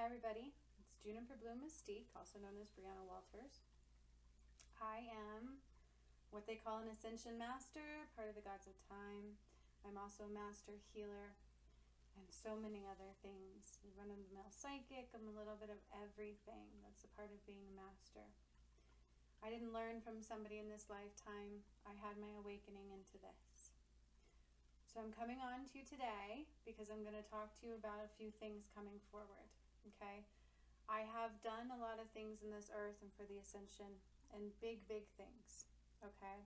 Hi everybody, it's Juniper Bloom Mystique, also known as Brianna Walters. I am what they call an Ascension Master, part of the Gods of Time. I'm also a Master Healer and so many other things. A run-of-the-mill psychic, I'm a little bit of everything. That's a part of being a Master. I didn't learn from somebody in this lifetime. I had my awakening into this. So I'm coming on to you today because I'm going to talk to you about a few things coming forward. Okay, I have done a lot of things in this earth and for the ascension, and big things. Okay,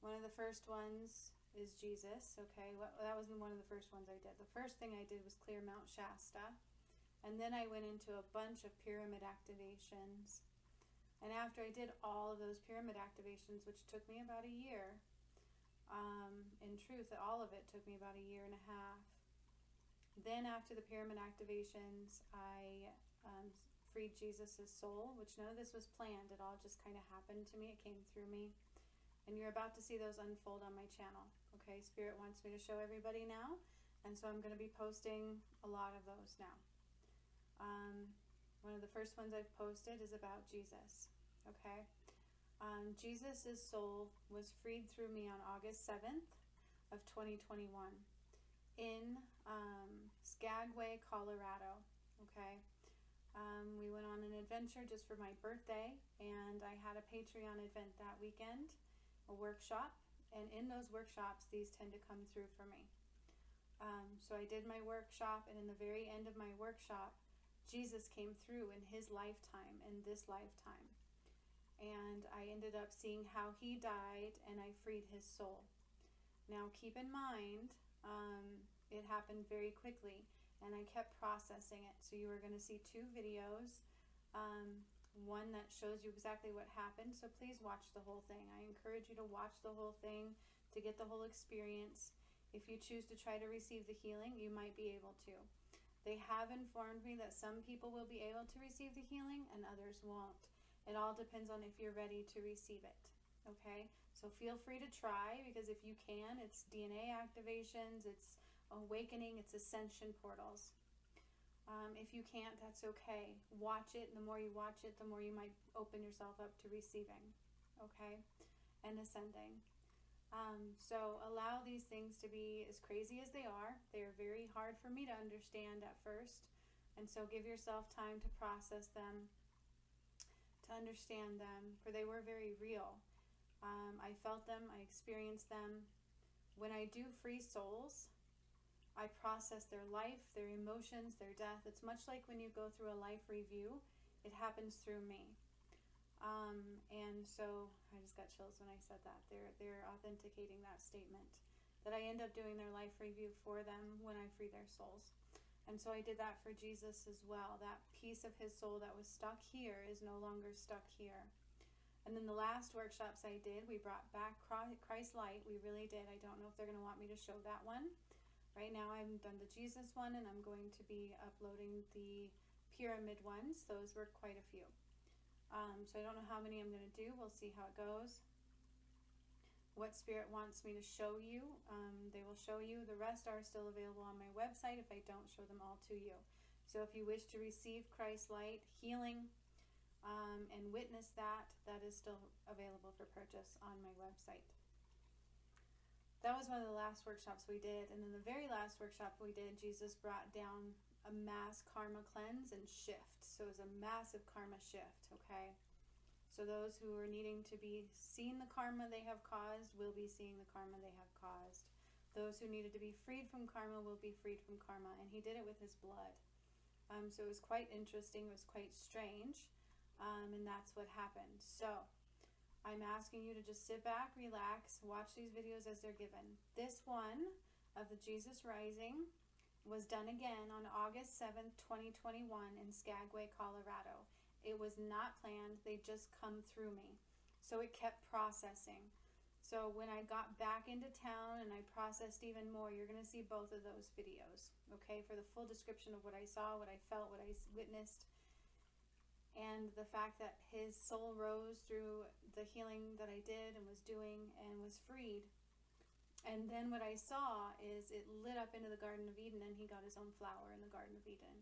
one of the first ones is Jesus. Okay, that wasn't one of the first ones I did. The first thing I did was clear Mount Shasta, and then I went into a bunch of pyramid activations. And after I did all of those pyramid activations, which took me about a year, in truth, all of it took me about a year and a half. Then after the pyramid activations, I freed Jesus' soul, which none of this was planned. It all just kind of happened to me. It came through me. And you're about to see those unfold on my channel. Okay, Spirit wants me to show everybody now. And so I'm going to be posting a lot of those now. One of the first ones I've posted is about Jesus. Okay. Jesus' soul was freed through me on August 7th of 2021. In Skagway, Colorado. Okay, we went on an adventure just for my birthday, and I had a Patreon event that weekend, a workshop, and in those workshops these tend to come through for me. So I did my workshop, and in the very end of my workshop, Jesus came through in his lifetime, in this lifetime, and I ended up seeing how he died, and I freed his soul. Now keep in mind, it happened very quickly, and I kept processing it. So you are going to see two videos, one that shows you exactly what happened. So please watch the whole thing. I encourage you to watch the whole thing to get the whole experience. If you choose to try to receive the healing, you might be able to. They have informed me that some people will be able to receive the healing and others won't. It all depends on if you're ready to receive it. Okay, so feel free to try, because if you can, it's DNA activations, it's awakening, it's ascension portals. If you can't, that's okay. Watch it, and the more you watch it, the more you might open yourself up to receiving, okay, and ascending. So allow these things to be as crazy as they are. They are very hard for me to understand at first, and so give yourself time to process them, to understand them, for they were very real. I felt them, I experienced them. When I do free souls, I process their life, their emotions, their death. It's much like when you go through a life review. It happens through me. And so I just got chills when I said that. They're authenticating that statement, that I end up doing their life review for them when I free their souls. And so I did that for Jesus as well. That piece of his soul that was stuck here is no longer stuck here. And then the last workshops I did, we brought back Christ Light. We really did. I don't know if they're going to want me to show that one. Right now I've done the Jesus one, and I'm going to be uploading the pyramid ones. Those were quite a few. So I don't know how many I'm going to do. We'll see how it goes. What Spirit wants me to show you, they will show you. The rest are still available on my website if I don't show them all to you. So if you wish to receive Christ Light healing, and witness that is still available for purchase on my website. That was one of the last workshops we did. And then the very last workshop we did, Jesus brought down a mass karma cleanse and shift. So it was a massive karma shift. Okay, so those who are needing to be seeing the karma they have caused will be seeing the karma they have caused. Those who needed to be freed from karma will be freed from karma, and he did it with his blood. So it was quite interesting. It was quite strange. And that's what happened. So I'm asking you to just sit back, relax, watch these videos as they're given. This one of the Jesus Rising was done again on August 7th, 2021 in Skagway, Colorado. It was not planned. They just come through me. So it kept processing. So when I got back into town and I processed even more, you're going to see both of those videos. Okay, for the full description of what I saw, what I felt, what I witnessed, and the fact that his soul rose through the healing that I did and was doing and was freed. And then what I saw is it lit up into the Garden of Eden, and he got his own flower in the Garden of Eden.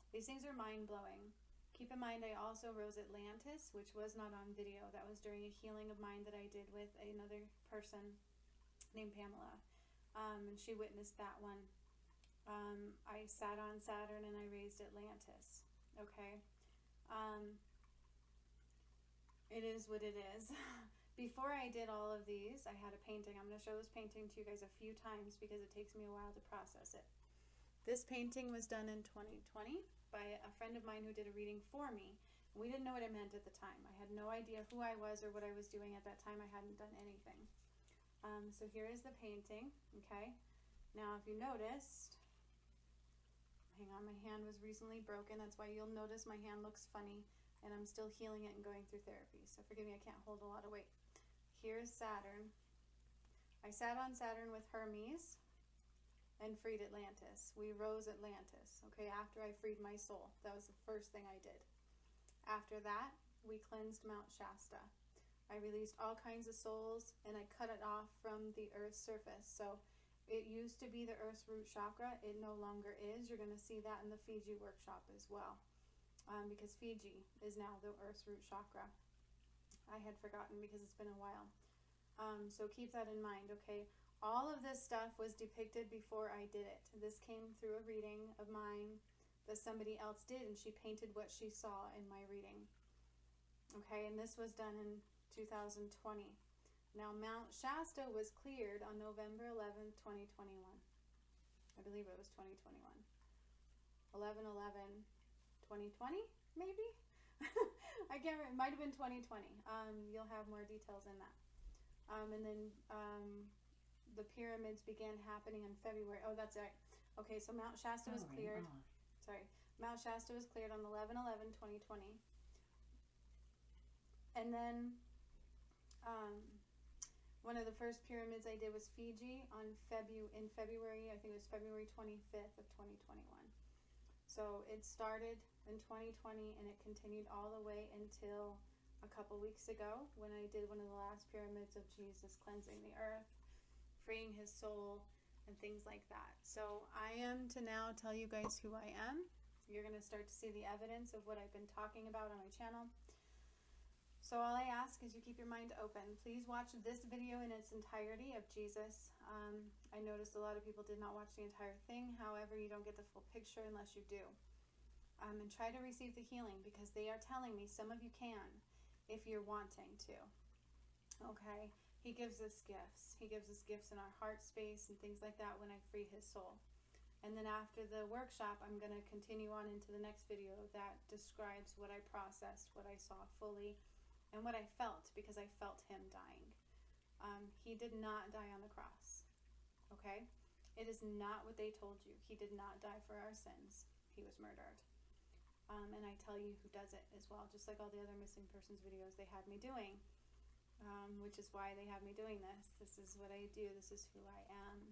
These things are mind-blowing. Keep in mind, I also rose Atlantis, which was not on video. That was during a healing of mine that I did with another person named Pamela. And she witnessed that one. I sat on Saturn and I raised Atlantis. Okay? It is what it is. Before I did all of these, I had a painting. I'm going to show this painting to you guys a few times because it takes me a while to process it. This painting was done in 2020 by a friend of mine who did a reading for me. We didn't know what it meant at the time. I had no idea who I was or what I was doing at that time. I hadn't done anything. So here is the painting, okay? Now, if you noticed, hang on, my hand was recently broken. That's why you'll notice my hand looks funny, and I'm still healing it and going through therapy. So forgive me, I can't hold a lot of weight. Here's Saturn. I sat on Saturn with Hermes and freed Atlantis. We rose Atlantis, okay, after I freed my soul. That was the first thing I did. After that, we cleansed Mount Shasta. I released all kinds of souls, and I cut it off from the Earth's surface. So it used to be the Earth's root chakra. It no longer is. You're going to see that in the Fiji workshop as well, because Fiji is now the Earth's root chakra. I had forgotten because it's been a while. So keep that in mind, okay? All of this stuff was depicted before I did it. This came through a reading of mine that somebody else did, and she painted what she saw in my reading. Okay, and this was done in 2020. Now, Mount Shasta was cleared on November 11th, 2021. I believe it was 2021. 11/11/2020, maybe? I can't remember. It might have been 2020. You'll have more details in that. And then the pyramids began happening in February. Oh, that's right. Okay, so Mount Shasta was cleared. Sorry. Mount Shasta was cleared on 11/11/2020. And then one of the first pyramids I did was Fiji in February. I think it was February 25th of 2021. So it started in 2020 and it continued all the way until a couple weeks ago when I did one of the last pyramids of Jesus cleansing the earth, freeing his soul, and things like that. So I am to now tell you guys who I am. You're going to start to see the evidence of what I've been talking about on my channel. So all I ask is you keep your mind open. Please watch this video in its entirety of Jesus. I noticed a lot of people did not watch the entire thing. However, you don't get the full picture unless you do. And try to receive the healing because they are telling me some of you can if you're wanting to. Okay? He gives us gifts. He gives us gifts in our heart space and things like that when I free his soul. And then after the workshop, I'm going to continue on into the next video that describes what I processed, what I saw fully, and what I felt, because I felt him dying. He did not die on the cross. Okay? It is not what they told you. He did not die for our sins. He was murdered. And I tell you who does it as well, just like all the other missing persons videos they had me doing, which is why they have me doing this. This is what I do. This is who I am.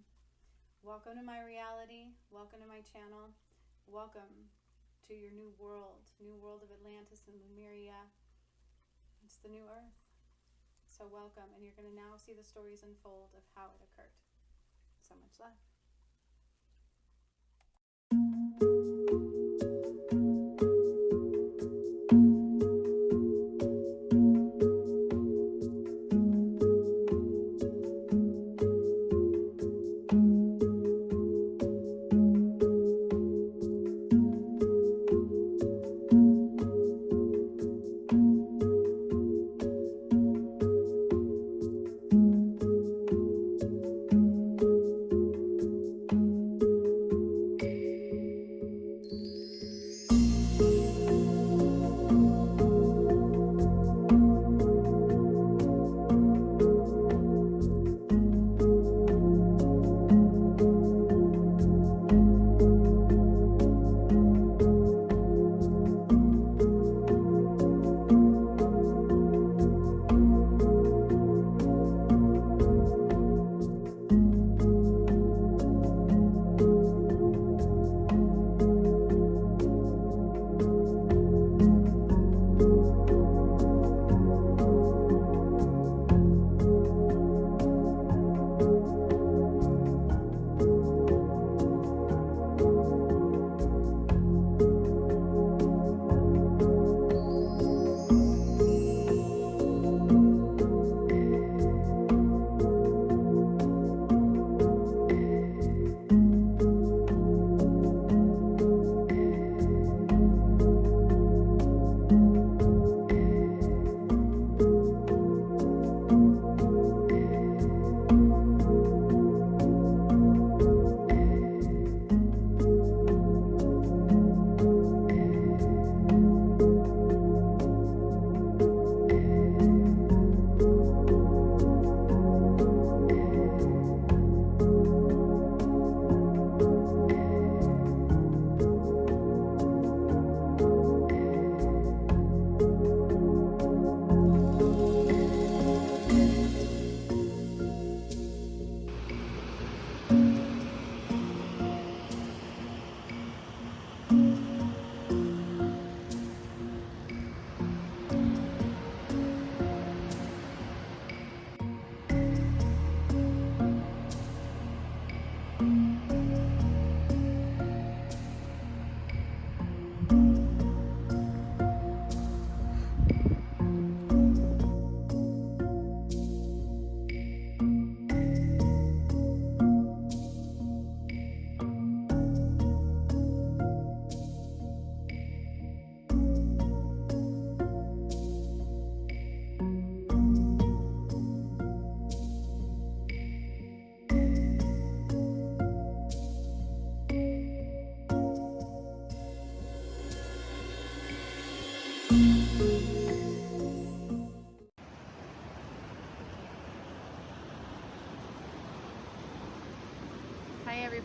Welcome to my reality. Welcome to my channel. Welcome to your new world of Atlantis and Lemuria. It's the new earth. So welcome, and you're going to now see the stories unfold of how it occurred. So much love.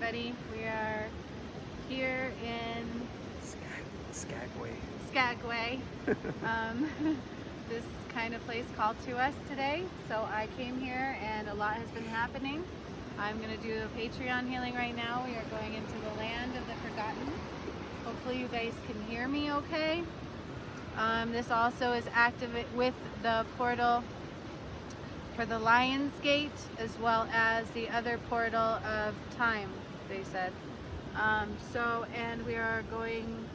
everybody. We are here in Skagway. This kind of place called to us today. So I came here and a lot has been happening. I'm going to do a Patreon healing right now. We are going into the land of the forgotten. Hopefully you guys can hear me okay. This also is active with the portal for the Lion's Gate, as well as the other portal of time, they said. And we are going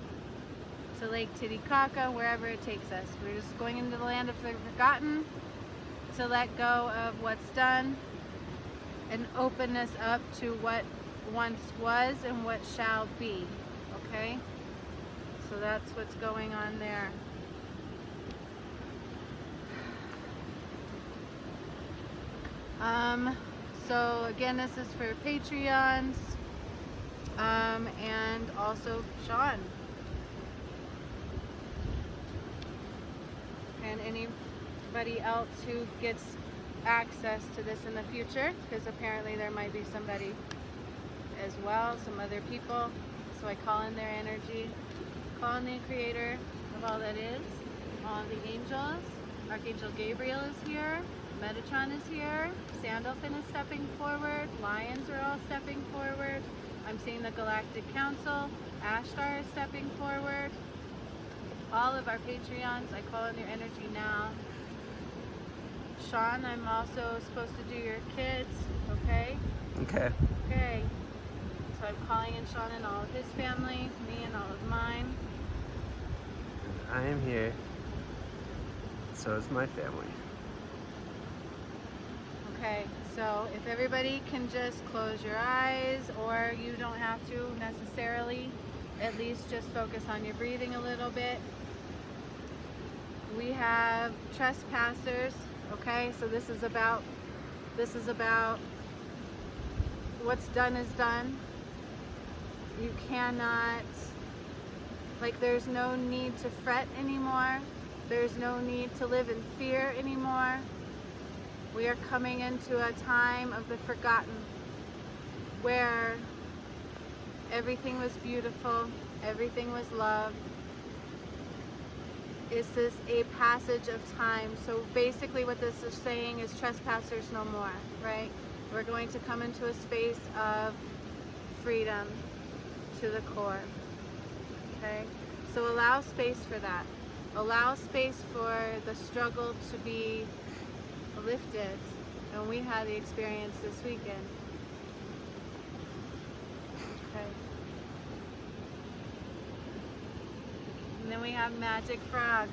to Lake Titicaca, wherever it takes us. We're just going into the land of the forgotten to let go of what's done and open us up to what once was and what shall be, okay? So that's what's going on there. So again, this is for Patreons, and also Sean. And anybody else who gets access to this in the future, because apparently there might be somebody as well, some other people. So I call in their energy, call in the creator of all that is, all the angels. Archangel Gabriel is here, Metatron is here, Sandalphon is stepping forward, Lions are all stepping forward. I'm seeing the Galactic Council, Ashtar is stepping forward. All of our Patreons, I call in your energy now. Sean, I'm also supposed to do your kids, okay? Okay. Okay. So I'm calling in Sean and all of his family, me and all of mine. I am here. So is my family. Okay, so if everybody can just close your eyes, or you don't have to necessarily, at least just focus on your breathing a little bit. We have trespassers, okay? So this is about what's done is done. You cannot, there's no need to fret anymore. There's no need to live in fear anymore. We are coming into a time of the forgotten, where everything was beautiful, everything was love. Is this a passage of time? So basically what this is saying is trespassers no more, right? We're going to come into a space of freedom to the core, okay? So allow space for that. Allow space for the struggle to be lifted. And we had the experience this weekend. Okay. And then we have Magic Frog.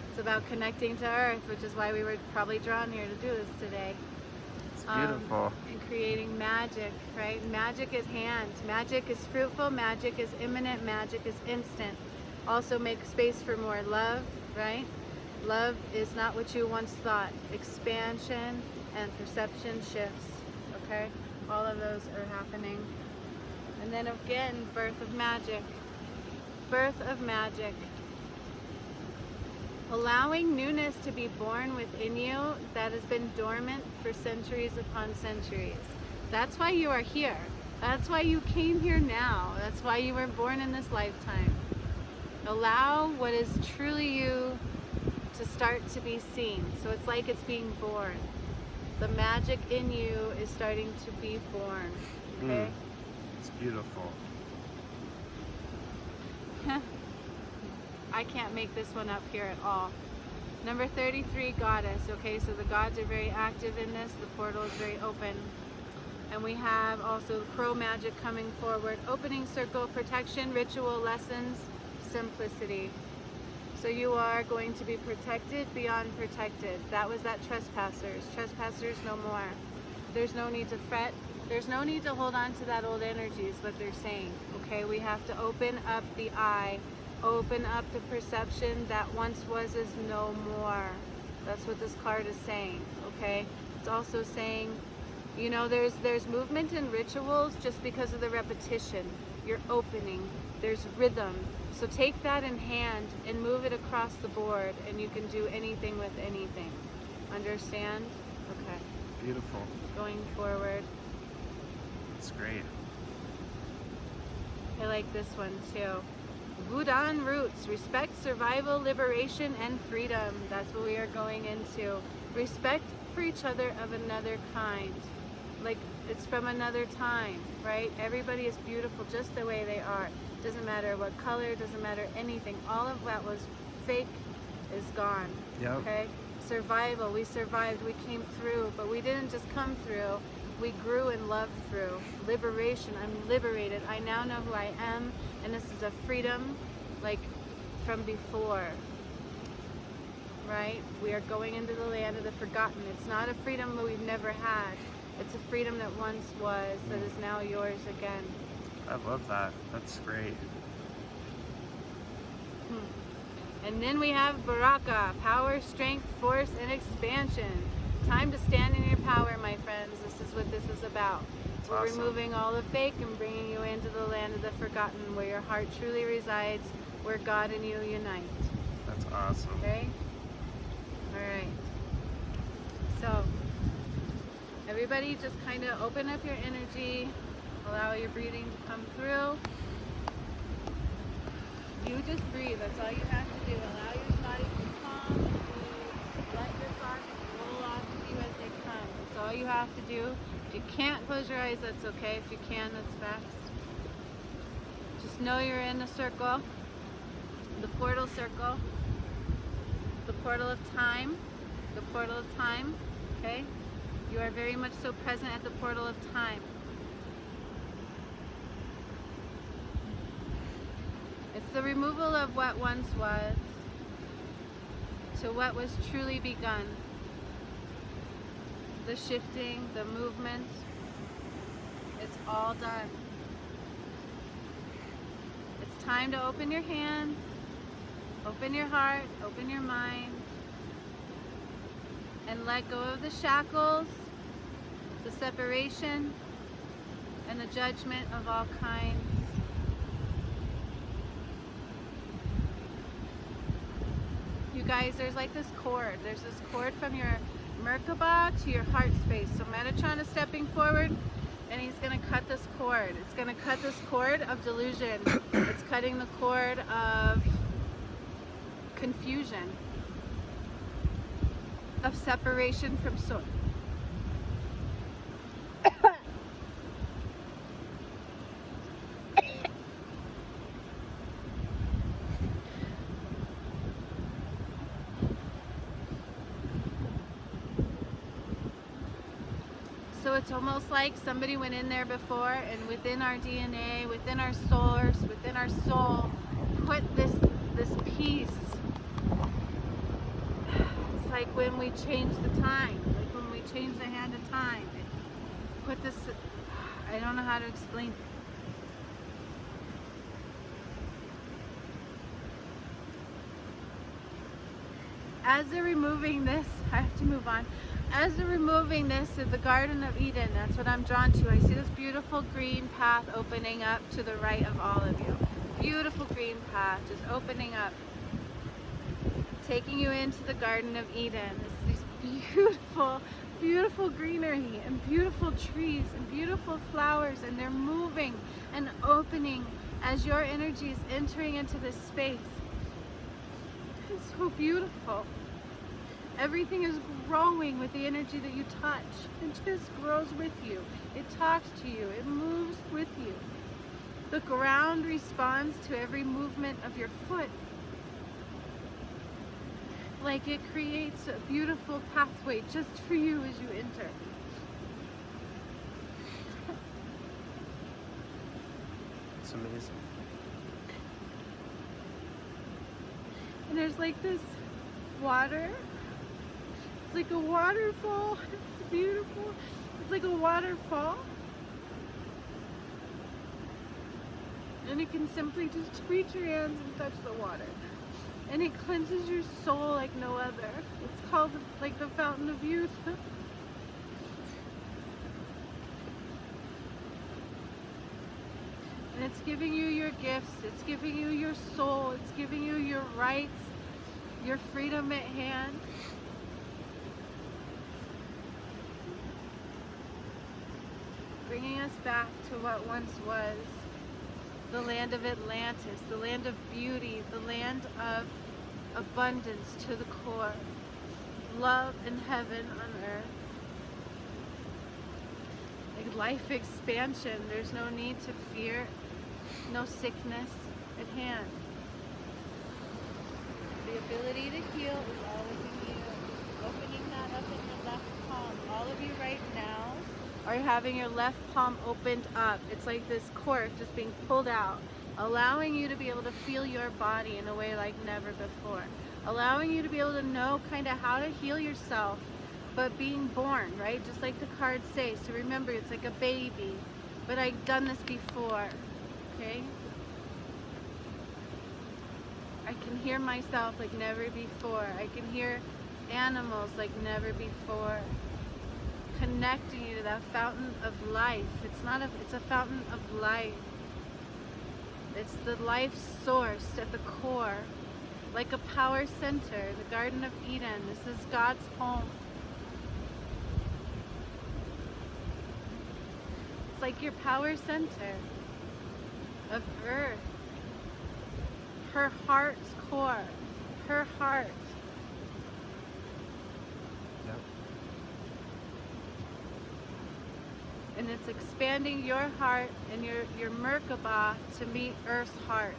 It's about connecting to Earth, which is why we were probably drawn here to do this today. It's beautiful. And creating magic, right? Magic is hand. Magic is fruitful. Magic is imminent. Magic is instant. Also make space for more love, right? Love is not what you once thought. Expansion and perception shifts, okay? All of those are happening. And then again, birth of magic. Birth of magic. Allowing newness to be born within you that has been dormant for centuries upon centuries. That's why you are here. That's why you came here now. That's why you were born in this lifetime. Allow what is truly you to start to be seen. So it's like it's being born. The magic in you is starting to be born. Okay? It's beautiful. I can't make this one up here at all. Number 33, Goddess. Okay, so the gods are very active in this. The portal is very open. And we have also crow magic coming forward. Opening circle, protection, ritual, lessons, simplicity. So you are going to be protected beyond protected. That was that trespassers. Trespassers no more. There's no need to fret. There's no need to hold on to that old energy is what they're saying. Okay, we have to open up the eye. Open up the perception that once was is no more. That's what this card is saying, okay? It's also saying, you know, there's movement in rituals just because of the repetition. You're opening. There's rhythm. So take that in hand and move it across the board, and you can do anything with anything. Understand? Okay. Beautiful. Going forward. It's great. like this one too. Buddhan roots, respect, survival, liberation, and freedom. That's what we are going into. Respect for each other of another kind. Like it's from another time, right? Everybody is beautiful just the way they are. Doesn't matter what color, doesn't matter anything. All of that was fake is gone. Yep. Okay? Survival, we survived, we came through, but we didn't just come through. We grew and loved through. Liberation, I'm liberated. I now know who I am, and this is a freedom like from before. Right? We are going into the land of the forgotten. It's not a freedom that we've never had. It's a freedom that once was, that is now yours again. I love that. That's great. And then we have Baraka, power, strength, force, and expansion. Time to stand in your power, my friends. This is what this is about. That's We're awesome. removing all the fake and bringing you into the land of the forgotten, where your heart truly resides, where God and you unite. That's awesome. Okay? Alright. So, everybody just kind of open up your energy, allow your breathing to come through. You just breathe, that's all you have to do. Allow your body to calm and let your thoughts roll off of you as they come. That's all you have to do. If you can't close your eyes, that's okay. If you can, that's best. Just know you're in a circle, the portal circle, the portal of time, the portal of time, okay? You are very much so present at the portal of time. It's the removal of what once was to what was truly begun. The shifting, the movement, it's all done. It's time to open your hands, open your heart, open your mind, and let go of the shackles, the separation, and the judgment of all kinds. You guys, there's like this cord. There's this cord from your Merkaba to your heart space. So Metatron is stepping forward and he's going to cut this cord. It's going to cut this cord of delusion. It's cutting the cord of confusion, of separation from source. So it's almost like somebody went in there before and within our DNA, within our source, within our soul, put this piece. It's like when we change the time, like when we change the hand of time. Put this, I don't know how to explain it. As they're removing this, I have to move on. As they're removing this in the Garden of Eden, that's what I'm drawn to. I see this beautiful green path opening up to the right of all of you. Beautiful green path just opening up, taking you into the Garden of Eden. It's these beautiful, beautiful greenery and beautiful trees and beautiful flowers, and they're moving and opening as your energy is entering into this space. It's so beautiful. Everything is growing with the energy that you touch. It just grows with you. It talks to you. It moves with you. The ground responds to every movement of your foot. Like it creates a beautiful pathway just for you as you enter. It's amazing. And there's like this water. It's like a waterfall. It's beautiful. It's like a waterfall. And you can simply just reach your hands and touch the water. And it cleanses your soul like no other. It's called like the fountain of youth. And it's giving you your gifts. It's giving you your soul. It's giving you your rights, your freedom at hand. Bringing us back to what once was. the land of Atlantis, the land of beauty, the land of abundance to the core, love and heaven on earth, like life expansion. There's no need to fear, no sickness at hand. The ability to heal is all within you. Opening that up in the left palm. All of you right now are having your left palm opened up. It's like this cork just being pulled out, allowing you to be able to feel your body in a way like never before. Allowing you to be able to know kind of how to heal yourself, but being born, right? Just like the cards say. So remember, it's like a baby, but I've done this before, okay? I can hear myself like never before. I can hear animals like never before. Connecting you to that fountain of life. It's a fountain of life. It's the life source at the core. Like a power center, the Garden of Eden. This is God's home. It's like your power center of earth. Her heart's core. Her heart. Yep. And it's expanding your heart and your Merkaba to meet Earth's heart.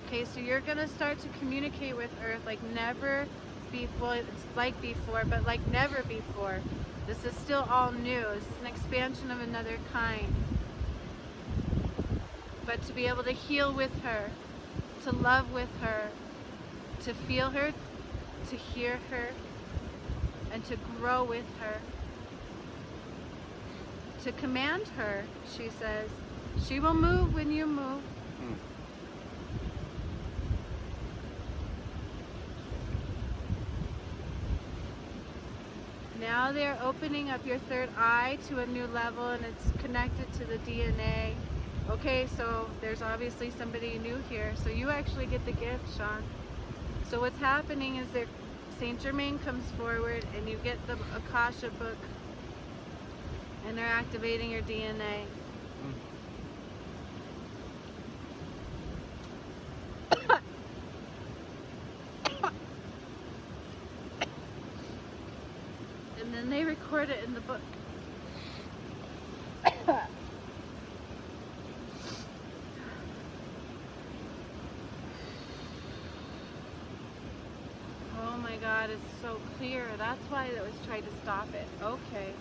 Okay, so you're going to start to communicate with Earth like never before. It's like before, but like never before. This is still all new. This is an expansion of another kind. But to be able to heal with her, to love with her, to feel her, to hear her, and to grow with her. To command her, she says. She will move when you move. Now they're opening up your third eye to a new level, and it's connected to the DNA. Okay, so there's obviously somebody new here. So you actually get the gift, Sean. So what's happening is that Saint Germain comes forward and you get the Akasha book, and they're activating your DNA. And then they record it in the book. Oh my God, it's so clear. That's why it was trying to stop it. Okay.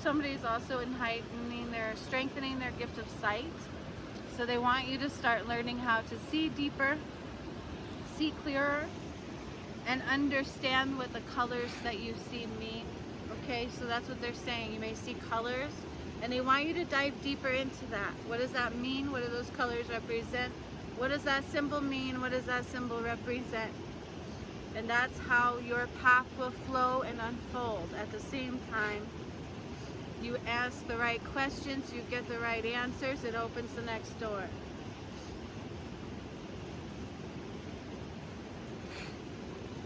Somebody's also strengthening their gift of sight. So they want you to start learning how to see deeper, see clearer, and understand what the colors that you see mean. Okay, so that's what they're saying. You may see colors, and they want you to dive deeper into that. What does that mean? What do those colors represent? What does that symbol mean? What does that symbol represent? And that's how your path will flow and unfold at the same time. You ask the right questions, you get the right answers, it opens the next door.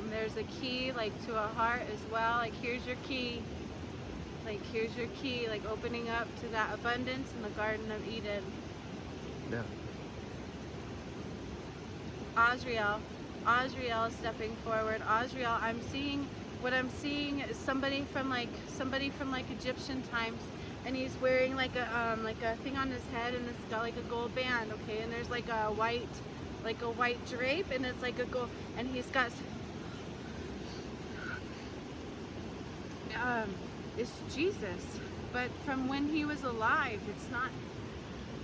And there's a key, like to a heart as well. Like here's your key. Like here's your key, like opening up to that abundance in the Garden of Eden. Yeah. Azriel is stepping forward. Azriel, what I'm seeing is somebody from like Egyptian times, and he's wearing like a thing on his head, and it's got like a gold band, okay, and there's like a white drape, and it's like a gold, and he's got it's Jesus, but from when he was alive. It's not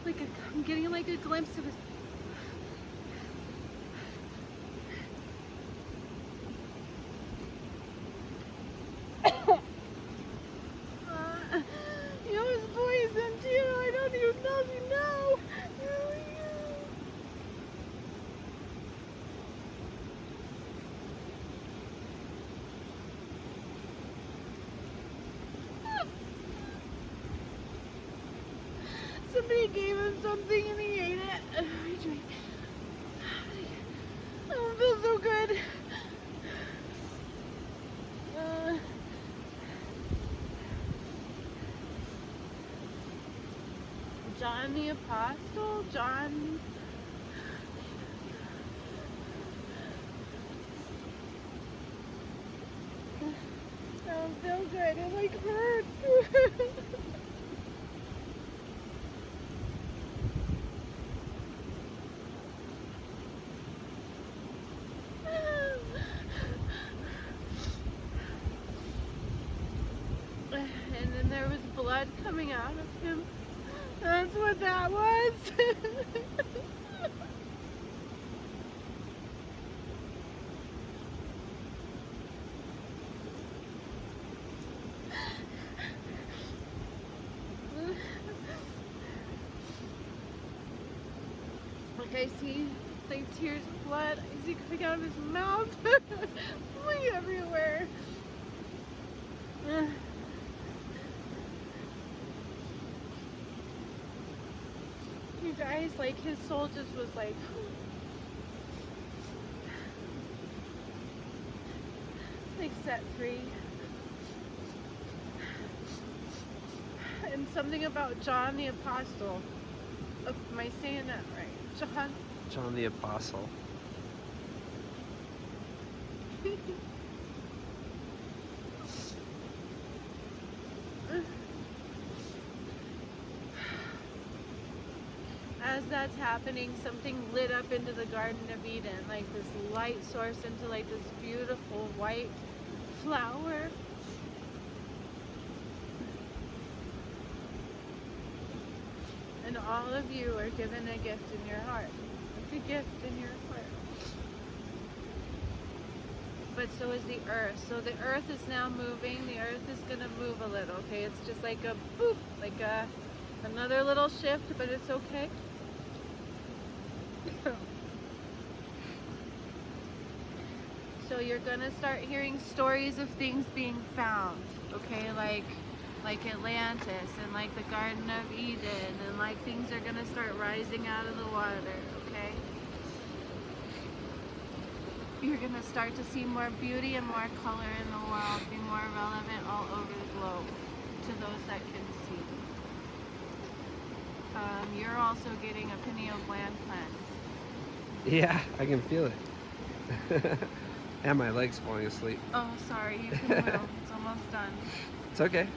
like I'm getting like a glimpse of his. His poison too. I don't even know if you know. Somebody gave him something and he ate it. John the Apostle? John? I don't feel good. It like hurts. And then there was blood coming out of him. That's what that was. Like I see like tears of blood. I see coming out of his mouth. Like everywhere. You guys, like his soul just was like set free. And something about John the Apostle. Oh, am I saying that right? John the Apostle. As that's happening, something lit up into the Garden of Eden, like this light source into like this beautiful white flower. And all of you are given a gift in your heart. A gift in your heart. But so is the earth. So the earth is now moving. The earth is going to move a little, okay? It's just like a boop, like another little shift, but it's okay. So you're going to start hearing stories of things being found, okay? Like Atlantis and like the Garden of Eden, and like things are going to start rising out of the water, okay? You're going to start to see more beauty and more color in the world, be more relevant all over the globe to those that can see. You're also getting a pineal gland cleanse. Yeah, I can feel it. And my legs falling asleep. Oh, sorry, you can move. It's almost done. It's okay.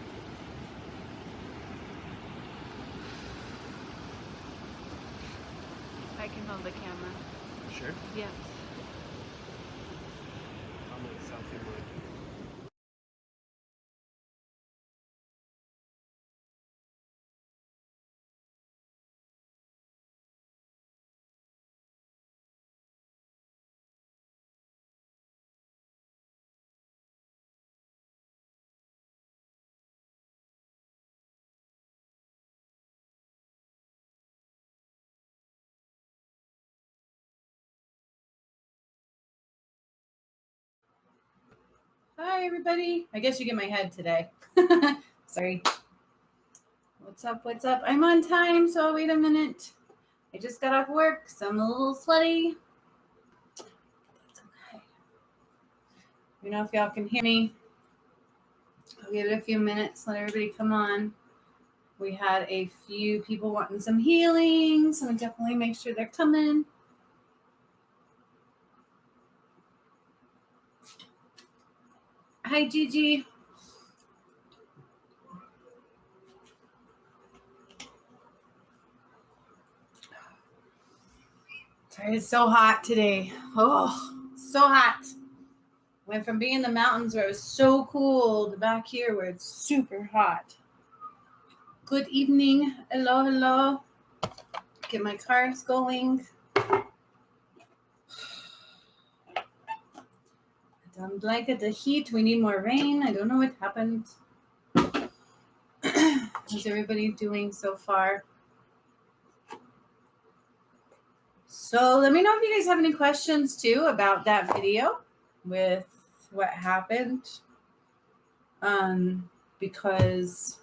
I can hold the camera. Sure. Yes. I'll make selfie mode. Hi, everybody. I guess you get my head today. Sorry. What's up? What's up? I'm on time, so wait a minute. I just got off work, so I'm a little sweaty. That's okay. You know, if y'all can hear me, I'll give it a few minutes, let everybody come on. We had a few people wanting some healing, so we definitely make sure they're coming. Hi, Gigi. Sorry, it's so hot today. Oh, so hot. Went from being in the mountains where it was so cold back here where it's super hot. Good evening. Hello, hello. Get my cards going. Don't blanket the heat. We need more rain. I don't know what happened. How's everybody doing so far? So let me know if you guys have any questions too about that video with what happened. Because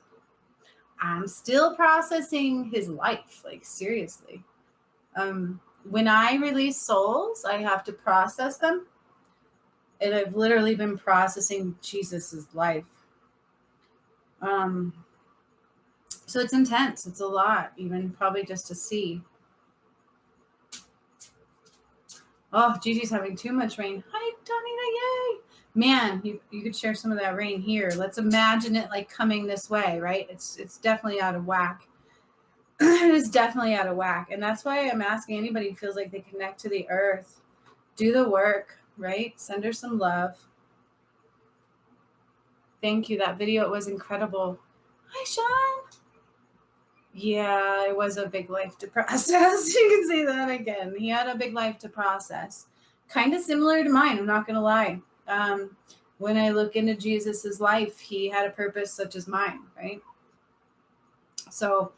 I'm still processing his life, like seriously. When I release souls, I have to process them. And I've literally been processing Jesus's life. So it's intense. It's a lot, even probably just to see. Oh, Gigi's having too much rain. Hi, Donita, yay! Man, you could share some of that rain here. Let's imagine it like coming this way, right? It's definitely out of whack. It is definitely out of whack. And that's why I'm asking anybody who feels like they connect to the earth, do the work, right? Send her some love. Thank you. That video, it was incredible. Hi, Sean. Yeah, it was a big life to process. You can say that again. He had a big life to process. Kind of similar to mine, I'm not going to lie. When I look into Jesus's life, he had a purpose such as mine, right? So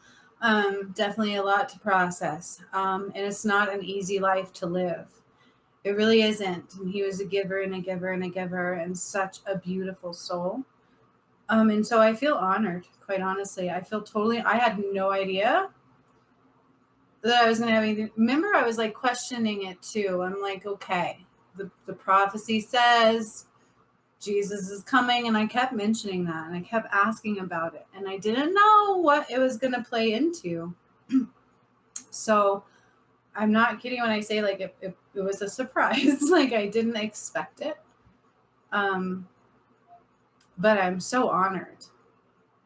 definitely a lot to process. And it's not an easy life to live. It really isn't. And he was a giver and a giver and a giver and such a beautiful soul. And so I feel honored, quite honestly. I had no idea that I was going to have anything. Remember, I was like questioning it too. I'm like, okay, the prophecy says Jesus is coming. And I kept mentioning that and I kept asking about it. And I didn't know what it was going to play into. So I'm not kidding when I say like it was a surprise. Like I didn't expect it. But I'm so honored.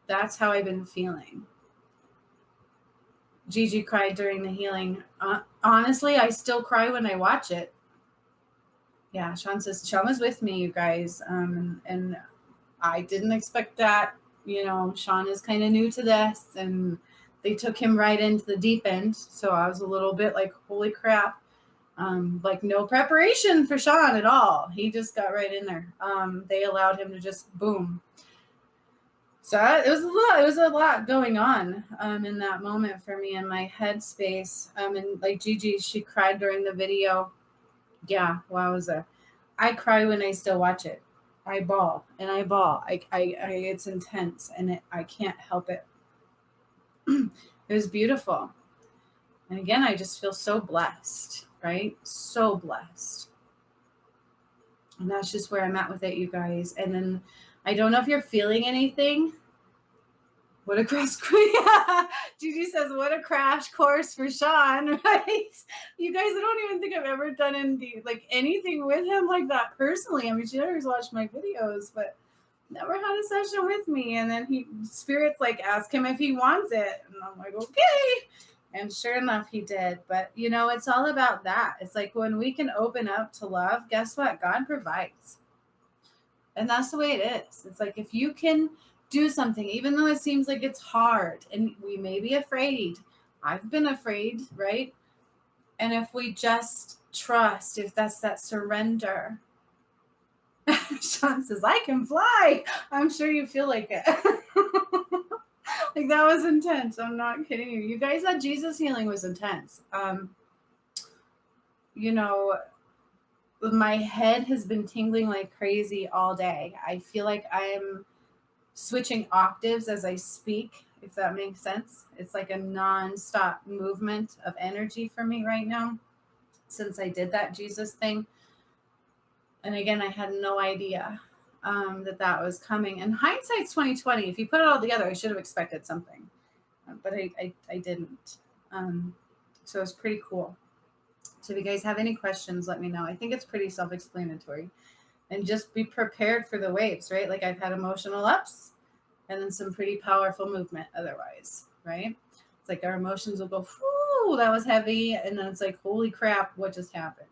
That's how I've been feeling. Gigi cried during the healing. Honestly, I still cry when I watch it. Yeah, Sean says, Sean was with me, you guys. And I didn't expect that. You know, Sean is kind of new to this, and they took him right into the deep end. So I was a little bit like, holy crap. Like no preparation for Sean at all. He just got right in there. They allowed him to just boom. So it was a lot. It was a lot going on in that moment for me in my headspace. And like Gigi, she cried during the video. Yeah, wowza. I cry when I still watch it. I bawl and I bawl. I it's intense and I can't help it. It was beautiful. And again, I just feel so blessed, right? So blessed. And that's just where I'm at with it, you guys. And then I don't know if you're feeling anything. What a crash course. Gigi says, what a crash course for Sean, right? You guys, I don't even think I've ever done anything with him like that personally. I mean, she always watched my videos, but never had a session with me. And then spirits like ask him if he wants it. And I'm like, okay. And sure enough, he did. But, you know, it's all about that. It's like when we can open up to love, guess what? God provides. And that's the way it is. It's like if you can do something, even though it seems like it's hard and we may be afraid. I've been afraid, right? And if we just trust, if that's that surrender. Sean says, I can fly. I'm sure you feel like it. Like that was intense. I'm not kidding you. You guys, that Jesus healing was intense. You know, my head has been tingling like crazy all day. I feel like I'm switching octaves as I speak, if that makes sense. It's like a non-stop movement of energy for me right now since I did that Jesus thing. And again, I had no idea that was coming. And hindsight's 2020. If you put it all together, I should have expected something, but I didn't. So it's pretty cool. So if you guys have any questions, let me know. I think it's pretty self-explanatory. And just be prepared for the waves, right? Like I've had emotional ups and then some pretty powerful movement otherwise, right? It's like our emotions will go, whoo, that was heavy. And then it's like, holy crap, what just happened?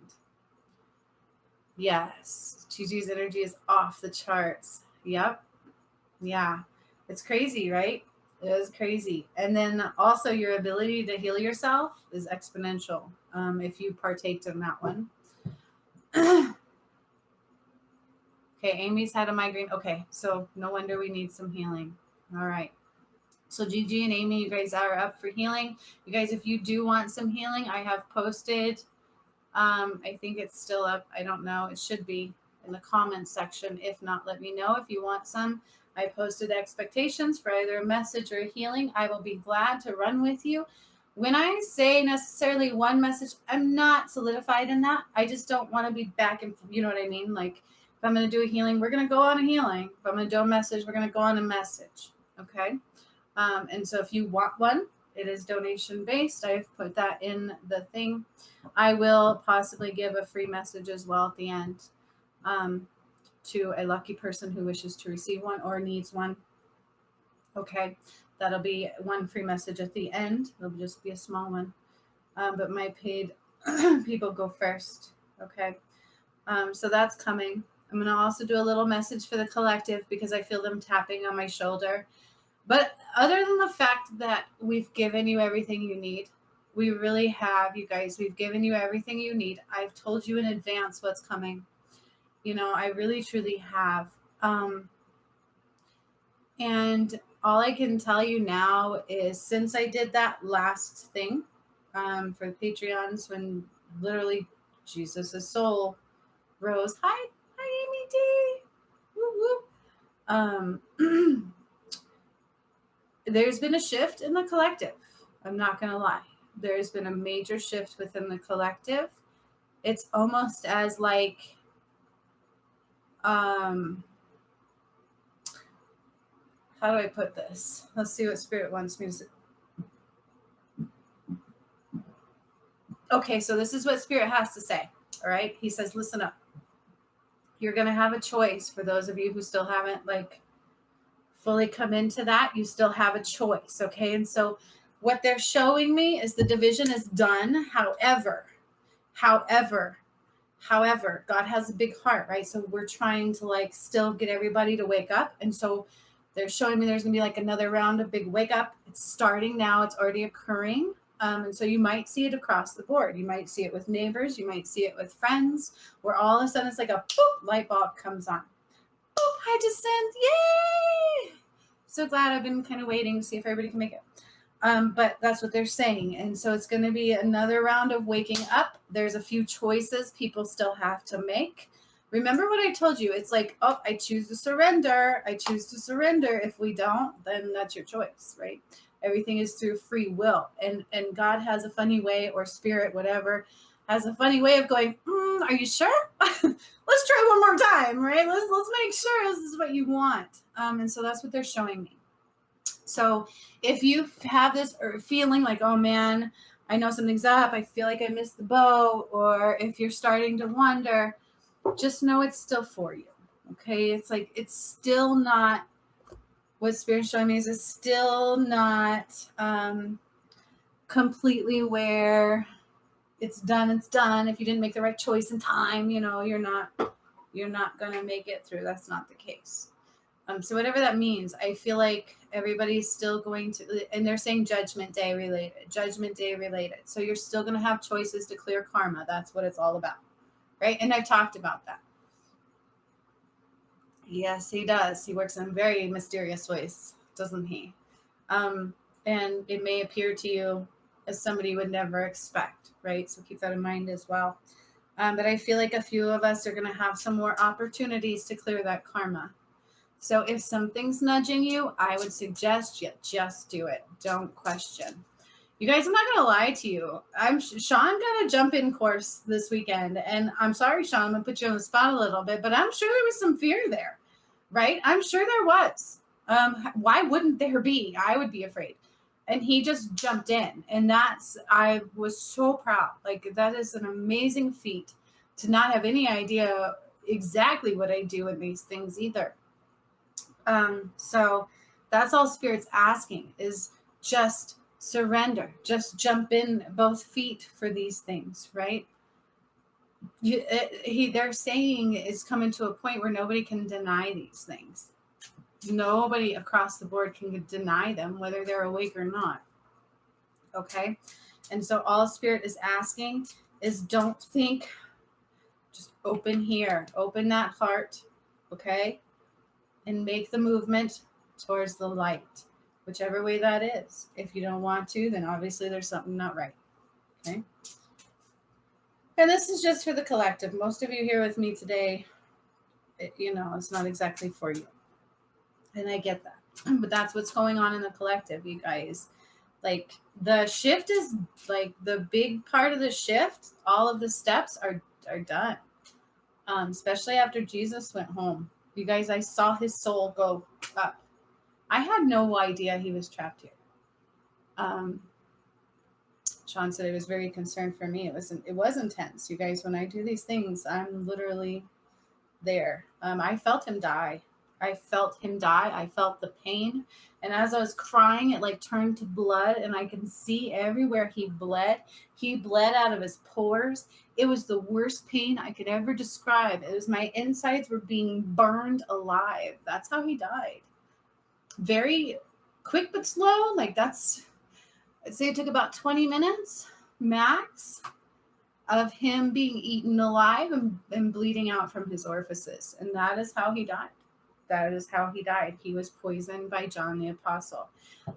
Yes. Gigi's energy is off the charts. Yep. Yeah. It's crazy, right? It is crazy. And then also your ability to heal yourself is exponential if you partaked in that one. Okay, Amy's had a migraine. Okay, so no wonder we need some healing. All right. So Gigi and Amy, you guys are up for healing. You guys, if you do want some healing, I have posted. I think it's still up. I don't know. It should be in the comments section. If not, let me know if you want some. I posted expectations for either a message or a healing. I will be glad to run with you. When I say necessarily one message, I'm not solidified in that. I just don't want to be back and, you know what I mean? Like if I'm going to do a healing, we're going to go on a healing. If I'm going to do a message, we're going to go on a message. Okay. And so if you want one, it is donation based. I've put that in the thing. I will possibly give a free message as well at the end, to a lucky person who wishes to receive one or needs one. Okay, that'll be one free message at the end. It'll just be a small one. But my paid people go first. Okay, so that's coming. I'm going to also do a little message for the collective because I feel them tapping on my shoulder. But other than the fact that we've given you everything you need, we really have, you guys, we've given you everything you need. I've told you in advance what's coming. I really, truly have. And all I can tell you now is since I did that last thing for the Patreons, when literally Jesus' soul rose. Hi, Amy D. Woo woo. There's been a shift in the collective. I'm not going to lie. There's been a major shift within the collective. It's almost as like, how do I put this? Let's see what Spirit wants me to say. Okay, so this is what Spirit has to say. All right. He says, listen up. You're going to have a choice for those of you who still haven't fully come into that. You still have a choice. Okay. And so what they're showing me is the division is done. However, God has a big heart, right? So we're trying to still get everybody to wake up. And so they're showing me there's going to be another round of big wake up. It's starting now. It's already occurring. And so you might see it across the board. You might see it with neighbors. You might see it with friends, where all of a sudden it's like a boop, light bulb comes on. Boop, hi, Descent. Yay! So glad. I've been kind of waiting to see if everybody can make it. But that's what they're saying. And so it's going to be another round of waking up. There's a few choices people still have to make. Remember what I told you. It's like, oh, I choose to surrender. I choose to surrender. If we don't, then that's your choice, right? Everything is through free will. And God has a funny way, or Spirit, whatever, has a funny way of going, are you sure? Let's try one more time, right? Let's make sure this is what you want. And so that's what they're showing me. So if you have this feeling like, oh man, I know something's up, I feel like I missed the boat, or if you're starting to wonder, just know it's still for you. Okay. It's it's still not, what Spirit's showing me is it's still not completely where it's done. It's done. If you didn't make the right choice in time, you're not going to make it through. That's not the case. So whatever that means, I feel like everybody's still going to, and they're saying judgment day related. So you're still going to have choices to clear karma. That's what it's all about. Right. And I've talked about that. Yes, he does. He works in very mysterious ways, doesn't he? And it may appear to you as somebody you would never expect, right? So keep that in mind as well. But I feel like a few of us are going to have some more opportunities to clear that karma. So if something's nudging you, I would suggest you just do it. Don't question. You guys, I'm not going to lie to you. Sean got a jump in course this weekend. And I'm sorry, Sean, I'm going to put you on the spot a little bit, but I'm sure there was some fear there, right? I'm sure there was. Why wouldn't there be? I would be afraid. And he just jumped in. And I was so proud. That is an amazing feat to not have any idea exactly what I do in these things either. So that's all Spirit's asking is just surrender, just jump in both feet for these things, right? They're saying is coming to a point where nobody can deny these things. Nobody across the board can deny them, whether they're awake or not. Okay. And so all Spirit is asking is don't think, just open here, open that heart. Okay. And make the movement towards the light, whichever way that is. If you don't want to, then obviously there's something not right. Okay. And this is just for the collective. Most of you here with me today, it's not exactly for you. And I get that. But that's what's going on in the collective, you guys. The shift is the big part of the shift. All of the steps are done. Especially after Jesus went home. You guys, I saw his soul go up. I had no idea he was trapped here. Sean said it was very concerned for me. It was intense, you guys. When I do these things, I'm literally there. I felt him die. I felt him die. I felt the pain. And as I was crying, it like turned to blood, and I can see everywhere he bled. He bled out of his pores. It was the worst pain I could ever describe. It was my insides were being burned alive. That's how he died. Very quick but slow. Like I'd say it took about 20 minutes max of him being eaten alive and bleeding out from his orifices. And that is how he died. That is how he died. He was poisoned by John the Apostle.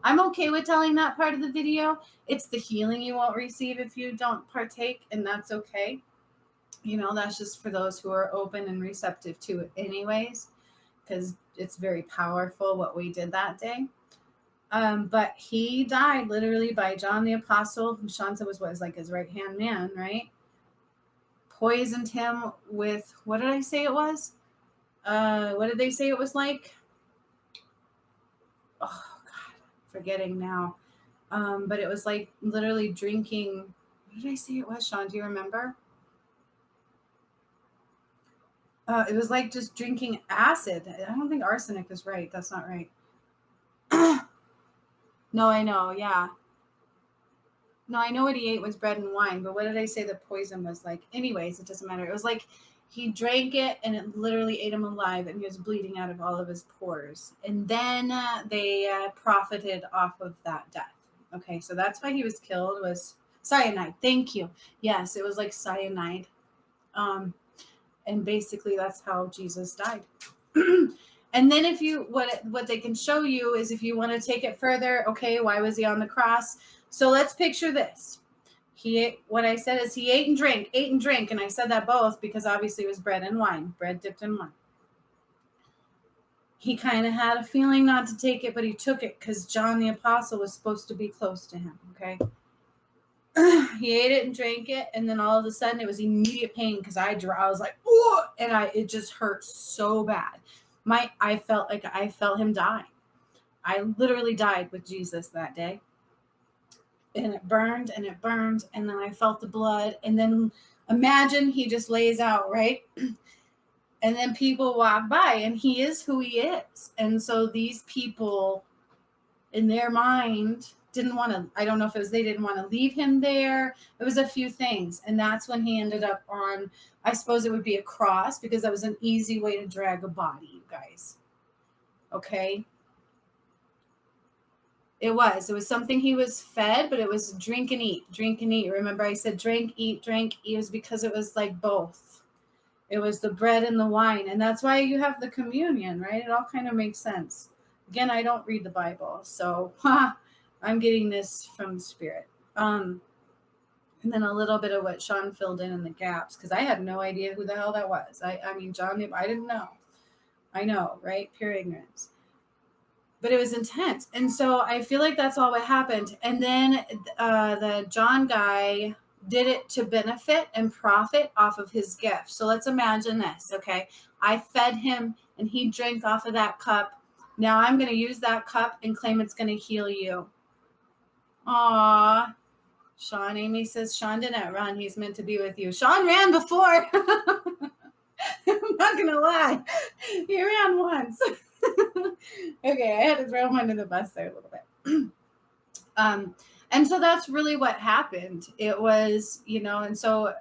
I'm okay with telling that part of the video. It's the healing you won't receive if you don't partake, and that's okay. That's just for those who are open and receptive to it anyways, because it's very powerful what we did that day. But he died literally by John the Apostle, who Sean said was like his right-hand man, right? Poisoned him with, what did I say it was? What did they say it was like? Oh, God, forgetting now. But it was like literally drinking, what did I say it was, Sean? Do you remember? It was like just drinking acid. I don't think arsenic is right. That's not right. No, I know. Yeah. No, I know what he ate was bread and wine, but what did I say the poison was like? Anyways, it doesn't matter. It was like he drank it and it literally ate him alive, and he was bleeding out of all of his pores. And then they profited off of that death. Okay, so that's why he was killed, was cyanide. Thank you. Yes, it was like cyanide. And basically that's how Jesus died. And then if you, what they can show you is, if you want to take it further, okay, why was he on the cross? So let's picture this. He ate, what I said is he ate and drank, and I said that both because obviously it was bread and wine, bread dipped in wine. He kind of had a feeling not to take it, but he took it because John the Apostle was supposed to be close to him, okay? He ate it and drank it, and then all of a sudden it was immediate pain because I was like, oh, and it just hurt so bad. I felt him die. I literally died with Jesus that day. And it burned, and then I felt the blood. And then imagine he just lays out, right? And then people walk by, and he is who he is. And so these people, in their mind, didn't want to, I don't know if it was they didn't want to leave him there. It was a few things. And that's when he ended up on, I suppose it would be a cross, because that was an easy way to drag a body, you guys. Okay? It was something he was fed, but it was drink and eat. Remember I said drink, eat. It was because it was like both. It was the bread and the wine. And that's why you have the communion, right? It all kind of makes sense. Again, I don't read the Bible, so I'm getting this from the Spirit. And then a little bit of what Sean filled in the gaps, because I had no idea who the hell that was. I mean, John, I didn't know. I know, right? Pure ignorance. But it was intense. And so I feel like that's all what happened. And then the John guy did it to benefit and profit off of his gift. So let's imagine this, okay? I fed him and he drank off of that cup. Now I'm going to use that cup and claim it's going to heal you. Aw. Sean, Amy says, Sean didn't run. He's meant to be with you. Sean ran before. I'm not going to lie. He ran once. Okay, I had to throw him under the bus there a little bit. And so that's really what happened. It was, and so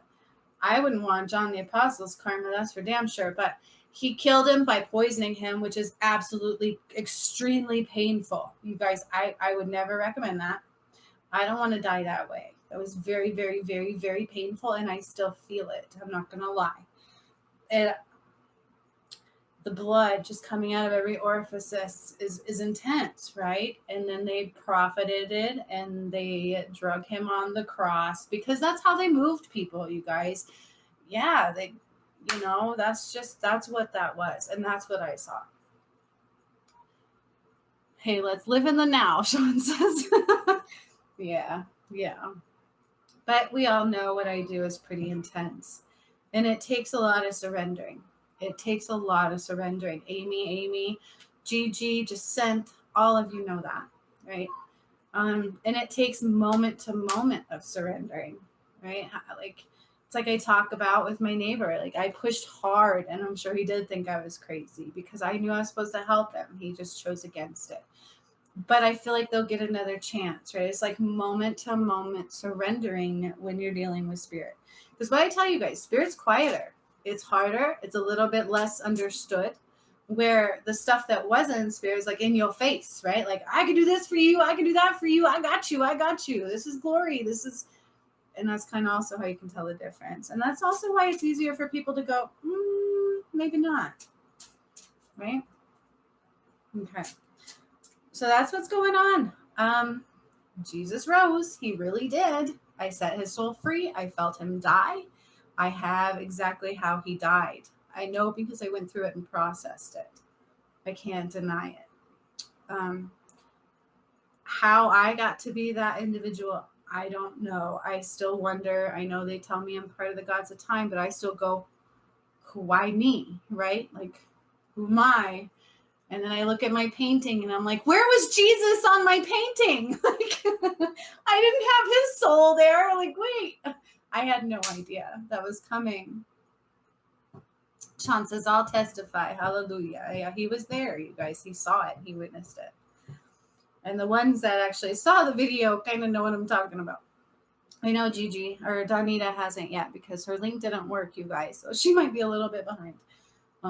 I wouldn't want John the Apostle's karma, that's for damn sure, but he killed him by poisoning him, which is absolutely extremely painful. You guys, I would never recommend that. I don't want to die that way. That was very, very, very, very painful, and I still feel it. I'm not going to lie. The blood just coming out of every orifice is intense, right? And then they profited it, and they drug him on the cross, because that's how they moved people, you guys. Yeah, that's what that was, and that's what I saw. Hey, let's live in the now, Sean says. Yeah. But we all know what I do is pretty intense, and it takes a lot of surrendering. Amy, Gigi just sent All of you know that, right? And it takes moment to moment of surrendering, right? Like, it's like I talk about with my neighbor. Like, I pushed hard, and I'm sure he did think I was crazy because I knew I was supposed to help him. He just chose against it. But I feel like they'll get another chance, right? It's like moment to moment surrendering when you're dealing with spirit. Because what I tell you guys, spirit's quieter. It's harder. It's a little bit less understood. Where the stuff that wasn't in spirit is like in your face, right? Like, I can do this for you. I can do that for you. I got you. I got you. This is glory. This is, and that's kind of also how you can tell the difference. And that's also why it's easier for people to go, maybe not, right? Okay. So that's what's going on. Jesus rose. He really did. I set his soul free. I felt him die. I have exactly how he died. I know because I went through it and processed it. I can't deny it. How I got to be that individual, I don't know. I still wonder. I know they tell me I'm part of the gods of time, but I still go, why me, right? Like, who am I? And then I look at my painting and I'm like, where was Jesus on my painting? Like, I didn't have his soul there. Like, wait, I had no idea that was coming. Sean says, I'll testify. Hallelujah. Yeah, he was there, you guys. He saw it. He witnessed it. And the ones that actually saw the video kind of know what I'm talking about. I know Gigi or Donita hasn't yet because her link didn't work, you guys. So she might be a little bit behind.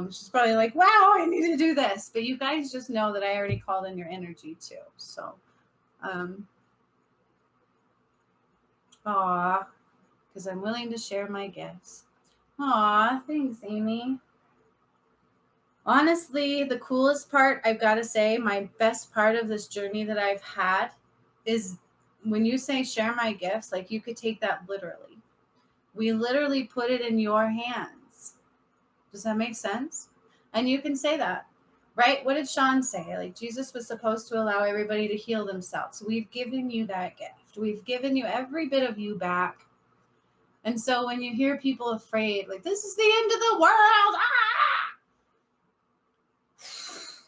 She's probably like, wow, I need to do this. But you guys just know that I already called in your energy too. So, because I'm willing to share my gifts. Aw, thanks, Amy. Honestly, the coolest part, I've got to say, my best part of this journey that I've had is when you say share my gifts, like you could take that literally. We literally put it in your hands. Does that make sense? And you can say that, right? What did Sean say? Like, Jesus was supposed to allow everybody to heal themselves. We've given you that gift. We've given you every bit of you back. And so when you hear people afraid, like, this is the end of the world,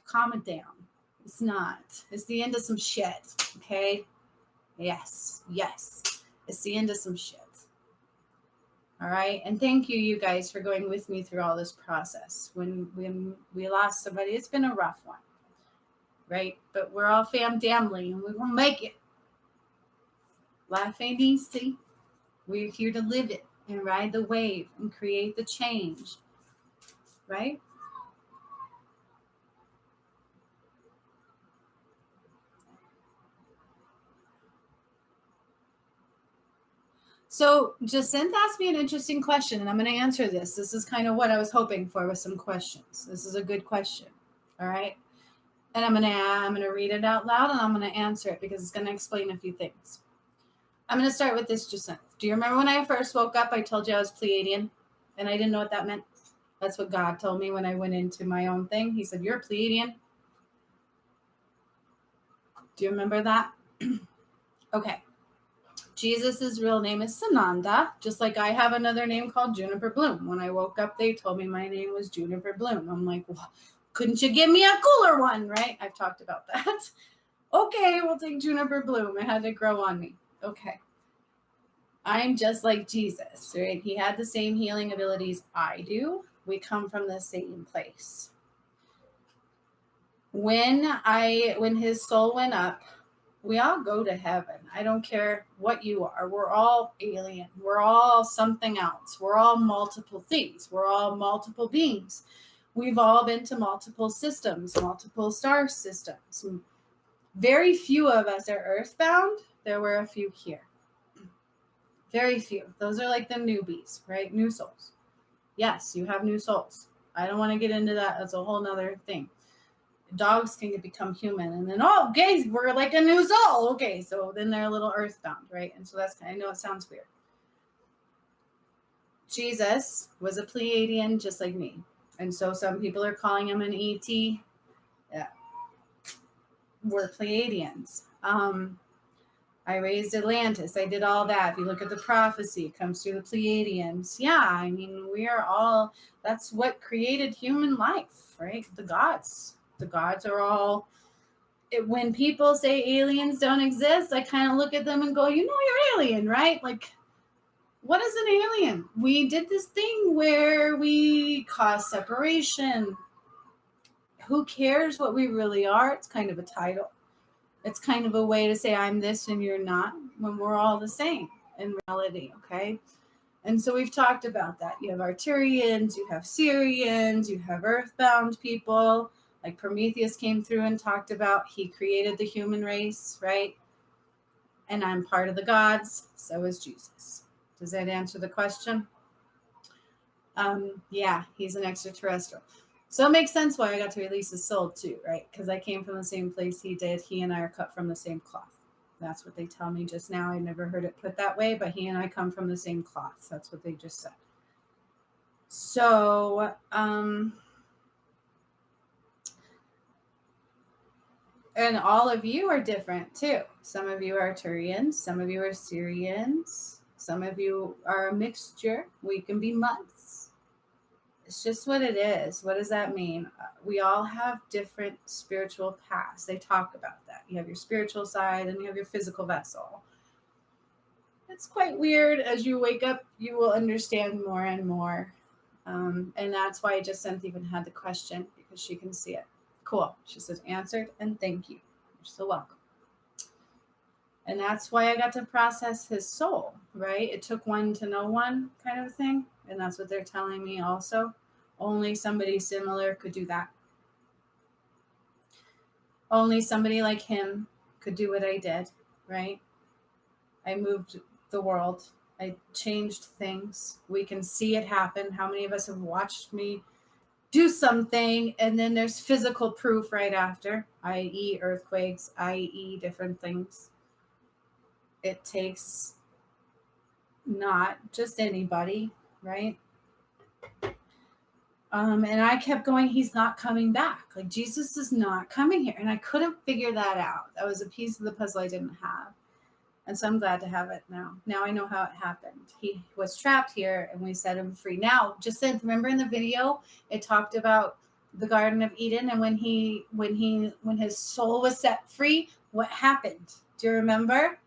calm it down. It's not. It's the end of some shit, okay? Yes. It's the end of some shit. All right? And thank you, you guys, for going with me through all this process. When we lost somebody, it's been a rough one, right? But we're all family, and we're going to make it. Life ain't easy. We're here to live it and ride the wave and create the change, right? So Jacinth asked me an interesting question, and I'm going to answer this. This is kind of what I was hoping for with some questions. This is a good question, all right? And I'm going to read it out loud, and I'm going to answer it because it's going to explain a few things. I'm going to start with this, Jacinth. Do you remember when I first woke up, I told you I was Pleiadian, and I didn't know what that meant? That's what God told me when I went into my own thing. He said, you're a Pleiadian. Do you remember that? Okay. Jesus' real name is Sananda, just like I have another name called Juniper Bloom. When I woke up, they told me my name was Juniper Bloom. I'm like, well, couldn't you give me a cooler one, right? I've talked about that. Okay, we'll take Juniper Bloom. It had to grow on me. Okay. I'm just like Jesus, right? He had the same healing abilities I do. We come from the same place. When his soul went up, we all go to heaven. I don't care what you are. We're all alien. We're all something else. We're all multiple things. We're all multiple beings. We've all been to multiple systems, multiple star systems. Very few of us are earthbound. There were a few here. Very few. Those are like the newbies, right? New souls. Yes, you have new souls. I don't want to get into that. That's a whole nother thing. Dogs can become human, and then, oh, okay, we're like a new soul. Okay, so then they're a little earthbound, right? And so that's kind of, I know it sounds weird. Jesus was a Pleiadian just like me. And so some people are calling him an ET. Yeah. We're Pleiadians. I raised Atlantis. I did all that. If you look at the prophecy, it comes through the Pleiadians. Yeah, I mean, we are all, that's what created human life, right? The gods. The gods are all when people say aliens don't exist, I kind of look at them and go, you know, you're alien, right? Like, what is an alien? We did this thing where we cause separation. Who cares what we really are? It's kind of a title. It's kind of a way to say I'm this and you're not when we're all the same in reality, okay? And so we've talked about that. You have Arturians, you have Syrians, you have earthbound people. Like Prometheus came through and talked about he created the human race, right? And I'm part of the gods, so is Jesus. Does that answer the question? Yeah, he's an extraterrestrial. So it makes sense why I got to release his soul too, right? Because I came from the same place he did. He and I are cut from the same cloth. That's what they tell me just now. I never heard it put that way, but he and I come from the same cloth. That's what they just said. So, and all of you are different too. Some of you are Turians, some of you are Syrians, some of you are a mixture. We can be months. It's just what it is. What does that mean? We all have different spiritual paths. They talk about that. You have your spiritual side and you have your physical vessel. It's quite weird. As you wake up, you will understand more and more. And that's why Jacinth even had the question, because she can see it. Cool. She says, answered and thank you. You're so welcome. And that's why I got to process his soul, right? It took one to know one kind of thing. And that's what they're telling me also. Only somebody similar could do that. Only somebody like him could do what I did, right? I moved the world. I changed things. We can see it happen. How many of us have watched me do something and then there's physical proof right after, i.e. earthquakes, i.e. different things. It takes not just anybody, right? And I kept going, he's not coming back. Like, Jesus is not coming here. And I couldn't figure that out. That was a piece of the puzzle I didn't have. And so I'm glad to have it now. Now I know how it happened. He was trapped here and we set him free. Now, just remember in the video, it talked about the Garden of Eden and when his soul was set free, what happened? Do you remember?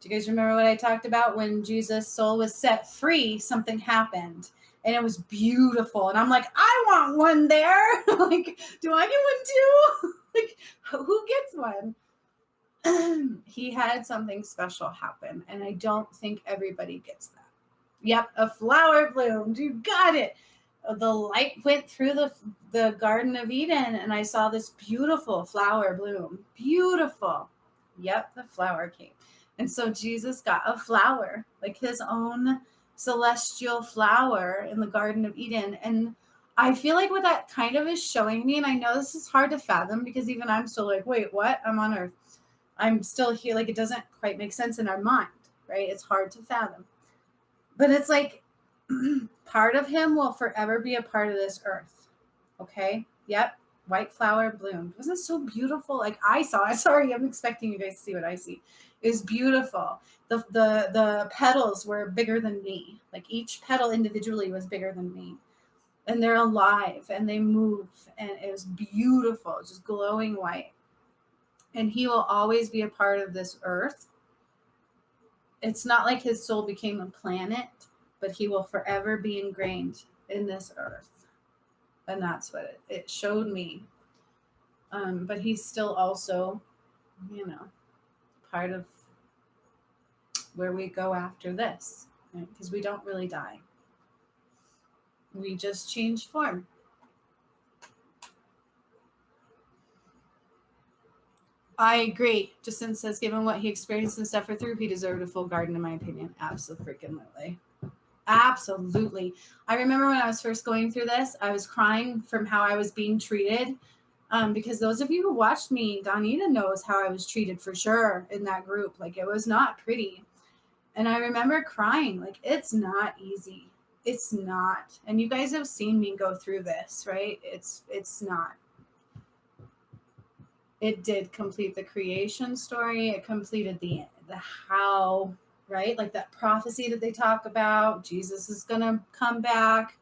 Do you guys remember what I talked about? When Jesus' soul was set free, something happened. And it was beautiful. And I'm like, I want one there. Like, do I get one too? Like, who gets one? He had something special happen. And I don't think everybody gets that. Yep, a flower bloomed. You got it. The light went through the Garden of Eden. And I saw this beautiful flower bloom. Beautiful. Yep, the flower came. And so Jesus got a flower, like his own celestial flower in the Garden of Eden. And I feel like what that kind of is showing me, and I know this is hard to fathom because even I'm still like, wait, what? I'm on Earth. I'm still here. Like, it doesn't quite make sense in our mind, right? It's hard to fathom. But it's like part of him will forever be a part of this earth. Okay? Yep. White flower bloomed. Wasn't it so beautiful? Like, I saw it. Sorry, I'm expecting you guys to see what I see. Is beautiful. The petals were bigger than me. Like, each petal individually was bigger than me. And they're alive and they move. And it was beautiful, just glowing white. And he will always be a part of this earth. It's not like his soul became a planet, but he will forever be ingrained in this earth. And that's what it showed me. But he's still also, part of where we go after this, right? Because we don't really die. We just change form. I agree. Jacinth says, given what he experienced and suffered through, he deserved a full garden, in my opinion. Absolutely. Absolutely. I remember when I was first going through this, I was crying from how I was being treated. Because those of you who watched me, Donita knows how I was treated for sure in that group. Like, it was not pretty. And I remember crying, like, it's not easy. It's not. And you guys have seen me go through this, right? It's not. It did complete the creation story. It completed the how, right? Like that prophecy that they talk about. Jesus is going to come back.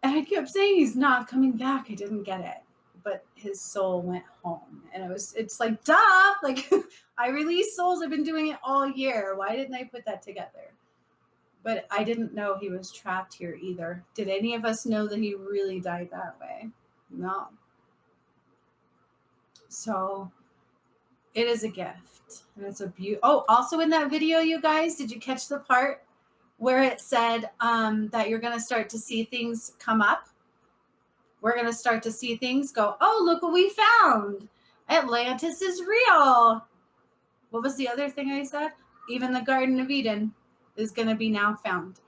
And I kept saying he's not coming back. I didn't get it. but his soul went home. And it's like, duh, like I release souls. I've been doing it all year. Why didn't I put that together? But I didn't know he was trapped here either. Did any of us know that he really died that way? No. So it is a gift, and it's a beauty. Oh, also in that video, you guys, did you catch the part where it said that you're going to start to see things come up? We're going to start to see things go, oh, look what we found. Atlantis is real. What was the other thing I said? Even the Garden of Eden is going to be now found.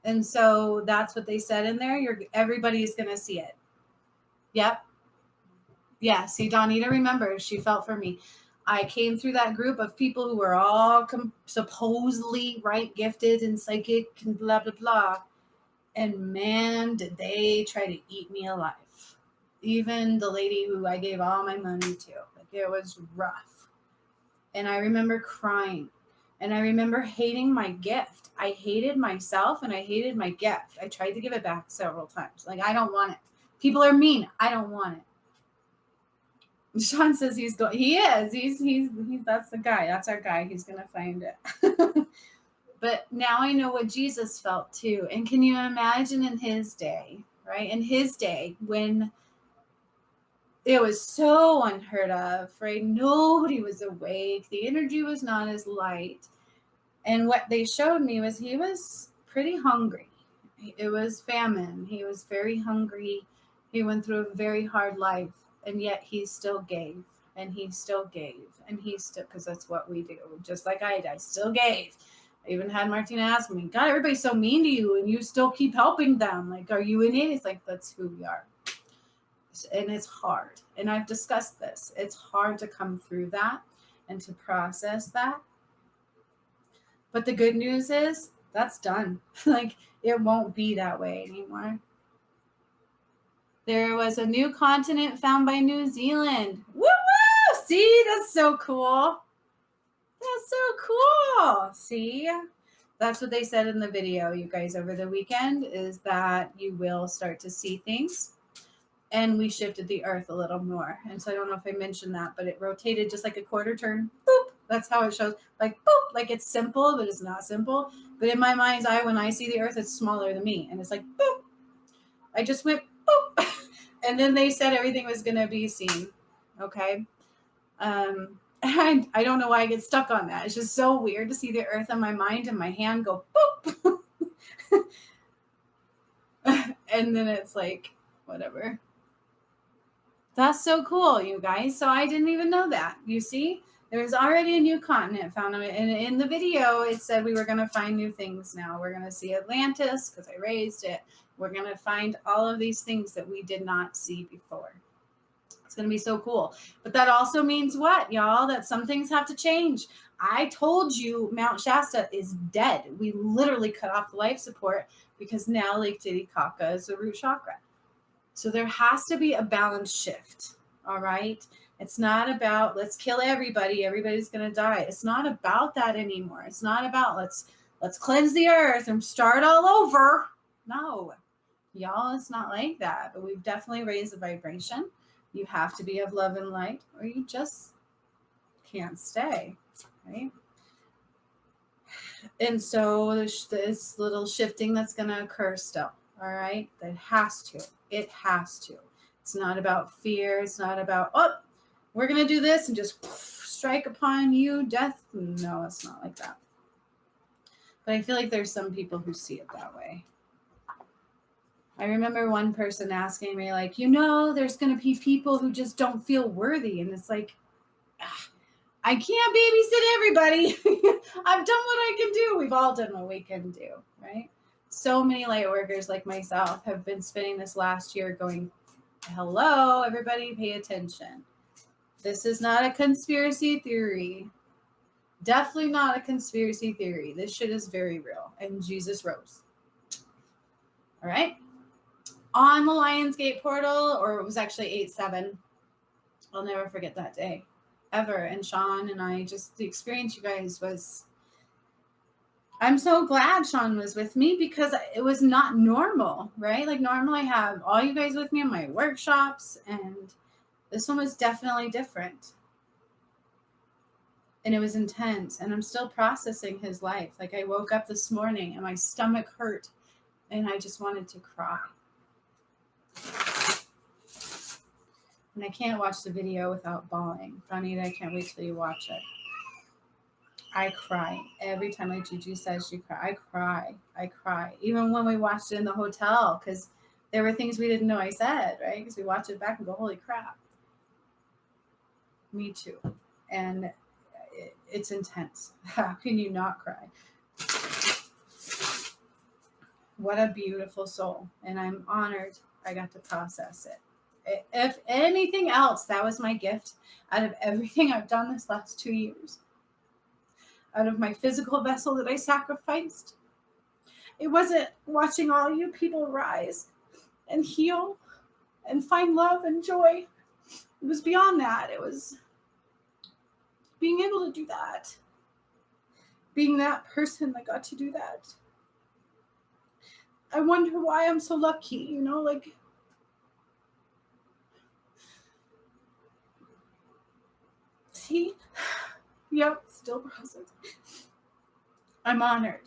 And so that's what they said in there. Everybody's going to see it. Yep. Yeah. See, Donita remembers. She felt for me. I came through that group of people who were all supposedly right, gifted and psychic and blah, blah, blah. And man, did they try to eat me alive. Even the lady who I gave all my money to. Like, it was rough. And I remember crying. And I remember hating my gift. I hated myself and I hated my gift. I tried to give it back several times. Like, I don't want it. People are mean. I don't want it. Sean says he's going. He is. He's that's the guy. That's our guy. He's going to find it. But now I know what Jesus felt too. And can you imagine in his day, right? In his day when it was so unheard of, right? Nobody was awake. The energy was not as light. And what they showed me was he was pretty hungry. It was famine. He was very hungry. He went through a very hard life. And yet he still gave. And he still gave. And he still, because that's what we do. Just like I still gave. I even had Martina ask me, God, everybody's so mean to you and you still keep helping them. Like, are you in it? It's like, that's who we are. And it's hard. And I've discussed this. It's hard to come through that and to process that. But the good news is that's done. Like, it won't be that way anymore. There was a new continent found by New Zealand. Woo-woo! See, that's so cool. That's so cool. See, that's what they said in the video, you guys, over the weekend, is that you will start to see things. And we shifted the earth a little more. And so I don't know if I mentioned that, but it rotated just like a quarter turn. Boop. That's how it shows. Like, boop. Like, it's simple, but it's not simple. But in my mind's eye, when I see the earth, it's smaller than me. And it's like, boop. I just went, boop. And then they said everything was going to be seen. Okay. And I don't know why I get stuck on that. It's just so weird to see the earth in my mind and my hand go, boop. And then it's like, whatever. That's so cool, you guys. So I didn't even know that. You see, there was already a new continent found. And in the video, it said we were going to find new things now. We're going to see Atlantis because I raised it. We're going to find all of these things that we did not see before. It's going to be so cool. But that also means what, y'all? That some things have to change. I told you Mount Shasta is dead. We literally cut off the life support because now Lake Titicaca is the root chakra. So there has to be a balance shift, all right? It's not about let's kill everybody. Everybody's going to die. It's not about that anymore. It's not about let's cleanse the earth and start all over. No, y'all, it's not like that. But we've definitely raised the vibration. You have to be of love and light or you just can't stay, right? And so there's this little shifting that's going to occur still, all right? That has to. It has to. It's not about fear. It's not about, oh, we're going to do this and just strike upon you, death. No, it's not like that. But I feel like there's some people who see it that way. I remember one person asking me, like, there's going to be people who just don't feel worthy. And it's like, I can't babysit everybody. I've done what I can do. We've all done what we can do, right? So many light workers like myself have been spending this last year going, hello, everybody, pay attention. This is not a conspiracy theory. Definitely not a conspiracy theory. This shit is very real. And Jesus rose. All right. On the Lionsgate portal, or it was actually 8/7. I'll never forget that day. Ever. And Sean and I, just the experience, you guys, was, I'm so glad Sean was with me because it was not normal, right? Like normal, I have all you guys with me in my workshops and This one was definitely different. And it was intense. And I'm still processing his life. Like, I woke up this morning and my stomach hurt and I just wanted to cry. And I can't watch the video without bawling. Bonnie, I can't wait till you watch it. I cry. Every time my Gigi says she cry, I cry. I cry. Even when we watched it in the hotel, because there were things we didn't know I said, right? Because we watch it back and go, holy crap. Me too. And it's intense. How can you not cry? What a beautiful soul. And I'm honored I got to process it. If anything else, that was my gift out of everything I've done this last 2 years. Out of my physical vessel that I sacrificed. It wasn't watching all you people rise and heal and find love and joy. It was beyond that. It was being able to do that. Being that person that got to do that. I wonder why I'm so lucky, like, see? Yep, still processing. I'm honored.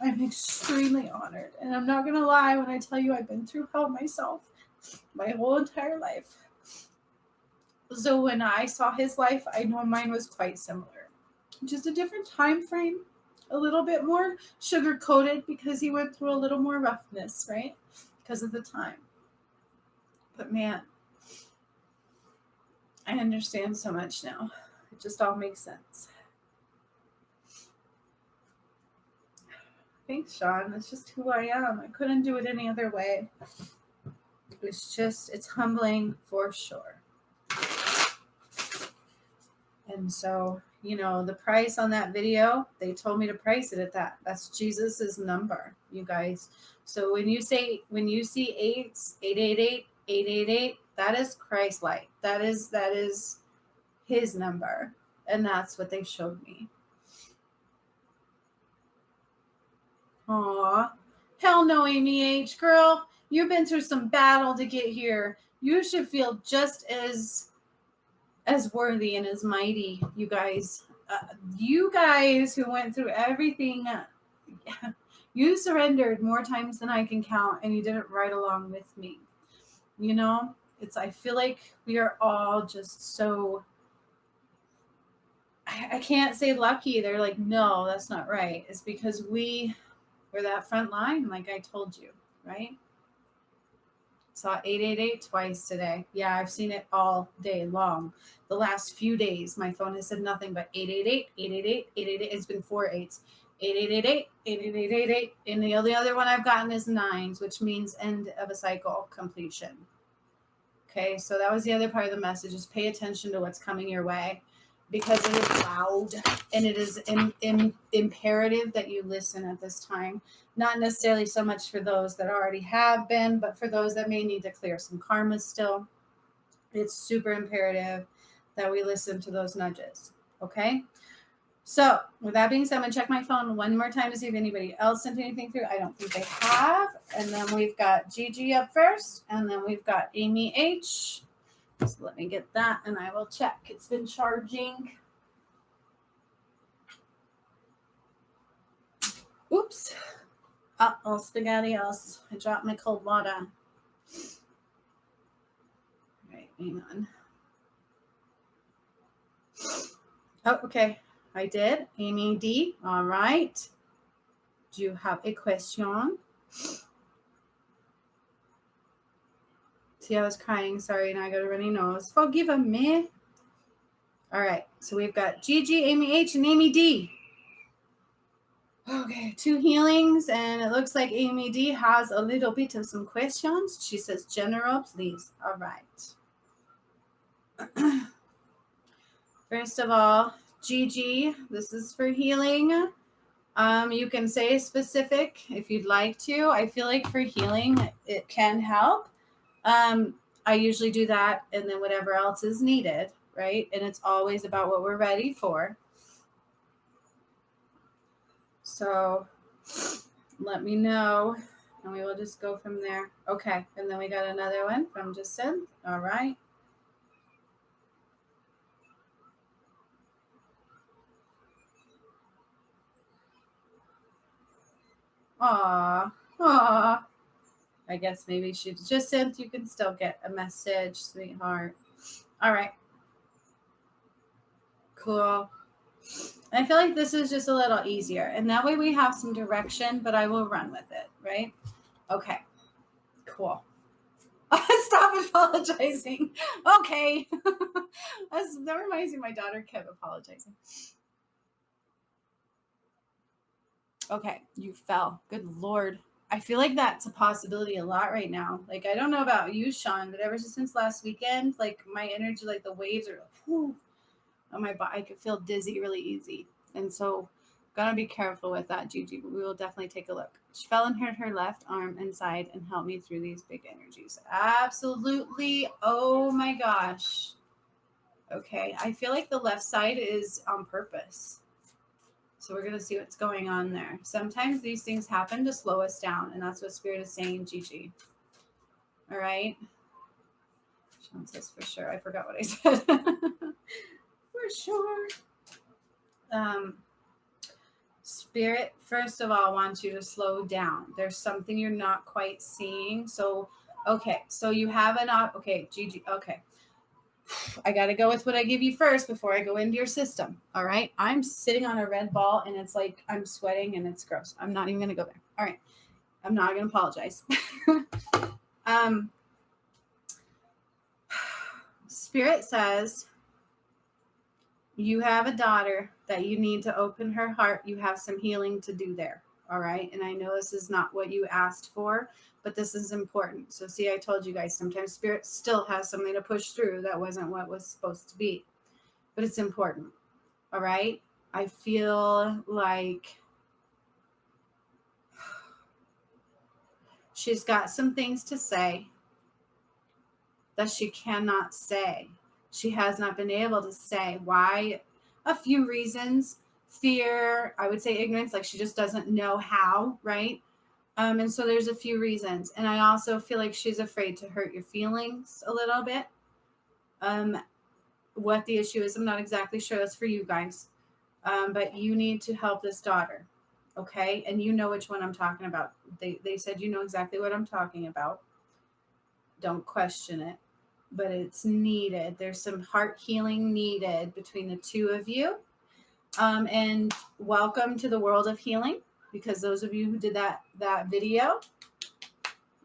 I'm extremely honored. And I'm not going to lie when I tell you I've been through hell myself my whole entire life. So when I saw his life, I know mine was quite similar. Just a different time frame, a little bit more sugar-coated because he went through a little more roughness, right? Because of the time. But man, I understand so much now. It just all makes sense. Thanks, Sean. That's just who I am. I couldn't do it any other way. It's humbling for sure. And so, the price on that video, they told me to price it at that. That's Jesus's number, you guys. So when you see 8s, 888, 888, that is Christ light. That is his number. And that's what they showed me. Aw. Hell no, Amy H. Girl, you've been through some battle to get here. You should feel just as worthy and as mighty, you guys. You guys who went through everything, you surrendered more times than I can count, and you did it right along with me. I feel like we are all just so, I can't say lucky. They're like, no, that's not right. It's because we're that front line, like I told you, right? Saw 888 twice today. Yeah, I've seen it all day long. The last few days, my phone has said nothing but 888, 888, 888. It's been 4 8s. 8888, 8888. And the only other one I've gotten is 9s, which means end of a cycle completion. Okay, so that was the other part of the message, is pay attention to what's coming your way, because it is loud and it is imperative that you listen at this time. Not necessarily so much for those that already have been, but for those that may need to clear some karma still. It's super imperative that we listen to those nudges. Okay? So, with that being said, I'm going to check my phone one more time to see if anybody else sent anything through. I don't think they have. And then we've got Gigi up first. And then we've got Amy H. So let me get that and I will check. It's been charging. Oops. Uh-oh, spaghetti-os. I dropped my cold water. Right, hang on. Oh, okay. I did. Amy D. All right. Do you have a question? See, I was crying. Sorry, now I got a runny nose. Forgive me. All right. So we've got Gigi, Amy H, and Amy D. Okay, 2 healings, and it looks like Amy D has a little bit of some questions. She says, general, please. All right. First of all, Gigi, this is for healing. You can say specific if you'd like to. I feel like for healing, it can help. I usually do that, and then whatever else is needed, right? And it's always about what we're ready for. So let me know, and we will just go from there. Okay, and then we got another one from Jacinth. All right. Aw. Aw. I guess maybe she just sent. You can still get a message, sweetheart. All right. Cool. I feel like this is just a little easier. And that way we have some direction, but I will run with it, right? Okay. Cool. Stop apologizing. Okay. That reminds me, my daughter kept apologizing. Okay, you fell. Good Lord. I feel like that's a possibility a lot right now. Like, I don't know about you, Sean, but ever since last weekend, like, my energy, like, the waves are, whew, on my body. I could feel dizzy really easy. And so, gotta be careful with that, Gigi, but we will definitely take a look. She fell and hurt her left arm and side and helped me through these big energies. Absolutely. Oh my gosh. Okay, I feel like the left side is on purpose. So we're going to see what's going on there. Sometimes these things happen to slow us down, and that's what Spirit is saying, Gigi. All right? Sean says for sure. I forgot what I said. For sure. Spirit, first of all, wants you to slow down. There's something you're not quite seeing. So, okay. So you have okay, Gigi. Okay. I got to go with what I give you first before I go into your system. All right. I'm sitting on a red ball and it's like I'm sweating and it's gross. I'm not even going to go there. All right. I'm not going to apologize. Spirit says you have a daughter that you need to open her heart. You have some healing to do there. All right. And I know this is not what you asked for, but this is important. So, see, I told you guys sometimes Spirit still has something to push through that wasn't what was supposed to be, but it's important. All right. I feel like she's got some things to say that she cannot say. She has not been able to say why. A few reasons: fear, I would say ignorance, like she just doesn't know how, right? And so there's a few reasons. And I also feel like she's afraid to hurt your feelings a little bit. What the issue is, I'm not exactly sure. That's for you guys. But you need to help this daughter, okay? And you know which one I'm talking about. They said you know exactly what I'm talking about. Don't question it, but it's needed. There's some heart healing needed between the two of you. And welcome to the world of healing, because those of you who did that video,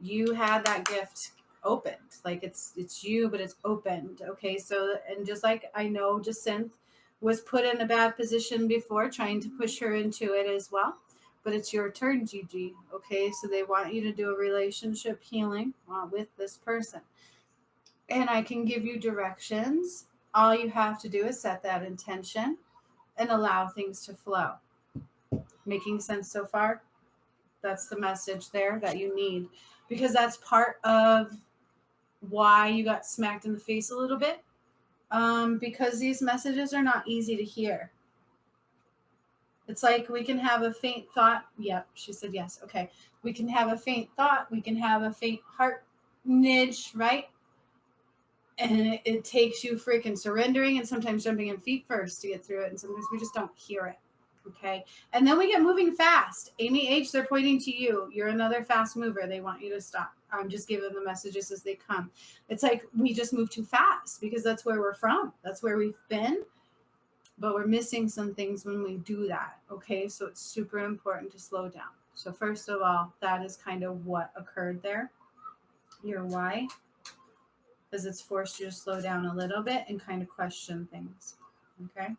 you had that gift opened. Like it's you, but it's opened. Okay, so, and just like I know Jacinth was put in a bad position before, trying to push her into it as well. But it's your turn, Gigi. Okay, so they want you to do a relationship healing with this person. And I can give you directions. All you have to do is set that intention and allow things to flow. Making sense so far? That's the message there that you need, because that's part of why you got smacked in the face a little bit. Because these messages are not easy to hear. It's like we can have a faint thought. Yep, she said yes. Okay. We can have a faint thought. We can have a faint heart nudge, right? And it takes you freaking surrendering and sometimes jumping in feet first to get through it. And sometimes we just don't hear it. Okay. And then we get moving fast. Amy H., they're pointing to you. You're another fast mover. They want you to stop. I'm just giving the messages as they come. It's like we just move too fast because that's where we're from. That's where we've been. But we're missing some things when we do that. Okay. So it's super important to slow down. So first of all, that is kind of what occurred there. Your why. Because it's forced you to slow down a little bit and kind of question things. Okay.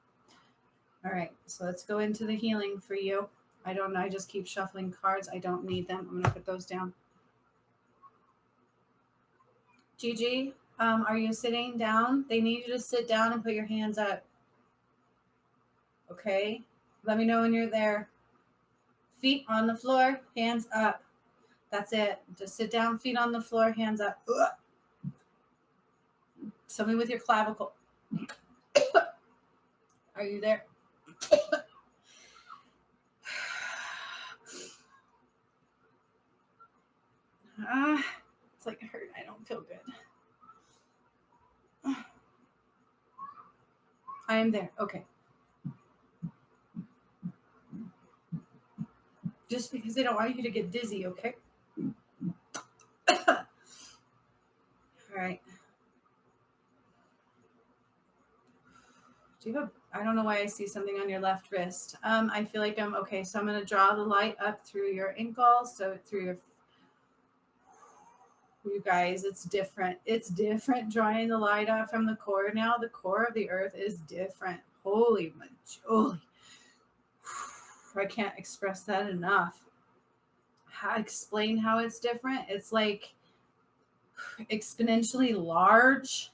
All right. So let's go into the healing for you. I don't know. I just keep shuffling cards. I don't need them. I'm going to put those down. Gigi, are you sitting down? They need you to sit down and put your hands up. Okay. Let me know when you're there. Feet on the floor, hands up. That's it. Just sit down, feet on the floor, hands up. Ugh. Something with your clavicle. Are you there? It's like hurt. I don't feel good. I am there. Okay. just because they don't want you to get dizzy, okay? All right. Do you have I don't know why I see something on your left wrist. I feel like I'm okay. So I'm going to draw the light up through your ankles. So through you guys, it's different. It's different drawing the light up from the core now. The core of the earth is different. Holy majoli. I can't express that enough. Explain how it's different. It's like exponentially large.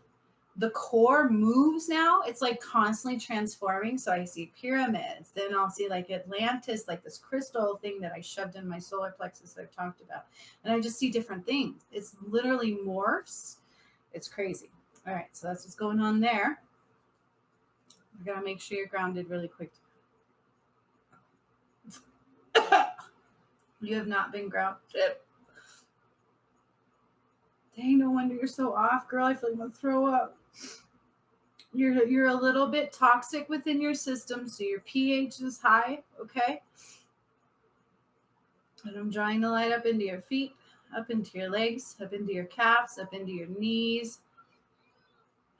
The core moves now. It's like constantly transforming. So I see pyramids. Then I'll see like Atlantis, like this crystal thing that I shoved in my solar plexus that I've talked about. And I just see different things. It's literally morphs. It's crazy. All right. So that's what's going on there. We're going to make sure you're grounded really quick. You have not been grounded. Dang, no wonder you're so off, girl. I feel like I'm going to throw up. You're a little bit toxic within your system, so your pH is high, okay? And I'm drawing the light up into your feet, up into your legs, up into your calves, up into your knees.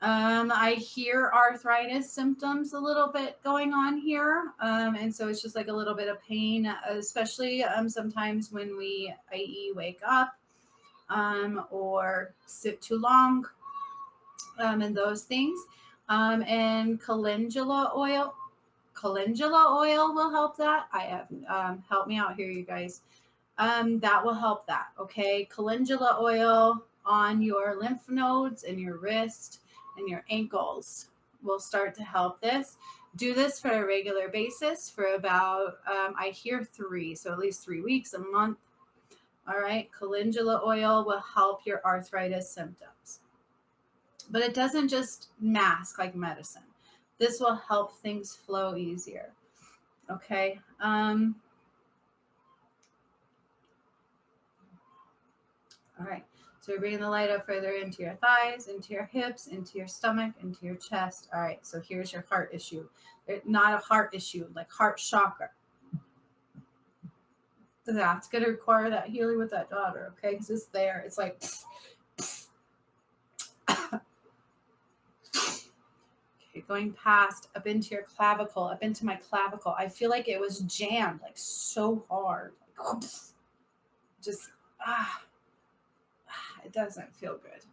I hear arthritis symptoms a little bit going on here, and so it's just like a little bit of pain, especially sometimes when we, i.e., wake up or sit too long, and those things. And calendula oil will help that. I have help me out here, you guys. That will help that. Okay, calendula oil on your lymph nodes and your wrist and your ankles will start to help this. Do this for a regular basis for about I hear 3, so at least 3 weeks, a month. All right, calendula oil will help your arthritis symptoms. But it doesn't just mask like medicine. This will help things flow easier. Okay. All right. So we're bringing the light up further into your thighs, into your hips, into your stomach, into your chest. All right. So here's your heart issue. Not a heart issue, like heart chakra. That's going to require that healing with that daughter. Okay. Because it's there. It's like... going past up into your clavicle, up into my clavicle. I feel like it was jammed like so hard. Like, just, it doesn't feel good.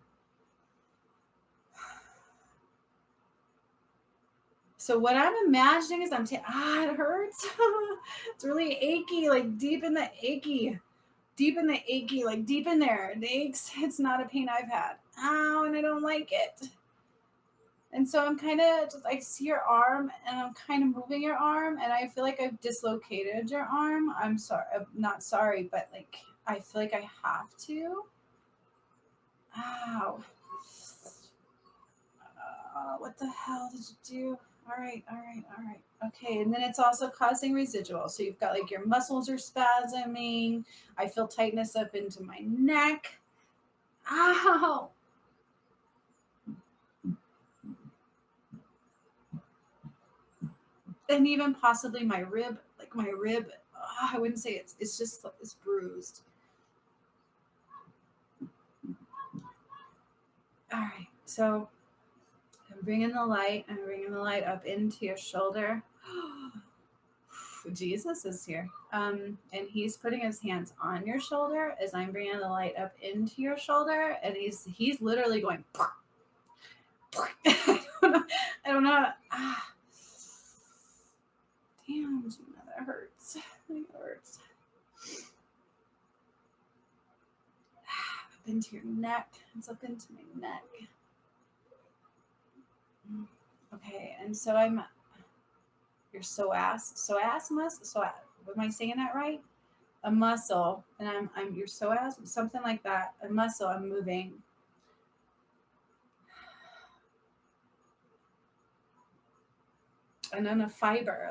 So what I'm imagining is it hurts. It's really achy, like deep in the achy, like deep in there. It aches. It's not a pain I've had. Ow, and I don't like it. And so I'm kind of just, I see your arm and I'm kind of moving your arm and I feel like I've dislocated your arm. I'm sorry. I'm not sorry, but like, I feel like I have to. Ow. What the hell did you do? All right. Okay. And then it's also causing residual. So you've got like your muscles are spasming. I feel tightness up into my neck. Ow. And even possibly my rib, I wouldn't say it's just, it's bruised. All right, so I'm bringing the light up into your shoulder. Jesus is here. And he's putting his hands on your shoulder as I'm bringing the light up into your shoulder. And he's literally going, I don't know. Damn, Gina, that hurts. It hurts. Up into your neck. It's up into my neck. Okay, and so you're psoas. Am I saying that right? A muscle, and I'm your psoas, something like that. A muscle, I'm moving. And then a fiber,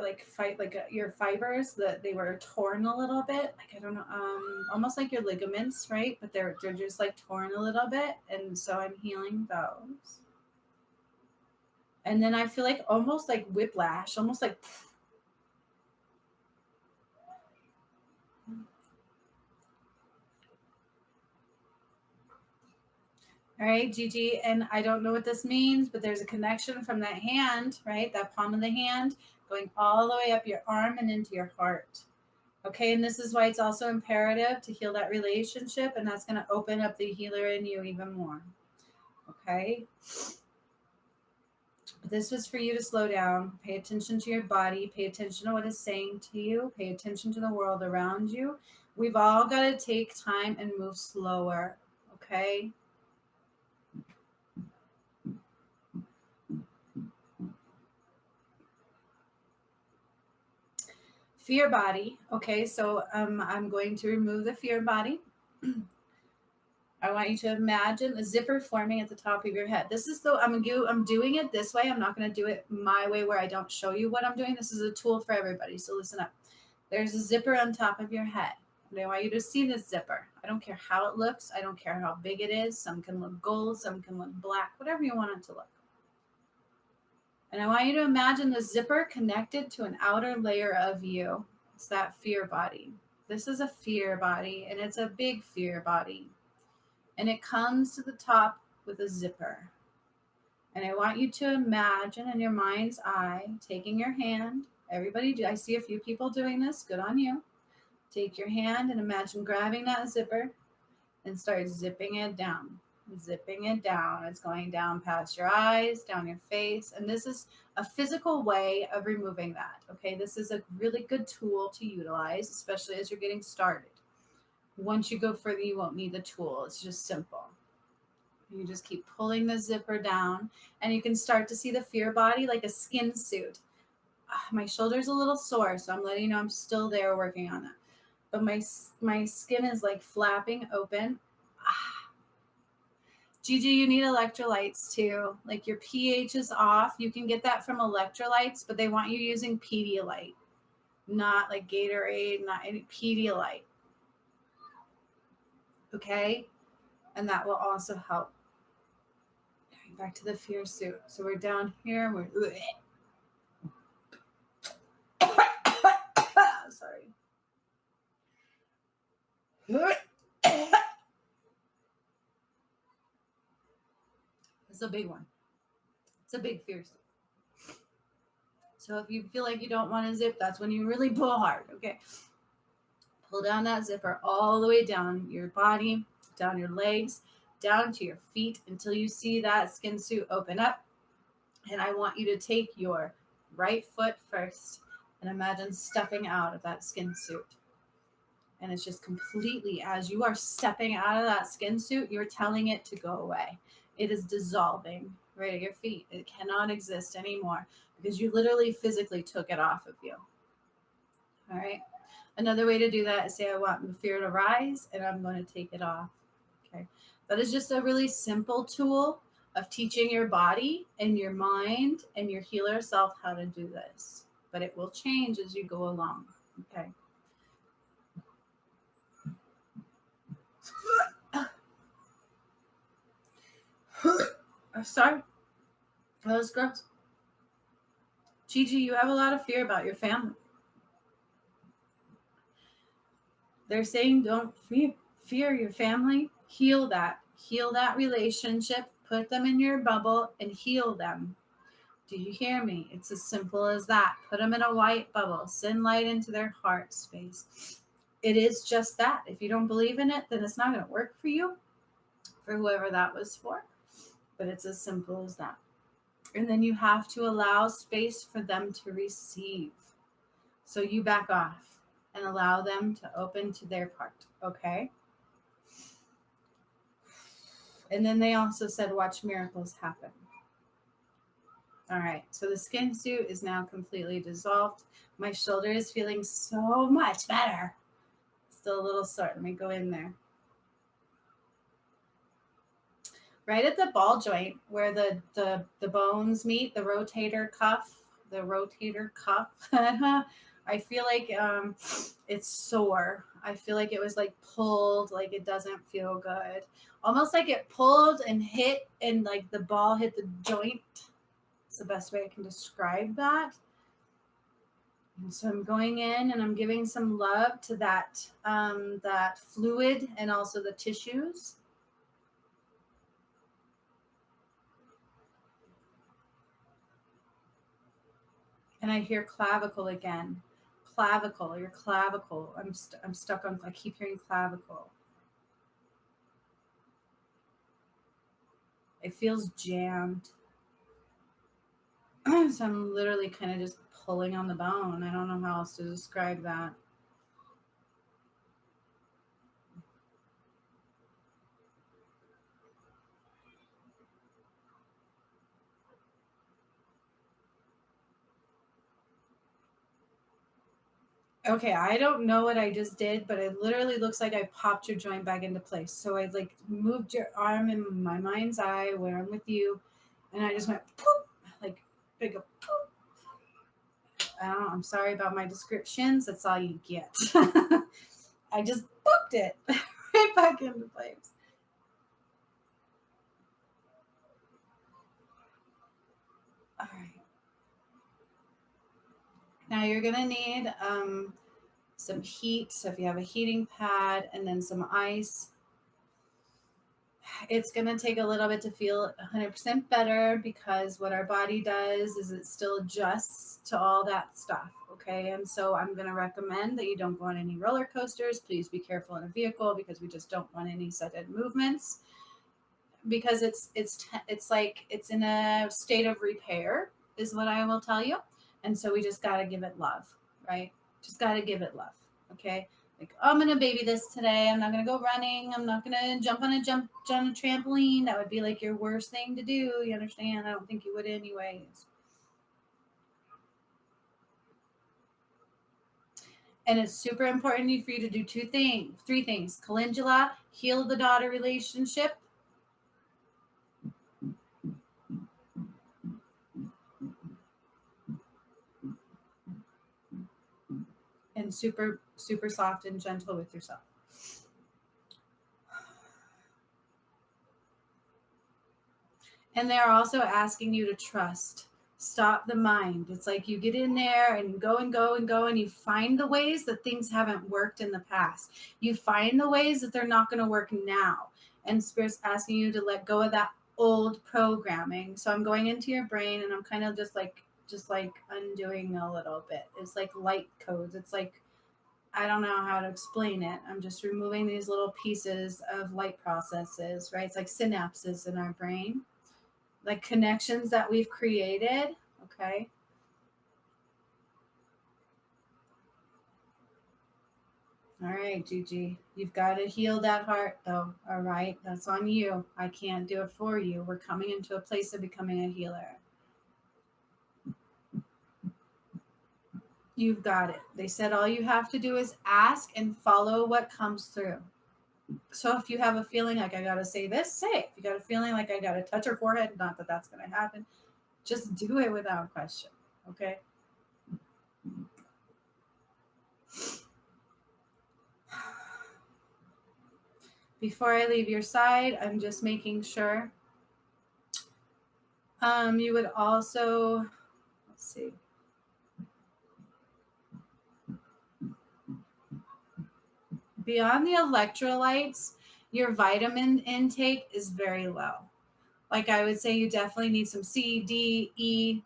your fibers that they were torn a little bit, like I don't know, almost like your ligaments, right? But they're just like torn a little bit, and so I'm healing those. And then I feel like almost like whiplash, almost like All right, Gigi, and I don't know what this means, but there's a connection from that hand, right? That palm of the hand going all the way up your arm and into your heart. Okay, and this is why it's also imperative to heal that relationship, and that's going to open up the healer in you even more. Okay, this was for you to slow down, pay attention to your body, pay attention to what it's saying to you, pay attention to the world around you. We've all got to take time and move slower. Okay. Fear body. Okay, so I'm going to remove the fear body. I want you to imagine a zipper forming at the top of your head. This is I'm doing it this way. I'm not going to do it my way where I don't show you what I'm doing. This is a tool for everybody. So listen up. There's a zipper on top of your head. And I want you to see this zipper. I don't care how it looks. I don't care how big it is. Some can look gold. Some can look black. Whatever you want it to look. And I want you to imagine the zipper connected to an outer layer of you. It's that fear body. This is a fear body, and it's a big fear body. And it comes to the top with a zipper. And I want you to imagine in your mind's eye, taking your hand. Everybody do. I see a few people doing this. Good on you. Take your hand and imagine grabbing that zipper and start zipping it down. Zipping it down. It's going down past your eyes, down your face. And this is a physical way of removing that. Okay, this is a really good tool to utilize, especially as you're getting started. Once you go further, you won't need the tool. It's just simple. You just keep pulling the zipper down, and you can start to see the fear body like a skin suit. My shoulder's a little sore, so I'm letting you know I'm still there working on that. But my skin is like flapping open. Gigi, you need electrolytes too. Like your pH is off. You can get that from electrolytes, but they want you using Pedialyte, not like Gatorade, not any Pedialyte. Okay? And that will also help. Back to the fear suit. So we're down here. We're sorry. It's a big one. It's a big fear suit. So if you feel like you don't want to zip, that's when you really pull hard. Okay. Pull down that zipper all the way down your body, down your legs, down to your feet until you see that skin suit open up. And I want you to take your right foot first and imagine stepping out of that skin suit. And it's just completely, as you are stepping out of that skin suit, you're telling it to go away. It is dissolving right at your feet. It cannot exist anymore because you literally physically took it off of you. All right. Another way to do that is say, I want the fear to rise, and I'm going to take it off. Okay. That is just a really simple tool of teaching your body and your mind and your healer self how to do this. But it will change as you go along. Okay. Sorry. That was gross. Gigi, you have a lot of fear about your family. They're saying don't fear your family. Heal that. Heal that relationship. Put them in your bubble and heal them. Do you hear me? It's as simple as that. Put them in a white bubble. Send light into their heart space. It is just that. If you don't believe in it, then it's not going to work for you, for whoever that was for. But it's as simple as that. And then you have to allow space for them to receive. So you back off and allow them to open to their part. Okay? And then they also said, watch miracles happen. All right. So the skin suit is now completely dissolved. My shoulder is feeling so much better. Still a little sore. Let me go in there. Right at the ball joint where the bones meet, the rotator cuff, I feel like it's sore. I feel like it was like pulled, like it doesn't feel good. Almost like it pulled and hit and like the ball hit the joint. It's the best way I can describe that. And so I'm going in and I'm giving some love to that fluid and also the tissues. And I hear clavicle again. Clavicle, your clavicle. I'm stuck on, I keep hearing clavicle. It feels jammed. So I'm literally kind of just pulling on the bone. I don't know how else to describe that. Okay, I don't know what I just did, but it literally looks like I popped your joint back into place. So I like moved your arm in my mind's eye where I'm with you, and I just went poop, like big poop. I don't know, I'm sorry about my descriptions. That's all you get. I just booked it right back into place. All right. Now you're gonna need some heat. So if you have a heating pad and then some ice, it's going to take a little bit to feel 100% better, because what our body does is it still adjusts to all that stuff. Okay. And so I'm going to recommend that you don't go on any roller coasters. Please be careful in a vehicle, because we just don't want any sudden movements, because it's like it's in a state of repair is what I will tell you. And so we just got to give it love, right? Just got to give it love. Okay. Like, oh, I'm gonna baby this today. I'm not gonna go running. I'm not gonna jump on a trampoline. That would be like your worst thing to do. You understand? I don't think you would anyways. And it's super important for you to do three things. Calendula, heal the daughter relationship. And super, super soft and gentle with yourself. And they're also asking you to trust. Stop the mind. It's like you get in there and go and go and go, and you find the ways that things haven't worked in the past. You find the ways that they're not going to work now. And Spirit's asking you to let go of that old programming. So I'm going into your brain, and I'm kind of just like undoing a little bit. It's like light codes. It's like, I don't know how to explain it. I'm just removing these little pieces of light processes, right? It's like synapses in our brain, like connections that we've created. Okay. All right, Gigi, you've got to heal that heart though. All right. That's on you. I can't do it for you. We're coming into a place of becoming a healer. You've got it. They said all you have to do is ask and follow what comes through. So if you have a feeling like I got to say this, say it. If you got a feeling like I got to touch her forehead, not that that's going to happen, just do it without question. Okay. Before I leave your side, I'm just making sure. You would also, let's see. Beyond the electrolytes, your vitamin intake is very low. Like I would say you definitely need some C, D, E,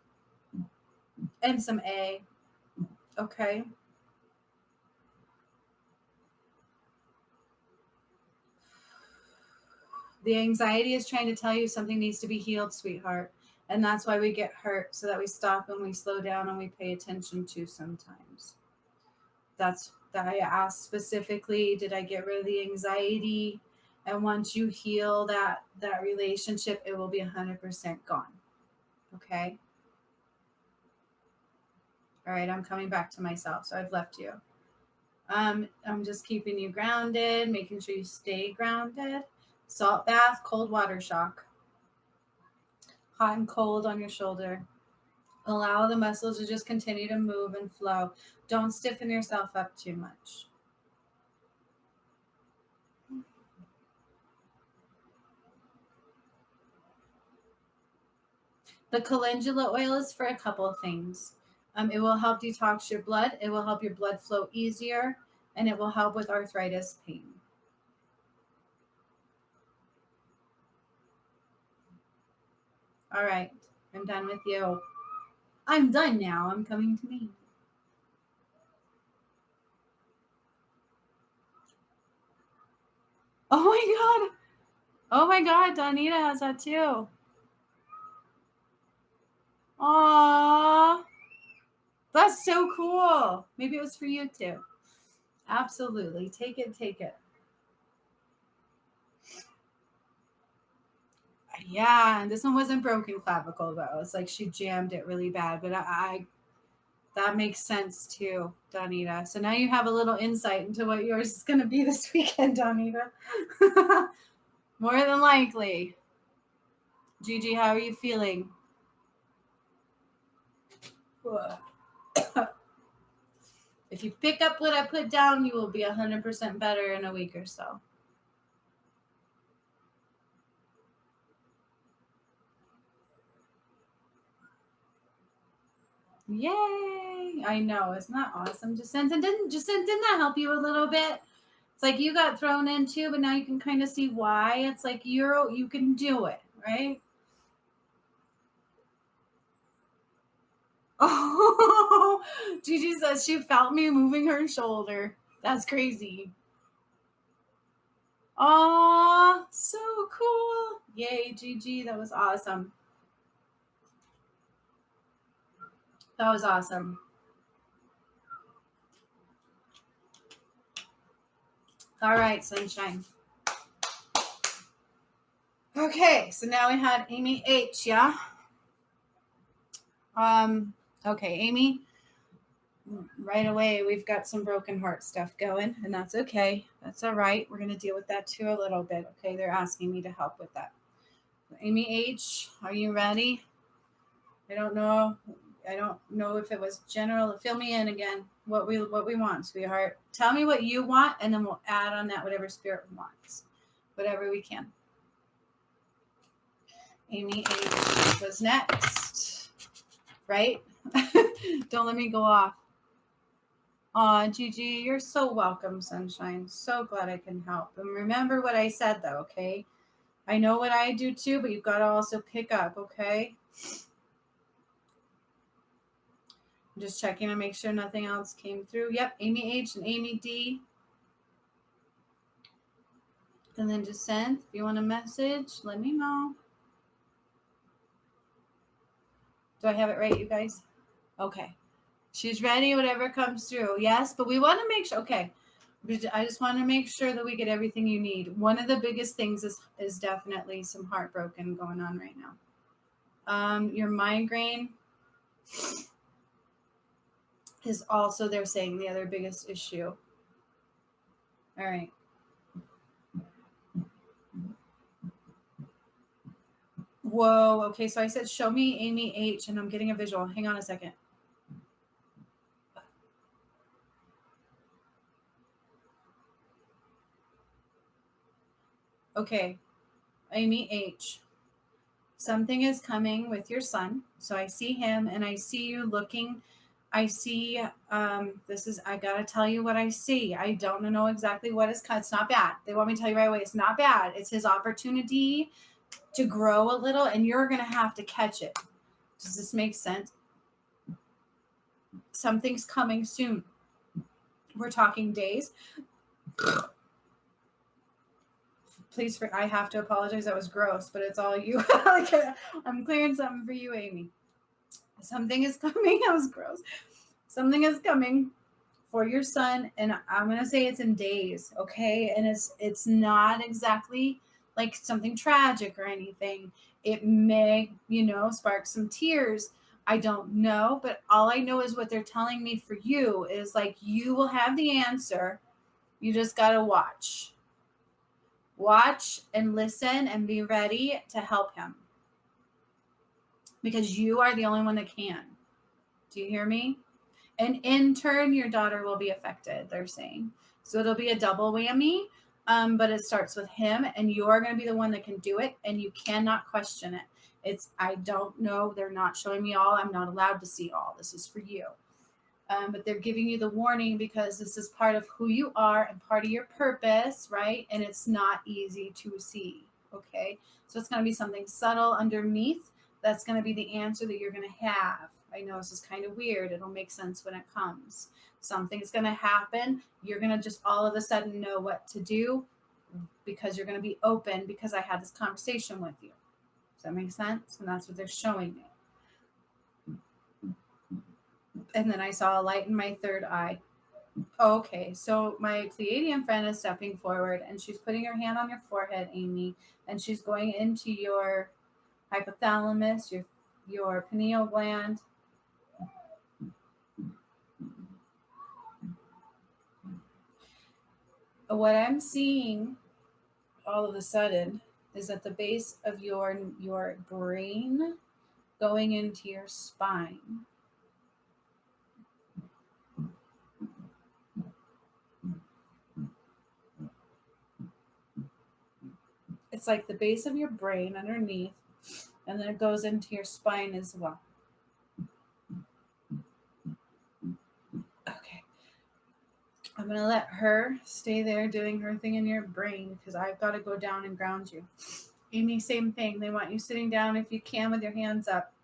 and some A. Okay. The anxiety is trying to tell you something needs to be healed, sweetheart. And that's why we get hurt, so that we stop and we slow down and we pay attention to sometimes. That's that I asked specifically, did I get rid of the anxiety? And once you heal that relationship, it will be 100% gone. Okay. All right, I'm coming back to myself. So I've left you. I'm just keeping you grounded, making sure you stay grounded. Salt bath, cold water shock. Hot and cold on your shoulder. Allow the muscles to just continue to move and flow. Don't stiffen yourself up too much. The calendula oil is for a couple of things. It will help detox your blood. It will help your blood flow easier, and it will help with arthritis pain. All right, I'm done with you. I'm done now. I'm coming to me. Oh my God. Oh my God. Donita has that too. Aww. That's so cool. Maybe it was for you too. Absolutely. Take it. Take it. Yeah, and this one wasn't broken clavicle though. It's like she jammed it really bad, but I that makes sense too, Donita. So now you have a little insight into what yours is going to be this weekend, Donita. More than likely. Gigi, how are you feeling? If you pick up what I put down, you will be 100% better in a week or so. Yay! I know, isn't that awesome? Jacinta, didn't that help you a little bit? It's like you got thrown in too, but now you can kind of see why. It's like you can do it, right? Oh, Gigi says she felt me moving her shoulder. That's crazy. Oh, so cool. Yay, Gigi. That was awesome. That was awesome. All right, sunshine. Okay, so now we had Amy H, yeah? Okay, Amy, right away we've got some broken heart stuff going, and that's okay. That's all right. We're going to deal with that too a little bit, okay? They're asking me to help with that. So Amy H, are you ready? I don't know if it was general. Fill me in again. What we want, sweetheart. Tell me what you want, and then we'll add on that whatever spirit wants. Whatever we can. Amy H was next. Right? Don't let me go off. Aw, Gigi, you're so welcome, sunshine. So glad I can help. And remember what I said, though, okay? I know what I do too, but you've got to also pick up, okay? I'm just checking to make sure nothing else came through. Yep, Amy H and Amy D. And then just send. If you want a message, let me know. Do I have it right, you guys? Okay. She's ready, whatever comes through. Yes, but we want to make sure. Okay. I just want to make sure that we get everything you need. One of the biggest things is definitely some heartbroken going on right now. Your migraine is also, they're saying, the other biggest issue. All right. Whoa. Okay. So I said, show me Amy H, and I'm getting a visual. Hang on a second. Okay. Amy H. Something is coming with your son. So I see him, and I see you looking. I see, I got to tell you what I see. I don't know exactly what is, it's not bad. They want me to tell you right away. It's not bad. It's his opportunity to grow a little, and you're going to have to catch it. Does this make sense? Something's coming soon. We're talking days. Please, I have to apologize. That was gross, but it's all you. I'm clearing something for you, Amy. Something is coming. That was gross. Something is coming for your son, and I'm going to say it's in days, okay? And it's not exactly like something tragic or anything. It may, spark some tears. I don't know, but all I know is what they're telling me for you is like you will have the answer. You just got to watch. Watch and listen and be ready to help him. Because you are the only one that can. Do you hear me? And in turn, your daughter will be affected, they're saying. So it'll be a double whammy, but it starts with him, and you're going to be the one that can do it, and you cannot question it. I don't know. They're not showing me all. I'm not allowed to see all. This is for you. But they're giving you the warning because this is part of who you are and part of your purpose, right? And it's not easy to see, okay? So it's going to be something subtle underneath. That's going to be the answer that you're going to have, I know this is kind of weird. It'll make sense when it comes. Something's going to happen. You're going to just all of a sudden know what to do because you're going to be open because I had this conversation with you. Does that make sense? And that's what they're showing me. And then I saw a light in my third eye. Okay, so my Pleiadian friend is stepping forward and she's putting her hand on your forehead, Amy, and she's going into your hypothalamus, your pineal gland. What I'm seeing all of a sudden is at the base of your brain going into your spine. It's like the base of your brain underneath, and then it goes into your spine as well. Okay. I'm going to let her stay there doing her thing in your brain because I've got to go down and ground you. Amy, same thing. They want you sitting down if you can with your hands up.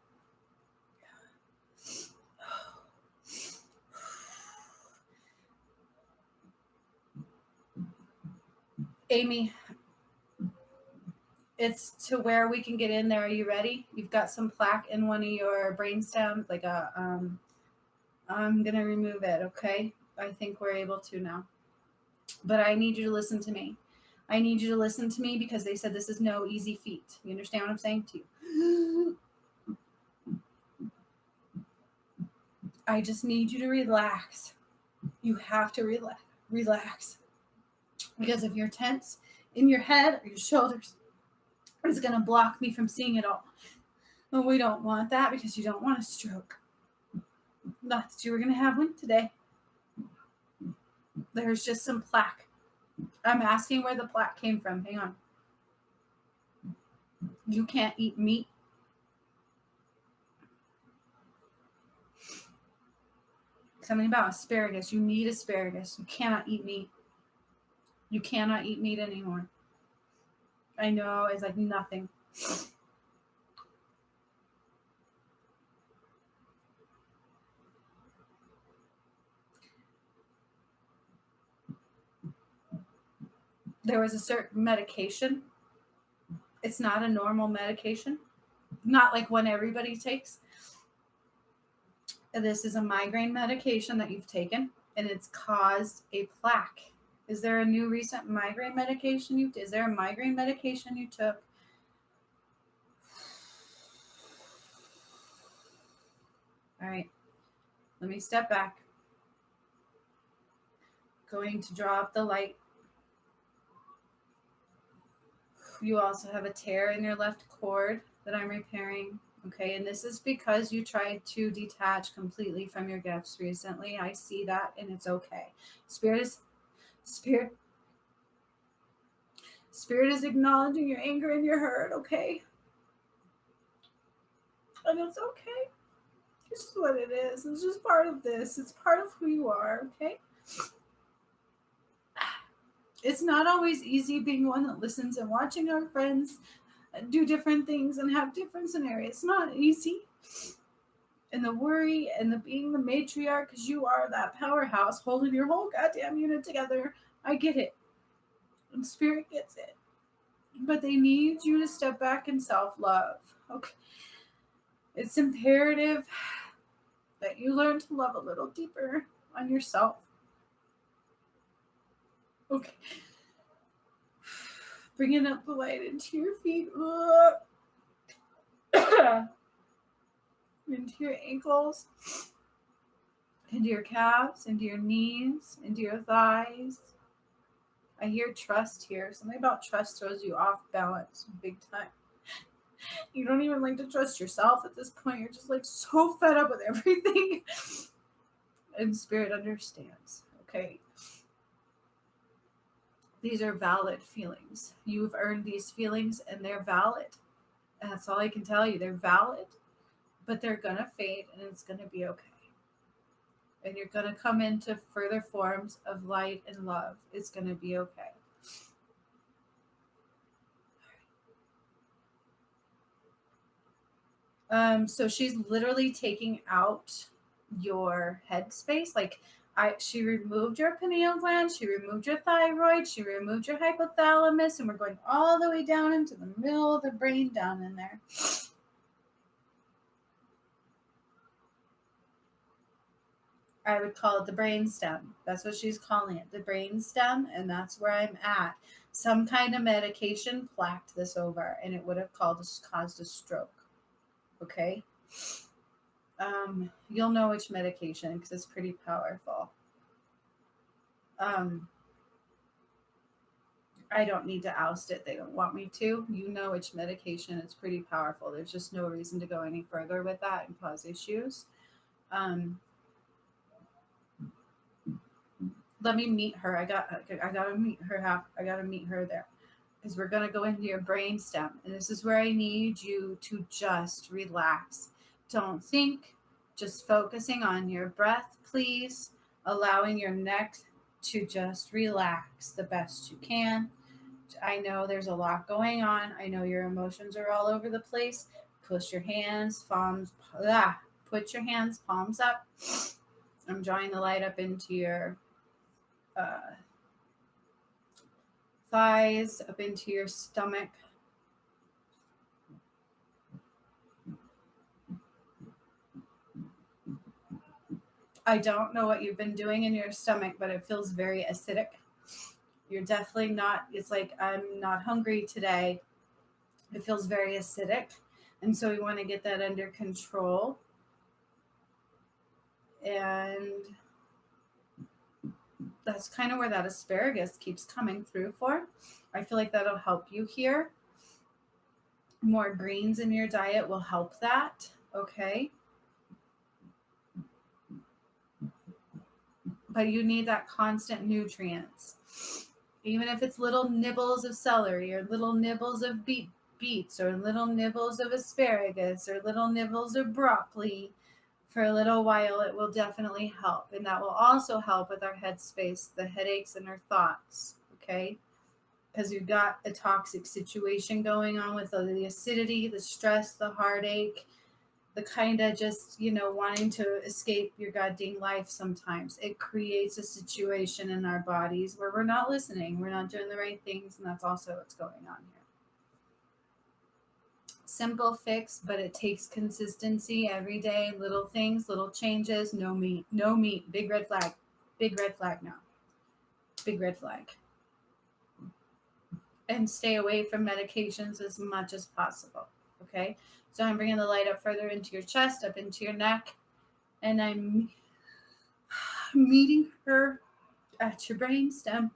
Amy, it's to where we can get in there. Are you ready? You've got some plaque in one of your brain stems, like a, I'm going to remove it, okay? I think we're able to now. But I need you to listen to me. I need you to listen to me because they said this is no easy feat. You understand what I'm saying to you? I just need you to relax. You have to relax. Because if you're tense in your head or your shoulders, it's going to block me from seeing it all. And we don't want that because you don't want a stroke. Not that you were going to have one today. There's just some plaque. I'm asking where the plaque came from. Hang on. You can't eat meat. Something about asparagus. You need asparagus. You cannot eat meat. You cannot eat meat anymore. I know, it's like nothing. There was a certain medication. It's not a normal medication. Not like one everybody takes. This is a migraine medication that you've taken, and it's caused a plaque. Is there a new recent migraine medication is there a migraine medication you took? All right. Let me step back. Going to draw up the light. You also have a tear in your left cord that I'm repairing. Okay, and this is because you tried to detach completely from your gifts recently. I see that, and it's okay. Spirit is acknowledging your anger and your hurt, okay? And it's okay. It's just what it is. It's just part of this. It's part of who you are, okay? It's not always easy being one that listens and watching our friends do different things and have different scenarios. It's not easy. And the worry and the being the matriarch, because you are that powerhouse holding your whole goddamn unit together. I get it. And Spirit gets it. But they need you to step back in self-love. Okay. It's imperative that you learn to love a little deeper on yourself. Okay. Bringing up the light into your feet. Into your ankles. Into your calves. Into your knees. Into your thighs. I hear trust here. Something about trust throws you off balance big time. You don't even like to trust yourself at this point. You're just like so fed up with everything. And Spirit understands. Okay. These are valid feelings. You've earned these feelings and they're valid. And that's all I can tell you. They're valid, but they're going to fade and it's going to be okay. And you're going to come into further forms of light and love. It's going to be okay. So she's literally taking out your headspace. Like she removed your pineal gland, she removed your thyroid, she removed your hypothalamus, and we're going all the way down into the middle of the brain, down in there. I would call it the brain stem. That's what she's calling it, the brain stem, and that's where I'm at. Some kind of medication plaqued this over, and it would have caused a stroke. Okay. You'll know which medication because it's pretty powerful. I don't need to oust it. They don't want me to. You know which medication. It's pretty powerful. There's just no reason to go any further with that and cause issues. Let me meet her. I gotta meet her. I gotta meet her there because we're gonna go into your brain stem, and this is where I need you to just relax. Don't think. Just focusing on your breath, please. Allowing your neck to just relax the best you can. I know there's a lot going on. I know your emotions are all over the place. Push your hands, palms, put your hands, palms up. I'm drawing the light up into your thighs, up into your stomach. I don't know what you've been doing in your stomach, but it feels very acidic. You're definitely not, it's like, I'm not hungry today. It feels very acidic. And so we want to get that under control. And that's kind of where that asparagus keeps coming through for. I feel like that'll help you here. More greens in your diet will help that. Okay. But you need that constant nutrients. Even if it's little nibbles of celery or little nibbles of beets or little nibbles of asparagus or little nibbles of broccoli, for a little while, it will definitely help. And that will also help with our headspace, the headaches and our thoughts. Okay. Because you've got a toxic situation going on with the acidity, the stress, the heartache, the kind of just, wanting to escape your goddamn life sometimes. It creates a situation in our bodies where we're not listening, we're not doing the right things, and that's also what's going on here. Simple fix, but it takes consistency every day, little things, little changes, no meat, big red flag now, big red flag. And stay away from medications as much as possible, okay? So I'm bringing the light up further into your chest, up into your neck, and I'm meeting her at your brain stem.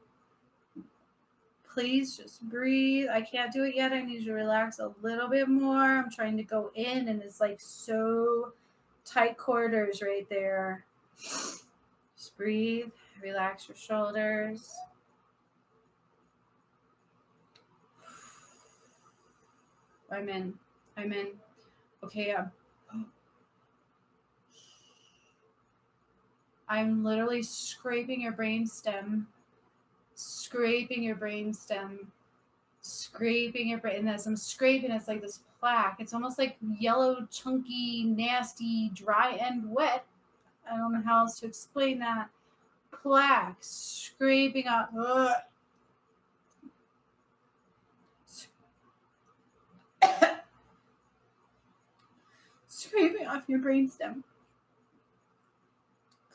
Please just breathe. I can't do it yet. I need you to relax a little bit more. I'm trying to go in, and it's like so tight quarters right there. Just breathe. Relax your shoulders. I'm in. Okay, I'm literally scraping your brain stem. Scraping your brain. And as I'm scraping, it's like this plaque. It's almost like yellow, chunky, nasty, dry and wet. I don't know how else to explain that. Plaque scraping up. Scraping off your brainstem.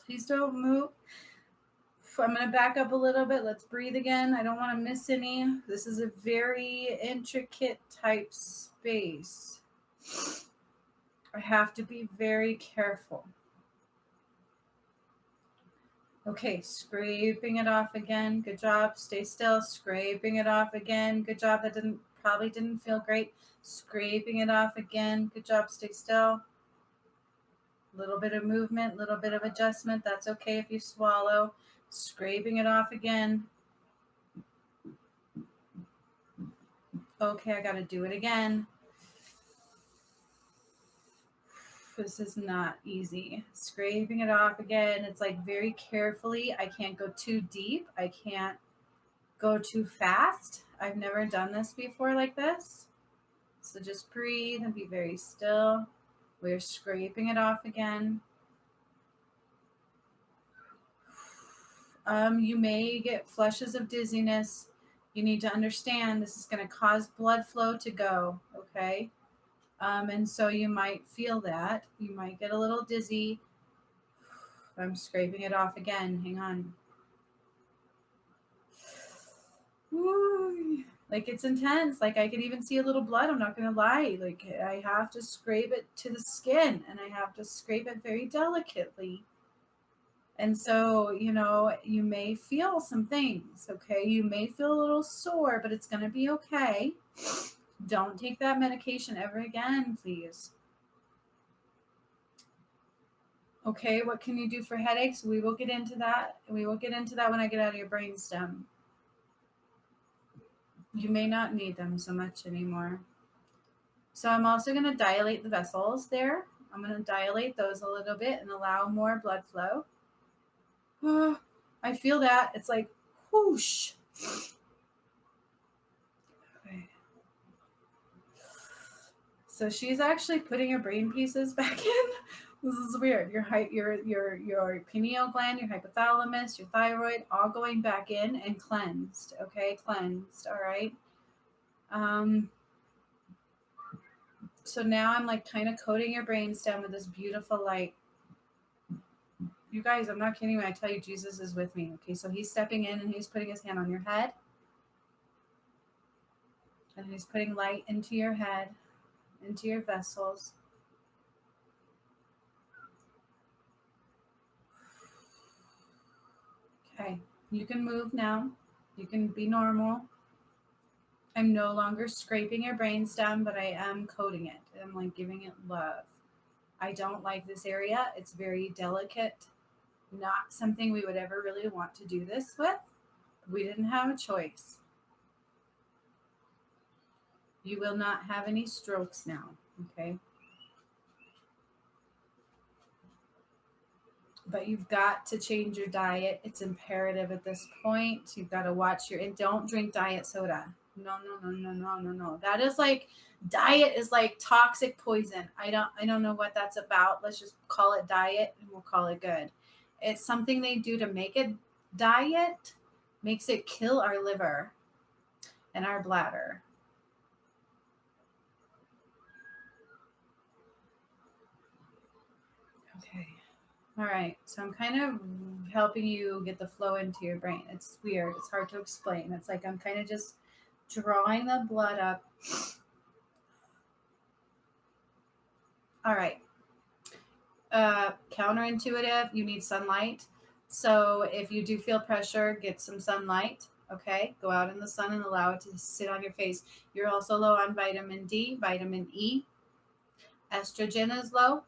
Please don't move. I'm going to back up a little bit. Let's breathe again. I don't want to miss any. This is a very intricate type space. I have to be very careful. Okay, scraping it off again. Good job. Stay still. Scraping it off again. Good job. That probably didn't feel great. Scraping it off again. Good job. Stay still. Little bit of movement, little bit of adjustment. That's okay if you swallow. Scraping it off again. Okay, I got to do it again. This is not easy. Scraping it off again. It's like very carefully. I can't go too deep. I can't go too fast. I've never done this before like this. So just breathe and be very still. We're scraping it off again. You may get flushes of dizziness. You need to understand this is going to cause blood flow to go, okay? And so you might feel that. You might get a little dizzy. I'm scraping it off again. Hang on. Woo. Like it's intense. Like I could even see a little blood. I'm not going to lie. Like I have to scrape it to the skin and I have to scrape it very delicately. And so, you may feel some things, okay? You may feel a little sore, but it's going to be okay. Don't take that medication ever again, please. Okay, what can you do for headaches? We will get into that. We will get into that when I get out of your brainstem. You may not need them so much anymore. So I'm also going to dilate the vessels there. I'm going to dilate those a little bit and allow more blood flow. Oh, I feel that. It's like whoosh. Okay. So she's actually putting her brain pieces back in. This is weird. Your pineal gland, your hypothalamus, your thyroid, all going back in and cleansed. Okay, cleansed. All right. So now I'm like kind of coating your brainstem with this beautiful light. You guys, I'm not kidding when I tell you Jesus is with me. Okay, so he's stepping in and he's putting his hand on your head. And he's putting light into your head, into your vessels. Okay, you can move now. You can be normal. I'm no longer scraping your brainstem, but I am coating it. I'm like giving it love. I don't like this area. It's very delicate. Not something we would ever really want to do this with. We didn't have a choice. You will not have any strokes now, okay? But you've got to change your diet. It's imperative at this point. You've got to watch and don't drink diet soda. No. That is like, diet is like toxic poison. I don't know what that's about. Let's just call it diet and we'll call it good. It's something they do to make it diet, makes it kill our liver and our bladder. Okay. All right. So I'm kind of helping you get the flow into your brain. It's weird. It's hard to explain. It's like I'm kind of just drawing the blood up. All right. Counterintuitive, you need sunlight. So if you do feel pressure, get some sunlight. Okay, go out in the sun and allow it to sit on your face. You're also low on vitamin D, vitamin E. Estrogen is low.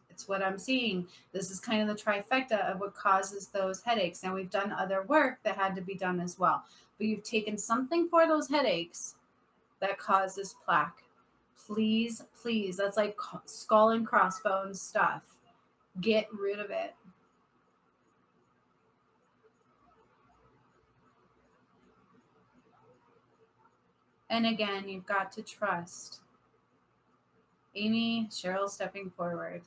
It's what I'm seeing. This is kind of the trifecta of what causes those headaches. Now, we've done other work that had to be done as well. But you've taken something for those headaches that causes plaque. Please, that's like skull and crossbones stuff. Get rid of it. And again, you've got to trust. Amy, Cheryl stepping forward.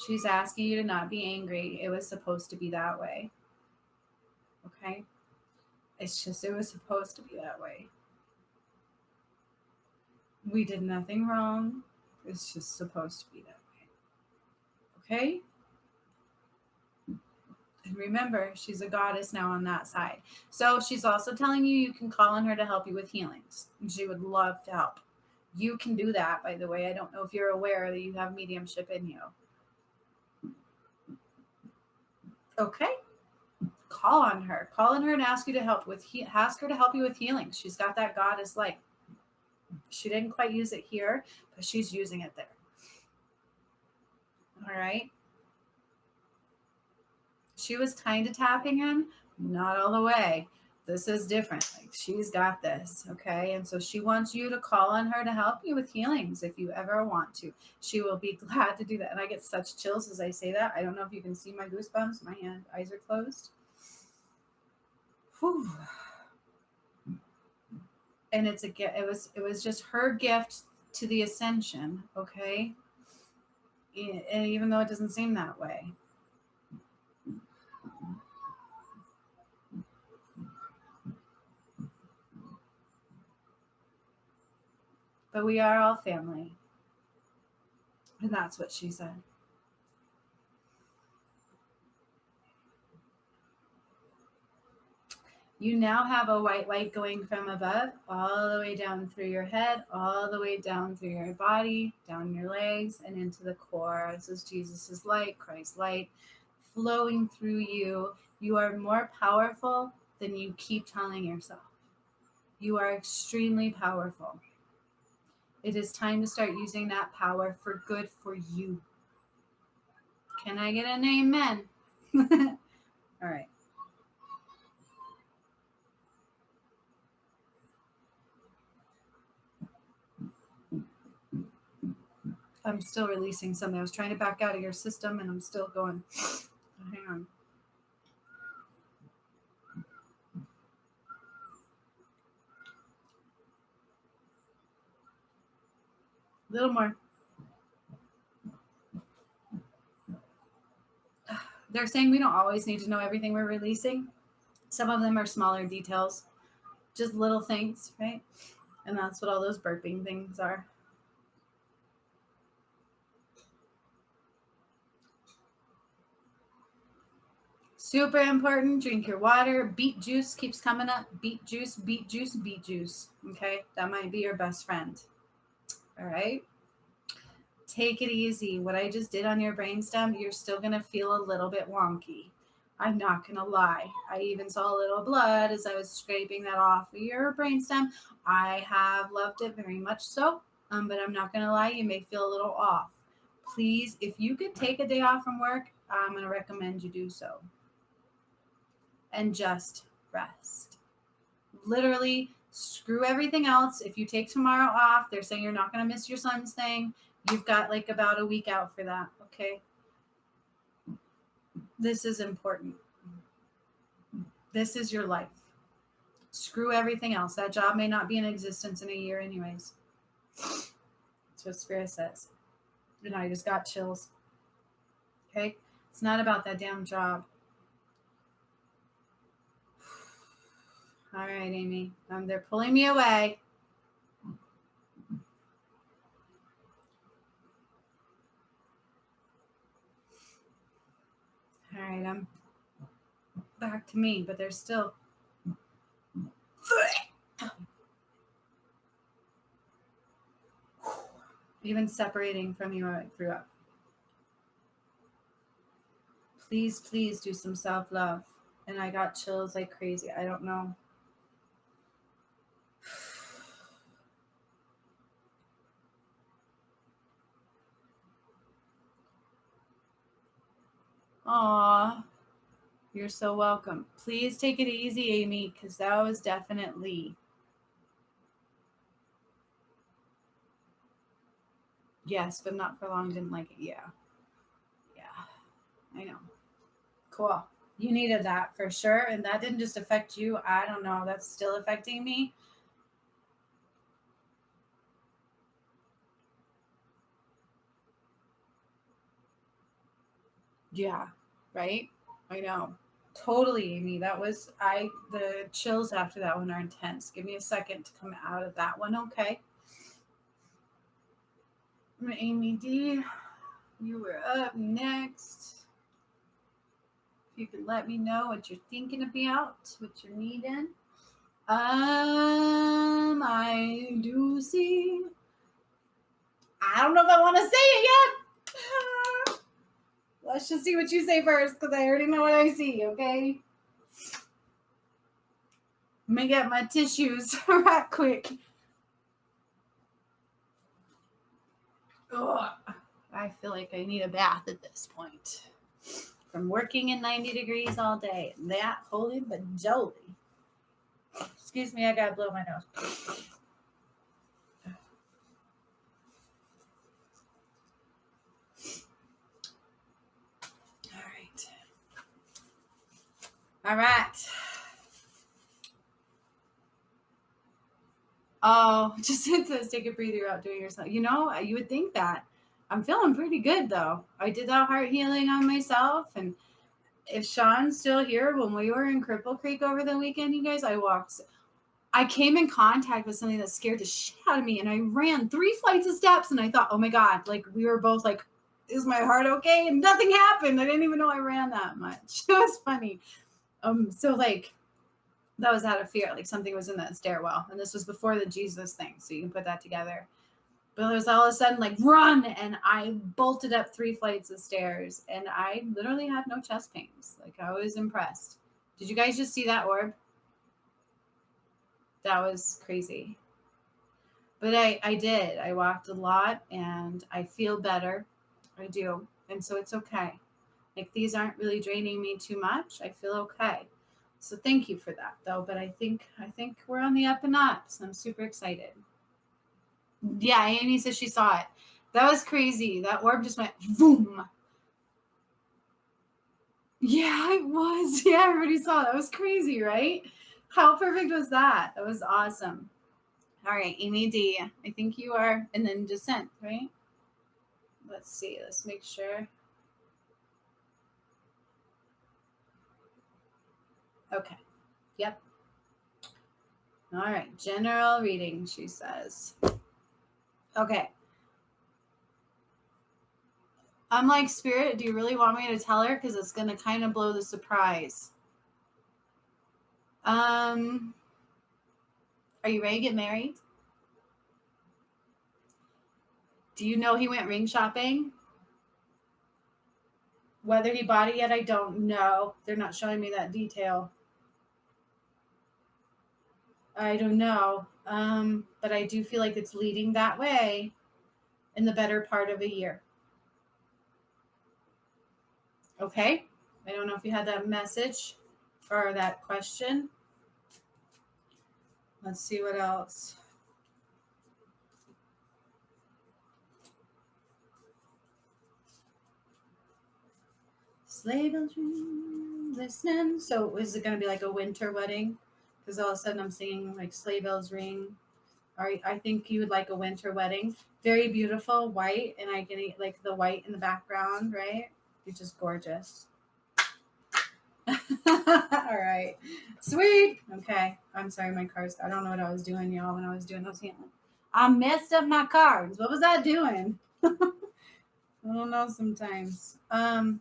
She's asking you to not be angry. It was supposed to be that way. Okay? It's just, it was supposed to be that way. We did nothing wrong. It's just supposed to be that way. Okay? And remember, she's a goddess now on that side. So she's also telling you can call on her to help you with healings. And she would love to help. You can do that, by the way. I don't know if you're aware that you have mediumship in you. Okay? Call on her. Call on her and ask her to help you with healing. She's got that goddess light. She didn't quite use it here, but she's using it there. All right? She was kind of tapping in, not all the way. This is different. Like, she's got this, okay? And so she wants you to call on her to help you with healings if you ever want to. She will be glad to do that. And I get such chills as I say that. I don't know if you can see my goosebumps. My eyes are closed. Whew. And it was just her gift to the ascension, okay? even though it doesn't seem that way. But we are all family. And that's what she said. You now have a white light going from above all the way down through your head, all the way down through your body, down your legs, and into the core. This is Jesus' light, Christ's light, flowing through you. You are more powerful than you keep telling yourself. You are extremely powerful. It is time to start using that power for good for you. Can I get an amen? All right. I'm still releasing something. I was trying to back out of your system and I'm still going. Hang on. A little more. They're saying we don't always need to know everything we're releasing. Some of them are smaller details, just little things, right? And that's what all those burping things are. Super important. Drink your water. Beet juice keeps coming up. Beet juice, beet juice, beet juice. Okay, that might be your best friend. All right. Take it easy. What I just did on your brainstem, you're still going to feel a little bit wonky. I'm not going to lie. I even saw a little blood as I was scraping that off of your brainstem. I have loved it very much so, but I'm not going to lie. You may feel a little off. Please, if you could take a day off from work, I'm going to recommend you do so. And just rest. Literally, screw everything else. If you take tomorrow off, they're saying you're not going to miss your son's thing. You've got like about a week out for that, okay? This is important. This is your life. Screw everything else. That job may not be in existence in a year anyways. That's what Spirit says. And I just got chills. Okay? It's not about that damn job. All right, Amy. They're pulling me away. All right, I'm back to me, but there's still... Even separating from you, I threw up. Please, please do some self-love. And I got chills like crazy. I don't know. Aw, you're so welcome. Please take it easy, Amy, because that was definitely... Yes, but not for long. Didn't like it. Yeah. I know. Cool. You needed that for sure. And that didn't just affect you. I don't know. That's still affecting me. Yeah. Right? I know. Totally, Amy. That was the chills after that one are intense. Give me a second to come out of that one, okay? Amy D, you were up next. If you can let me know what you're thinking about, what you're needing. I do see. I don't know if I want to say it yet. Let's just see what you say first, because I already know what I see, okay? Let me get my tissues right quick. Ugh. I feel like I need a bath at this point. From working in 90 degrees all day. That holy bajoli. Excuse me, I gotta blow my nose. All right. Oh, just it says take a breather out doing yourself. You know, you would think that. I'm feeling pretty good though. I did that heart healing on myself, and if Sean's still here, when we were in Cripple Creek over the weekend, you guys, I came in contact with something that scared the shit out of me, and I ran 3 flights of steps, and I thought, oh my God, like we were both like, is my heart okay? And nothing happened. I didn't even know I ran that much. It was funny. So like that was out of fear, like something was in that stairwell, and this was before the Jesus thing, so you can put that together. But it was all of a sudden like run, and I bolted up 3 flights of stairs, and I literally had no chest pains. Like I was impressed. Did you guys just see that orb? That was crazy. But I did. I walked a lot, and I feel better. I do. And so it's okay. Like these aren't really draining me too much. I feel okay. So thank you for that though. But I think we're on the up and up. So I'm super excited. Yeah, Amy says she saw it. That was crazy. That orb just went boom. Yeah, it was. Yeah, everybody saw it. That was crazy, right? How perfect was that? That was awesome. All right, Amy D. I think you are, and then Descent, right? Let's see. Let's make sure. Okay. Yep. All right. General reading, she says. Okay. I'm like, Spirit, do you really want me to tell her? Because it's going to kind of blow the surprise. Are you ready to get married? Do you know he went ring shopping? Whether he bought it yet, I don't know. They're not showing me that detail. I don't know. But I do feel like it's leading that way in the better part of a year. Okay? I don't know if you had that message or that question. Let's see what else. Sleigh bells ring, listening. So is it going to be like a winter wedding? Because all of a sudden I'm singing like sleigh bells ring. Or I think you would like a winter wedding. Very beautiful, white, and I can eat like the white in the background, right? It's just gorgeous. All right. Sweet. Okay. I'm sorry, my cards. I don't know what I was doing, y'all, when I was doing those handling. I messed up my cards. What was I doing? I don't know sometimes. Oh,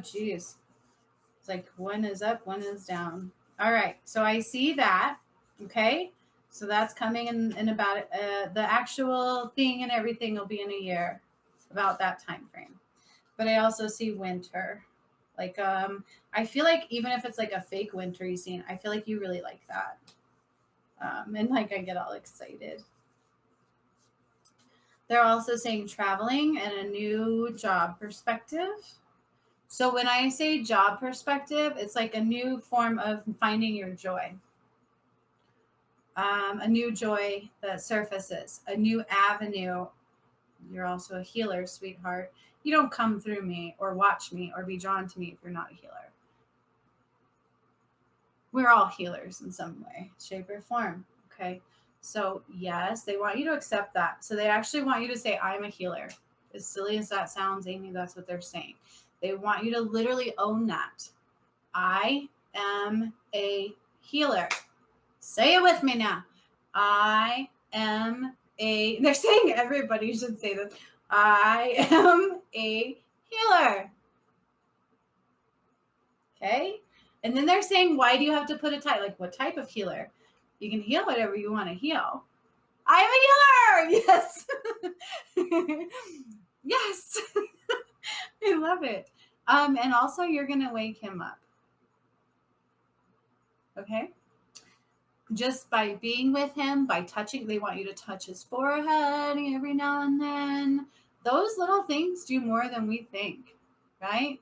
geez. It's like one is up, one is down. All right. So I see that. Okay. So that's coming in about the actual thing and everything will be in a year, about that time frame. But I also see winter. Like I feel like even if it's like a fake wintry scene, I feel like you really like that. And like I get all excited. They're also saying traveling and a new job perspective. So when I say job perspective, it's like a new form of finding your joy. A new joy that surfaces, a new avenue. You're also a healer, sweetheart. You don't come through me or watch me or be drawn to me if you're not a healer. We're all healers in some way, shape, or form. Okay. So, yes, they want you to accept that. So, they actually want you to say, I'm a healer. As silly as that sounds, Amy, that's what they're saying. They want you to literally own that. I am a healer. Say it with me now. I am a, they're saying everybody should say this. I am a healer. Okay. And then they're saying, why do you have to put a type? Like, what type of healer? You can heal whatever you want to heal. I'm a healer. Yes. Yes. I love it. And also you're going to wake him up. Okay. Just by being with him, by touching, they want you to touch his forehead every now and then. Those little things do more than we think, right?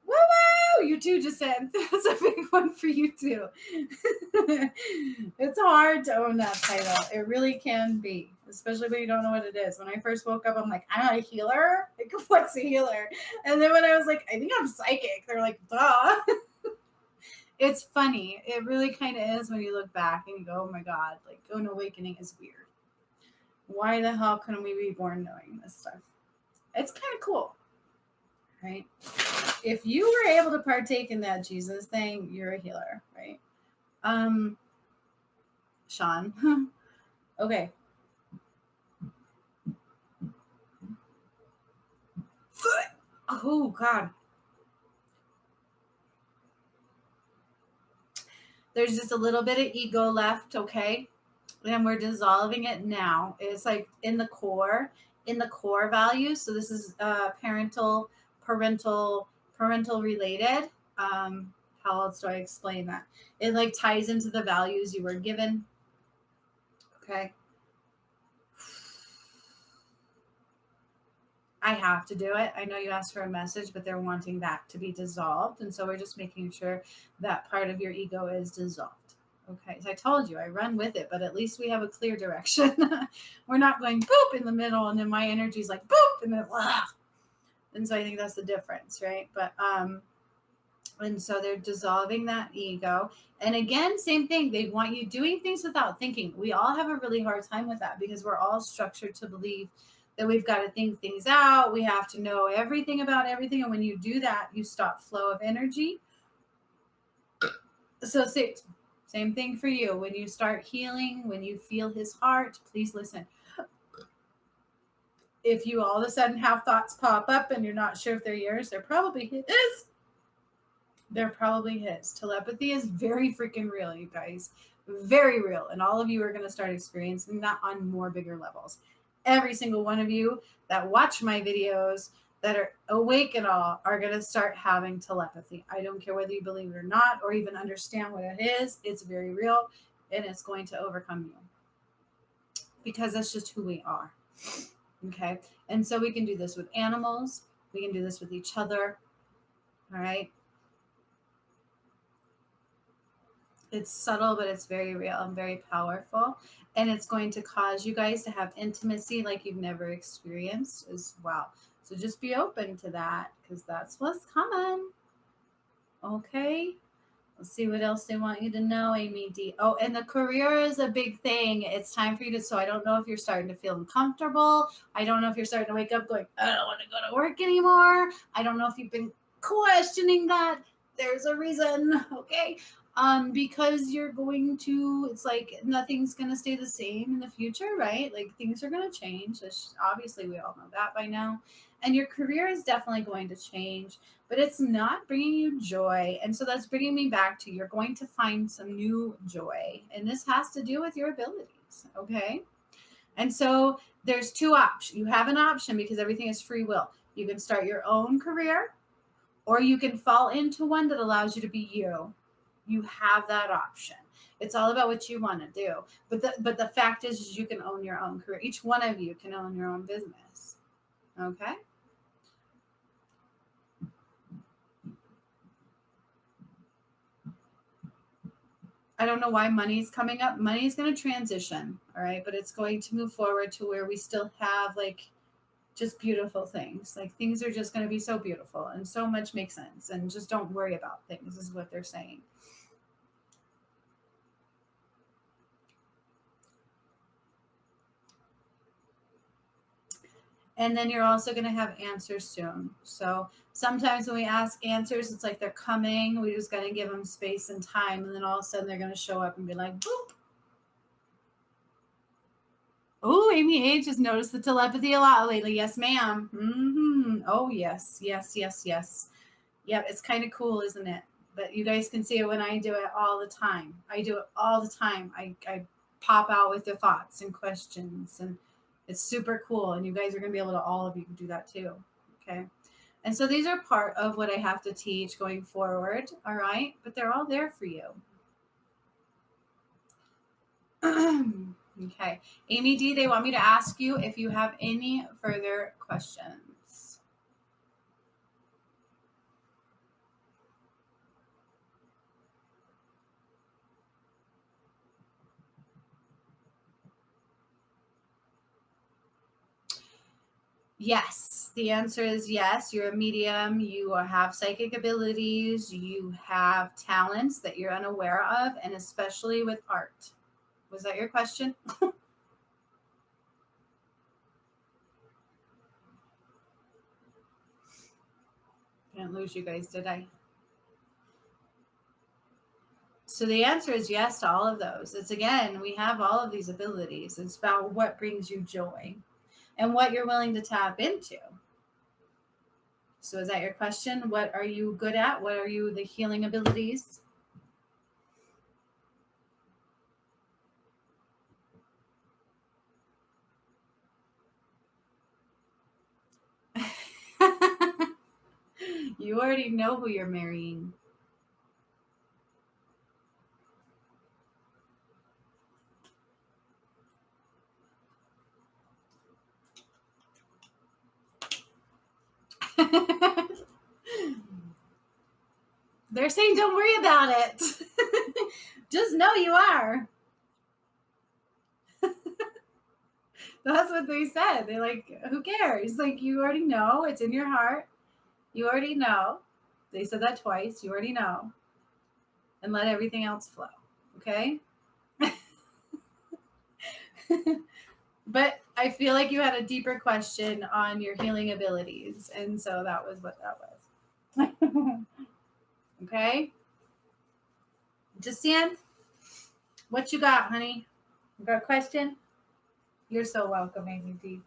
Woo woo! You too just said that's a big one for you too. It's hard to own that title. It really can be, especially when you don't know what it is. When I first woke up, I'm like, I'm a healer? Like, what's a healer? And then when I was like, I think I'm psychic, they're like, duh. It's funny. It really kind of is when you look back and you go, oh my God, like an awakening is weird. Why the hell couldn't we be born knowing this stuff? It's kind of cool, right? If you were able to partake in that Jesus thing, you're a healer, right? Sean. Okay. Oh God. There's just a little bit of ego left, okay? And we're dissolving it now. It's like in the core values. So this is parental related. How else do I explain that? It like ties into the values you were given. Okay. I have to do it. I know you asked for a message, but they're wanting that to be dissolved. And so we're just making sure that part of your ego is dissolved. Okay. So I told you I run with it, but at least we have a clear direction. We're not going boop in the middle and then my energy is like boop and then blah. And so I think that's the difference, right? But and so they're dissolving that ego. And again, same thing. They want you doing things without thinking. We all have a really hard time with that because we're all structured to believe that we've got to think things out. We have to know everything about everything. And when you do that, you stop flow of energy. So same thing for you. When you start healing, when you feel his heart, please listen. If you all of a sudden have thoughts pop up and you're not sure if they're yours, they're probably his. They're probably his. Telepathy is very freaking real, you guys. Very real. And all of you are going to start experiencing that on more bigger levels. Every single one of you that watch my videos that are awake and all are going to start having telepathy. I don't care whether you believe it or not or even understand what it is. It's very real and it's going to overcome you because that's just who we are. Okay. And so we can do this with animals. We can do this with each other. All right. It's subtle, but it's very real and very powerful. And it's going to cause you guys to have intimacy like you've never experienced as well. So just be open to that because that's what's coming. Okay. Let's see what else they want you to know, Amy D. Oh, and the career is a big thing. It's time for you to, so I don't know if you're starting to feel uncomfortable. I don't know if you're starting to wake up going, I don't want to go to work anymore. I don't know if you've been questioning that. There's a reason, okay? Because you're going to, it's like nothing's going to stay the same in the future, right? Like things are going to change. Obviously, we all know that by now. And your career is definitely going to change, but it's not bringing you joy. And so that's bringing me back to you're going to find some new joy. And this has to do with your abilities, okay? And so there's two options. You have an option because everything is free will. You can start your own career or you can fall into one that allows you to be you. You have that option. It's all about what you want to do. But the fact is you can own your own career. Each one of you can own your own business. Okay? I don't know why money's coming up. Money's going to transition, all right? But it's going to move forward to where we still have like just beautiful things. Like things are just going to be so beautiful and so much makes sense. And just don't worry about things is what they're saying. And then you're also going to have answers soon. So sometimes when we ask answers, it's like they're coming. We just got to give them space and time. And then all of a sudden they're going to show up and be like, boop. Oh, Amy H has noticed the telepathy a lot lately. Yes, ma'am. Mm-hmm. Oh, yes. Yes, yes, yes. Yep, it's kind of cool, isn't it? But you guys can see it when I do it all the time. I do it all the time. I pop out with the thoughts and questions and it's super cool. And you guys are going to be able to, all of you can do that too. Okay. And so these are part of what I have to teach going forward. All right. But they're all there for you. Okay. Amy D, they want me to ask you if you have any further questions. Yes, the answer is yes. You're a medium. You have psychic abilities. You have talents that you're unaware of, and especially with art. Was that your question? Didn't lose you guys, did I? So the answer is yes to all of those. It's again, we have all of these abilities. It's about what brings you joy and what you're willing to tap into. So is that your question? What are you good at? What are you the healing abilities? You already know who you're marrying. They're saying don't worry about it. Just know you are. That's what they said. They're like, who cares? Like, you already know. It's in your heart. You already know. They said that twice. You already know. And let everything else flow. Okay? But I feel like you had a deeper question on your healing abilities. And so that was what that was. Okay? Jacinth, what you got, honey? You got a question? You're so welcome, Amy D.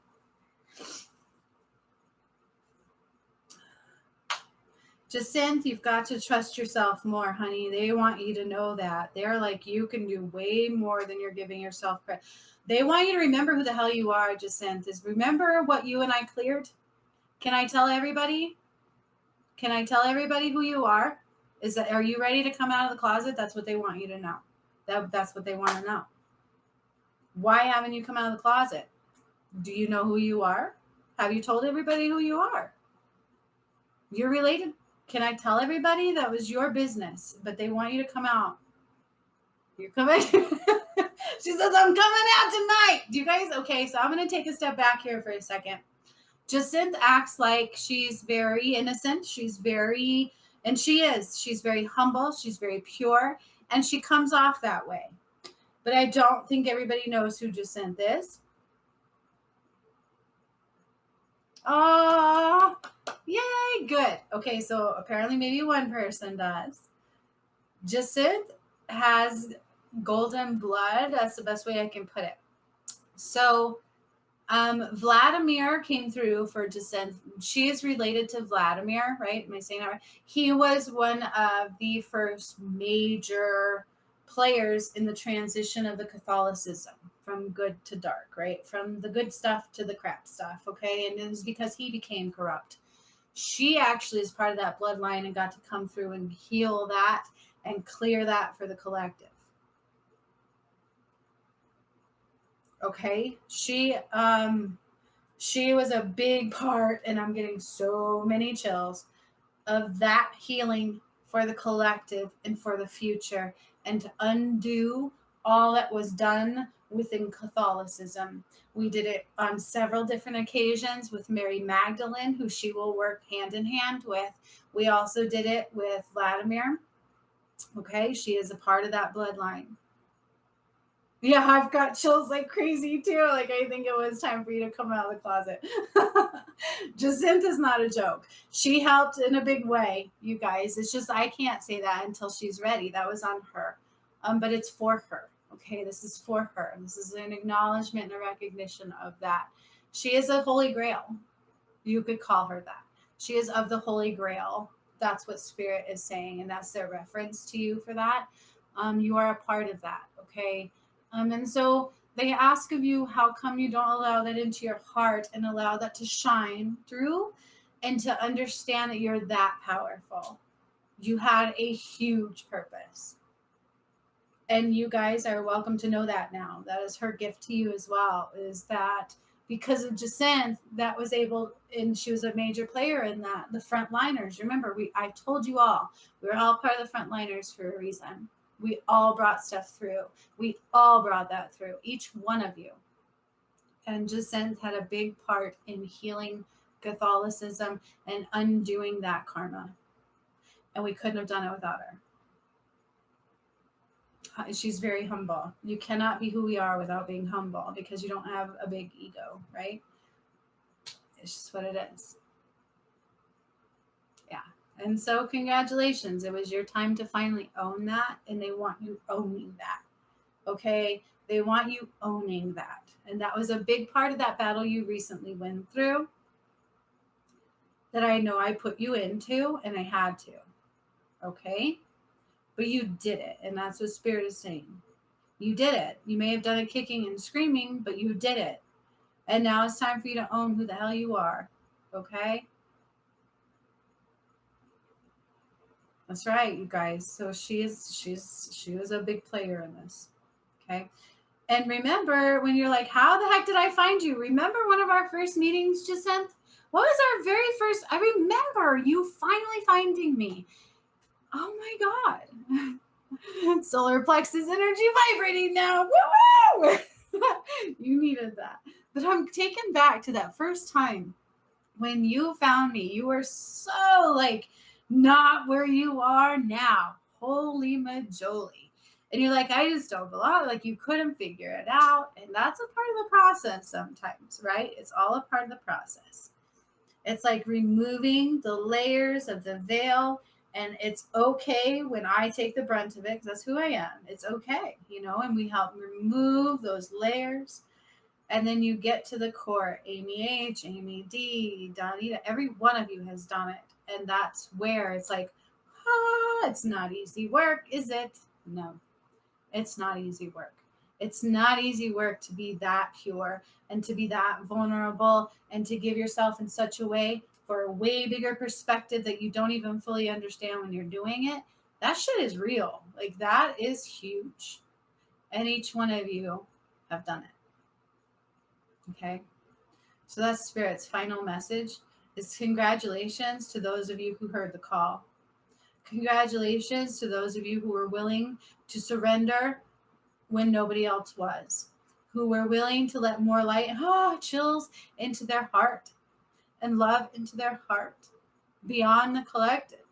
Jacinth, you've got to trust yourself more, honey. They want you to know that. They're like, you can do way more than you're giving yourself credit. They want you to remember who the hell you are, Jacinth. Is remember what you and I cleared? Can I tell everybody? Can I tell everybody who you are? Are you ready to come out of the closet? That's what they want you to know. That's what they want to know. Why haven't you come out of the closet? Do you know who you are? Have you told everybody who you are? You're related. Can I tell everybody? That was your business, but they want you to come out. You're coming. She says, I'm coming out tonight. Do you guys? Okay, so I'm going to take a step back here for a second. Jacinth acts like she's very innocent. She's very humble. She's very pure, and she comes off that way. But I don't think everybody knows who Jacinth is. Oh, yay, good. Okay, so apparently maybe one person does. Jacinth has golden blood. That's the best way I can put it. So Vladimir came through for Jacinth. She is related to Vladimir, right? Am I saying that right? He was one of the first major players in the transition of the Catholicism from good to dark, right? From the good stuff to the crap stuff, okay? And it was because he became corrupt. She actually is part of that bloodline and got to come through and heal that and clear that for the collective. Okay, she was a big part, and I'm getting so many chills, of that healing for the collective and for the future, and to undo all that was done within Catholicism. We did it on several different occasions with Mary Magdalene, who she will work hand in hand with. We also did it with Vladimir. Okay, she is a part of that bloodline. Yeah, I've got chills like crazy too. Like, I think it was time for you to come out of the closet. Jacinth is not a joke. She helped in a big way, you guys. It's just I can't say that until she's ready. That was on her. But it's for her. Okay, this is for her. This is an acknowledgement and a recognition of that. She is a Holy Grail. You could call her that. She is of the Holy Grail. That's what Spirit is saying, and that's their reference to you for that. You are a part of that, okay? And so they ask of you, how come you don't allow that into your heart and allow that to shine through and to understand that you're that powerful? You had a huge purpose. And you guys are welcome to know that now. That is her gift to you as well, is that because of Jacinth, that was able, and she was a major player in that, the frontliners. Remember, I told you all, we were all part of the frontliners for a reason. We all brought stuff through. We all brought that through, each one of you. And Jacinth had a big part in healing Catholicism and undoing that karma. And we couldn't have done it without her. She's very humble. You cannot be who we are without being humble, because you don't have a big ego, right? It's just what it is. Yeah. And so congratulations. It was your time to finally own that, and they want you owning that. Okay? They want you owning that. And that was a big part of that battle you recently went through that I know I put you into, and I had to. Okay? But you did it, and that's what Spirit is saying. You did it. You may have done it kicking and screaming, but you did it. And now it's time for you to own who the hell you are. Okay? That's right, you guys. So she was a big player in this. Okay? And remember, when you're like, how the heck did I find you? Remember one of our first meetings, Jacinth? What was our very first? I remember you finally finding me. Oh my God. Solar plexus energy vibrating now. Woo woo! You needed that. But I'm taken back to that first time when you found me. You were so like not where you are now. Holy majoli. And you're like, I just don't belong. Like you couldn't figure it out. And that's a part of the process sometimes, right? It's all a part of the process. It's like removing the layers of the veil. And it's okay when I take the brunt of it, because that's who I am. It's okay, and we help remove those layers. And then you get to the core. Amy H, Amy D, Donita, every one of you has done it. And that's where it's like, it's not easy work, is it? No, it's not easy work. It's not easy work to be that pure and to be that vulnerable and to give yourself in such a way for a way bigger perspective that you don't even fully understand when you're doing it. That shit is real. Like that is huge. And each one of you have done it. Okay. So that's Spirit's final message is congratulations to those of you who heard the call. Congratulations to those of you who were willing to surrender when nobody else was, who were willing to let more light, chills into their heart and love into their heart, beyond the collective,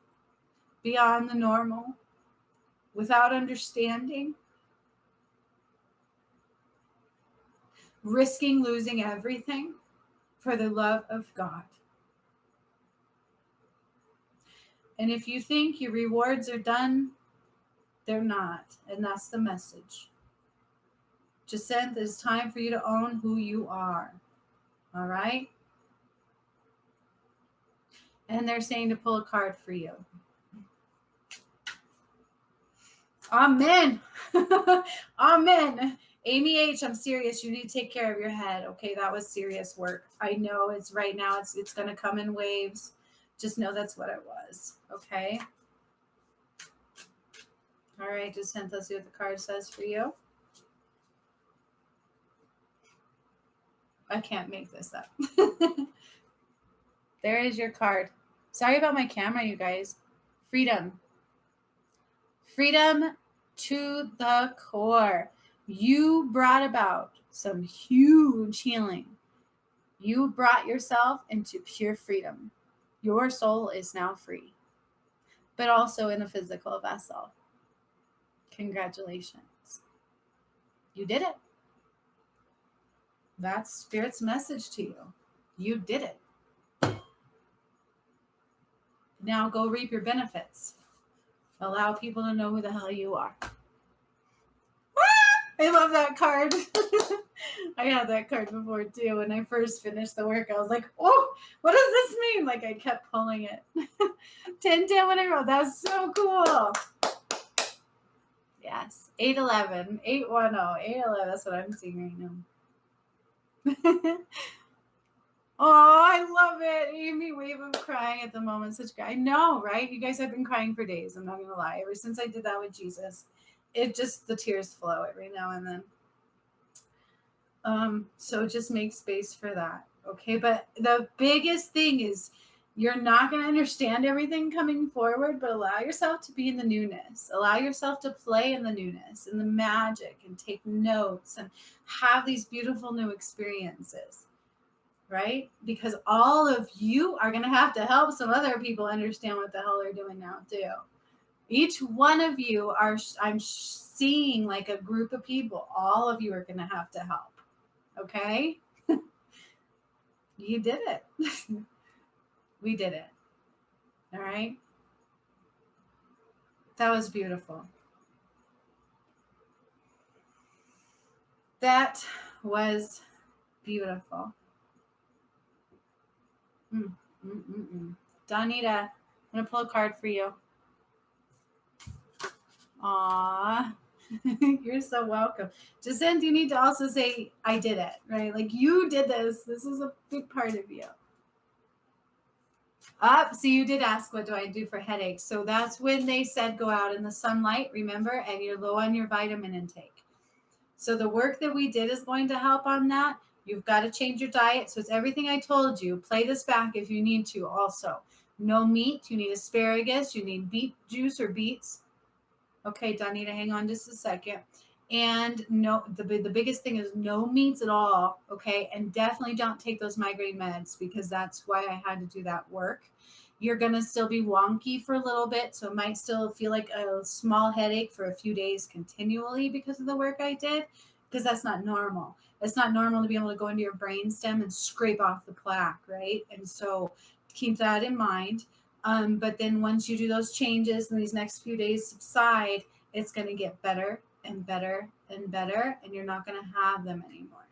beyond the normal, without understanding, risking losing everything for the love of God. And if you think your rewards are done, they're not. And that's the message. Jacinth, it's time for you to own who you are. All right? And they're saying to pull a card for you. Amen. Amen. Amy H, I'm serious. You need to take care of your head. Okay, that was serious work. I know it's right now. It's going to come in waves. Just know that's what it was. Okay. All right, Jacinth, let's see what the card says for you. I can't make this up. There is your card. Sorry about my camera, you guys. Freedom. Freedom to the core. You brought about some huge healing. You brought yourself into pure freedom. Your soul is now free, but also in a physical vessel. Congratulations. You did it. That's Spirit's message to you. You did it. Now go reap your benefits. Allow people to know who the hell you are. I love that card. I had that card before too. When I first finished the work, I was like, oh, what does this mean? Like I kept pulling it. 10 when I wrote. That's so cool. Yes. 811. 810. 811. That's what I'm seeing right now. Oh, I love it. Amy, wave of crying at the moment. Such I know, right? You guys have been crying for days. I'm not going to lie. Ever since I did that with Jesus, it just, the tears flow every now and then. So just make space for that. Okay. But the biggest thing is you're not going to understand everything coming forward, but allow yourself to be in the newness. Allow yourself to play in the newness and the magic and take notes and have these beautiful new experiences. Right? Because all of you are going to have to help some other people understand what the hell they're doing now too. Each one of you are, I'm seeing like a group of people. All of you are going to have to help. Okay? You did it. We did it. All right? That was beautiful. That was beautiful. Mm, mm, mm, mm. Donita, I'm going to pull a card for you. Aw. You're so welcome. Jacinth, you need to also say, I did it, right? Like, you did this. This is a big part of you. So you did ask, what do I do for headaches? So that's when they said go out in the sunlight, remember, and you're low on your vitamin intake. So the work that we did is going to help on that. You've got to change your diet. So it's everything I told you. Play this back if you need to also. No meat. You need asparagus. You need beet juice or beets. Okay, Donita, hang on just a second. And no, the biggest thing is no meats at all. Okay, and definitely don't take those migraine meds because that's why I had to do that work. You're going to still be wonky for a little bit, so it might still feel like a small headache for a few days continually because of the work I did, because that's not normal. It's not normal to be able to go into your brainstem and scrape off the plaque, right? And so keep that in mind. But then once you do those changes and these next few days subside, it's going to get better and better and better, and you're not going to have them anymore.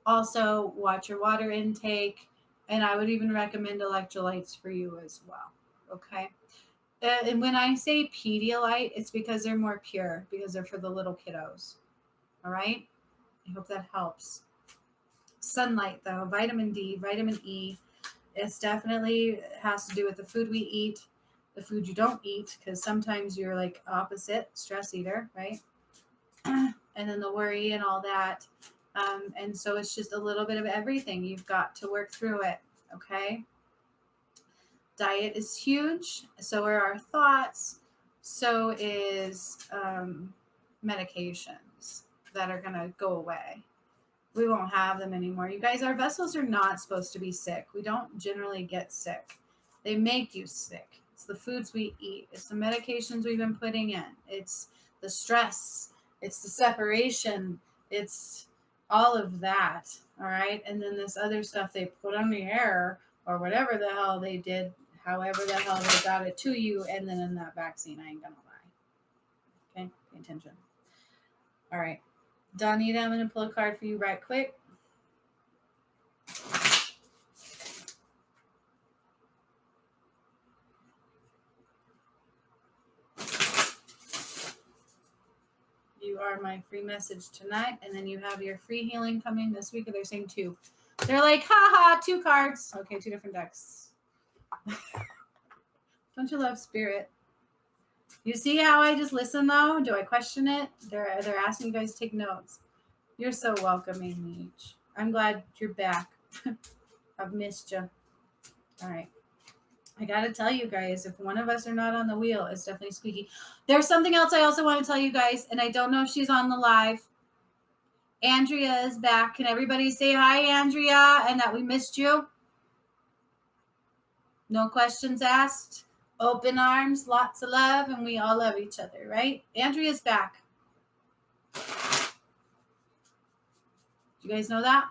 Also, watch your water intake, and I would even recommend electrolytes for you as well. Okay. And when I say Pedialyte, it's because they're more pure, because they're for the little kiddos. All right. I hope that helps. Sunlight, though, vitamin D, vitamin E. It's definitely has to do with the food we eat, the food you don't eat, because sometimes you're like opposite stress eater, right? And then the worry and all that. And so it's just a little bit of everything. You've got to work through it. Okay. Diet is huge. So are our thoughts. So is medications that are going to go away. We won't have them anymore. You guys, our vessels are not supposed to be sick. We don't generally get sick. They make you sick. It's the foods we eat. It's the medications we've been putting in. It's the stress. It's the separation. It's all of that. All right. And then this other stuff they put on the air or whatever the hell they did, however the hell they got it to you. And then in that vaccine, I ain't going to lie. Okay. Pay attention. All right. Donita, I'm going to pull a card for you right quick. You are my free message tonight, and then you have your free healing coming this week. They're saying 2. They're like, haha, 2 cards. Okay, 2 different decks. Don't you love spirit? You see how I just listen, though? Do I question it? They're asking you guys to take notes. You're so welcoming, Meech. I'm glad you're back. I've missed you. All right. I got to tell you guys, if one of us are not on the wheel, it's definitely squeaky. There's something else I also want to tell you guys, and I don't know if she's on the live. Andrea is back. Can everybody say hi, Andrea, and that we missed you? No questions asked. Open arms, lots of love, and we all love each other, right? Andrea's back. You guys know that?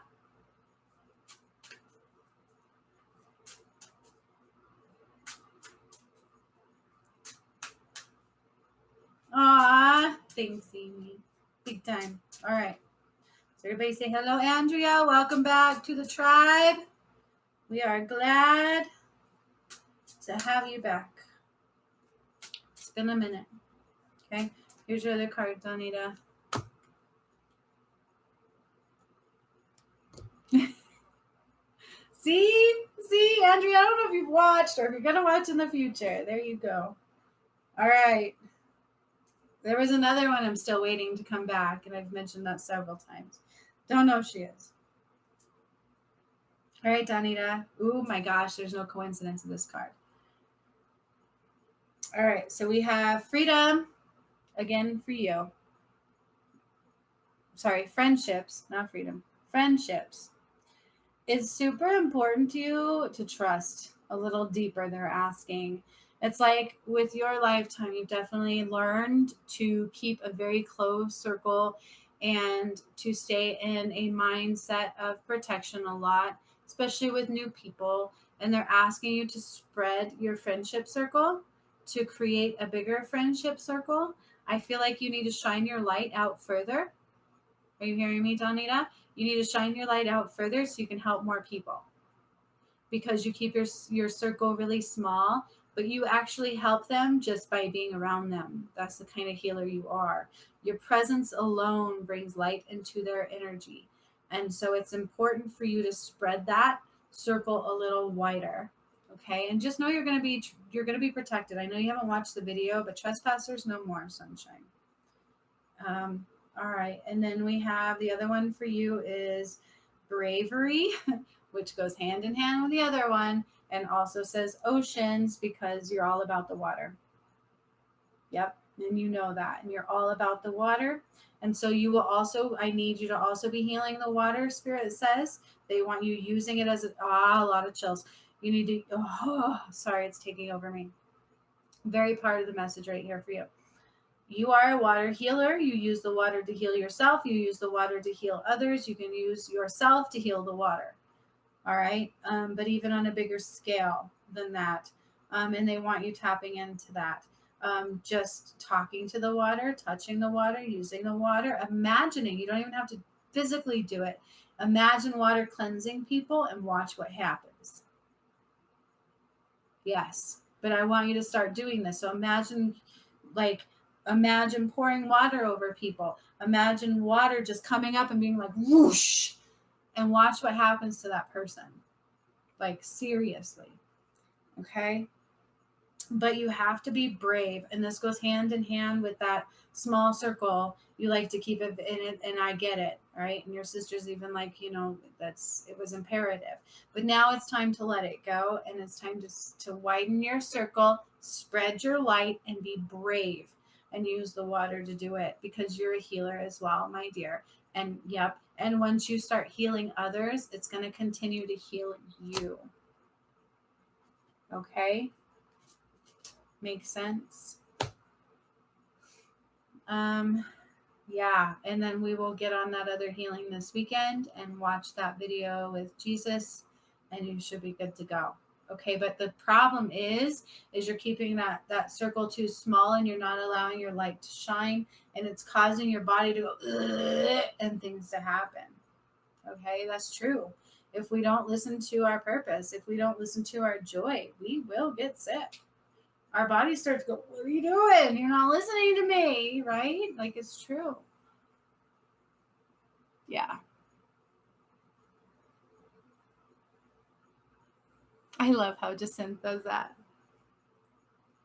Aw, thanks, Amy. Big time. All right. So everybody say hello, Andrea. Welcome back to the tribe. We are glad to have you back. It's been a minute. Okay. Here's your other card, Donita. See, Andrea, I don't know if you've watched or if you're going to watch in the future. There you go. All right. There was another one I'm still waiting to come back, and I've mentioned that several times. Don't know if she is. All right, Donita. Oh my gosh, there's no coincidence in this card. All right, so we have freedom, again for you. Sorry, friendships, not freedom. Friendships. It's super important to you to trust a little deeper, they're asking. It's like with your lifetime, you've definitely learned to keep a very close circle and to stay in a mindset of protection a lot, especially with new people. And they're asking you to spread your friendship circle to create a bigger friendship circle, I feel like you need to shine your light out further. Are you hearing me, Donita? You need to shine your light out further so you can help more people. Because you keep your circle really small, but you actually help them just by being around them. That's the kind of healer you are. Your presence alone brings light into their energy. And so it's important for you to spread that circle a little wider. Okay? And just know you're going to be protected. I know you haven't watched the video, but trespassers no more, sunshine. All right. And then we have the other one for you is bravery, which goes hand in hand with the other one, and also says oceans because you're all about the water. Yep. And you know that. And you're all about the water. And so you will also, I need you to also be healing the water, Spirit says. They want you using it as a lot of chills. You need to, sorry, it's taking over me. Very part of the message right here for you. You are a water healer. You use the water to heal yourself. You use the water to heal others. You can use yourself to heal the water. All right. But even on a bigger scale than that. And they want you tapping into that. Just talking to the water, touching the water, using the water, imagining. You don't even have to physically do it. Imagine water cleansing people and watch what happens. Yes. But I want you to start doing this. So imagine pouring water over people. Imagine water just coming up and being like whoosh, and watch what happens to that person. Like seriously. Okay? But you have to be brave, and this goes hand in hand with that small circle you like to keep it in it, and I get it, right? And your sister's even like, it was imperative. But now it's time to let it go, and it's time to widen your circle, spread your light, and be brave, and use the water to do it, because you're a healer as well, my dear. And yep, and once you start healing others, it's going to continue to heal you. Okay? Makes sense? Yeah, and then we will get on that other healing this weekend and watch that video with Jesus, and you should be good to go. Okay, but the problem is you're keeping that circle too small, and you're not allowing your light to shine, and it's causing your body to go and things to happen. Okay, that's true. If we don't listen to our purpose, if we don't listen to our joy, we will get sick. Our body starts to go, what are you doing? You're not listening to me, right? Like, it's true. Yeah. I love how Jacinth does that.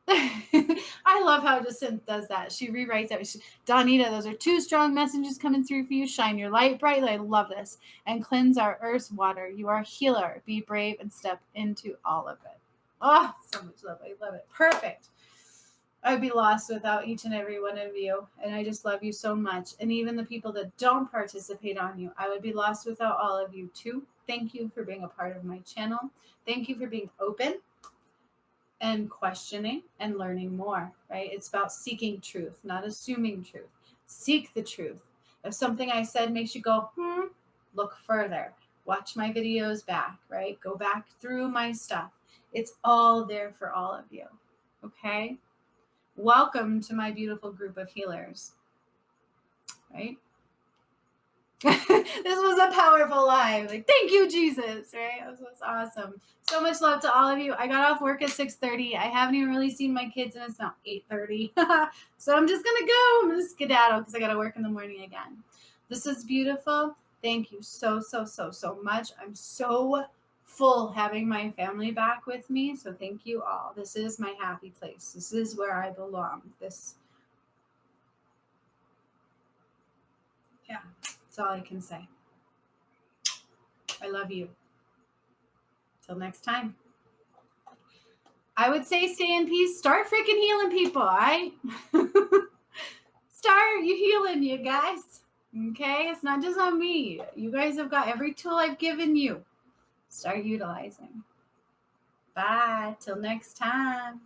I love how Jacinth does that. She rewrites that. Donita, those are 2 strong messages coming through for you. Shine your light brightly. I love this. And cleanse our earth's water. You are a healer. Be brave and step into all of it. Oh, so much love. I love it. Perfect. I'd be lost without each and every one of you. And I just love you so much. And even the people that don't participate on you, I would be lost without all of you too. Thank you for being a part of my channel. Thank you for being open and questioning and learning more, right? It's about seeking truth, not assuming truth. Seek the truth. If something I said makes you go, look further. Watch my videos back, right? Go back through my stuff. It's all there for all of you, okay? Welcome to my beautiful group of healers, right? This was a powerful live. Like, thank you, Jesus, right? This was awesome. So much love to all of you. I got off work at 6:30. I haven't even really seen my kids, and it's now 8:30. So I'm just going to go. I'm going to skedaddle because I got to work in the morning again. This is beautiful. Thank you so much. I'm so full having my family back with me. So thank you all. This is my happy place. This is where I belong. Yeah, that's all I can say. I love you. Till next time. I would say stay in peace. Start freaking healing people, all right? Start you healing, you guys. Okay? It's not just on me. You guys have got every tool I've given you. Start utilizing. Bye. Till next time.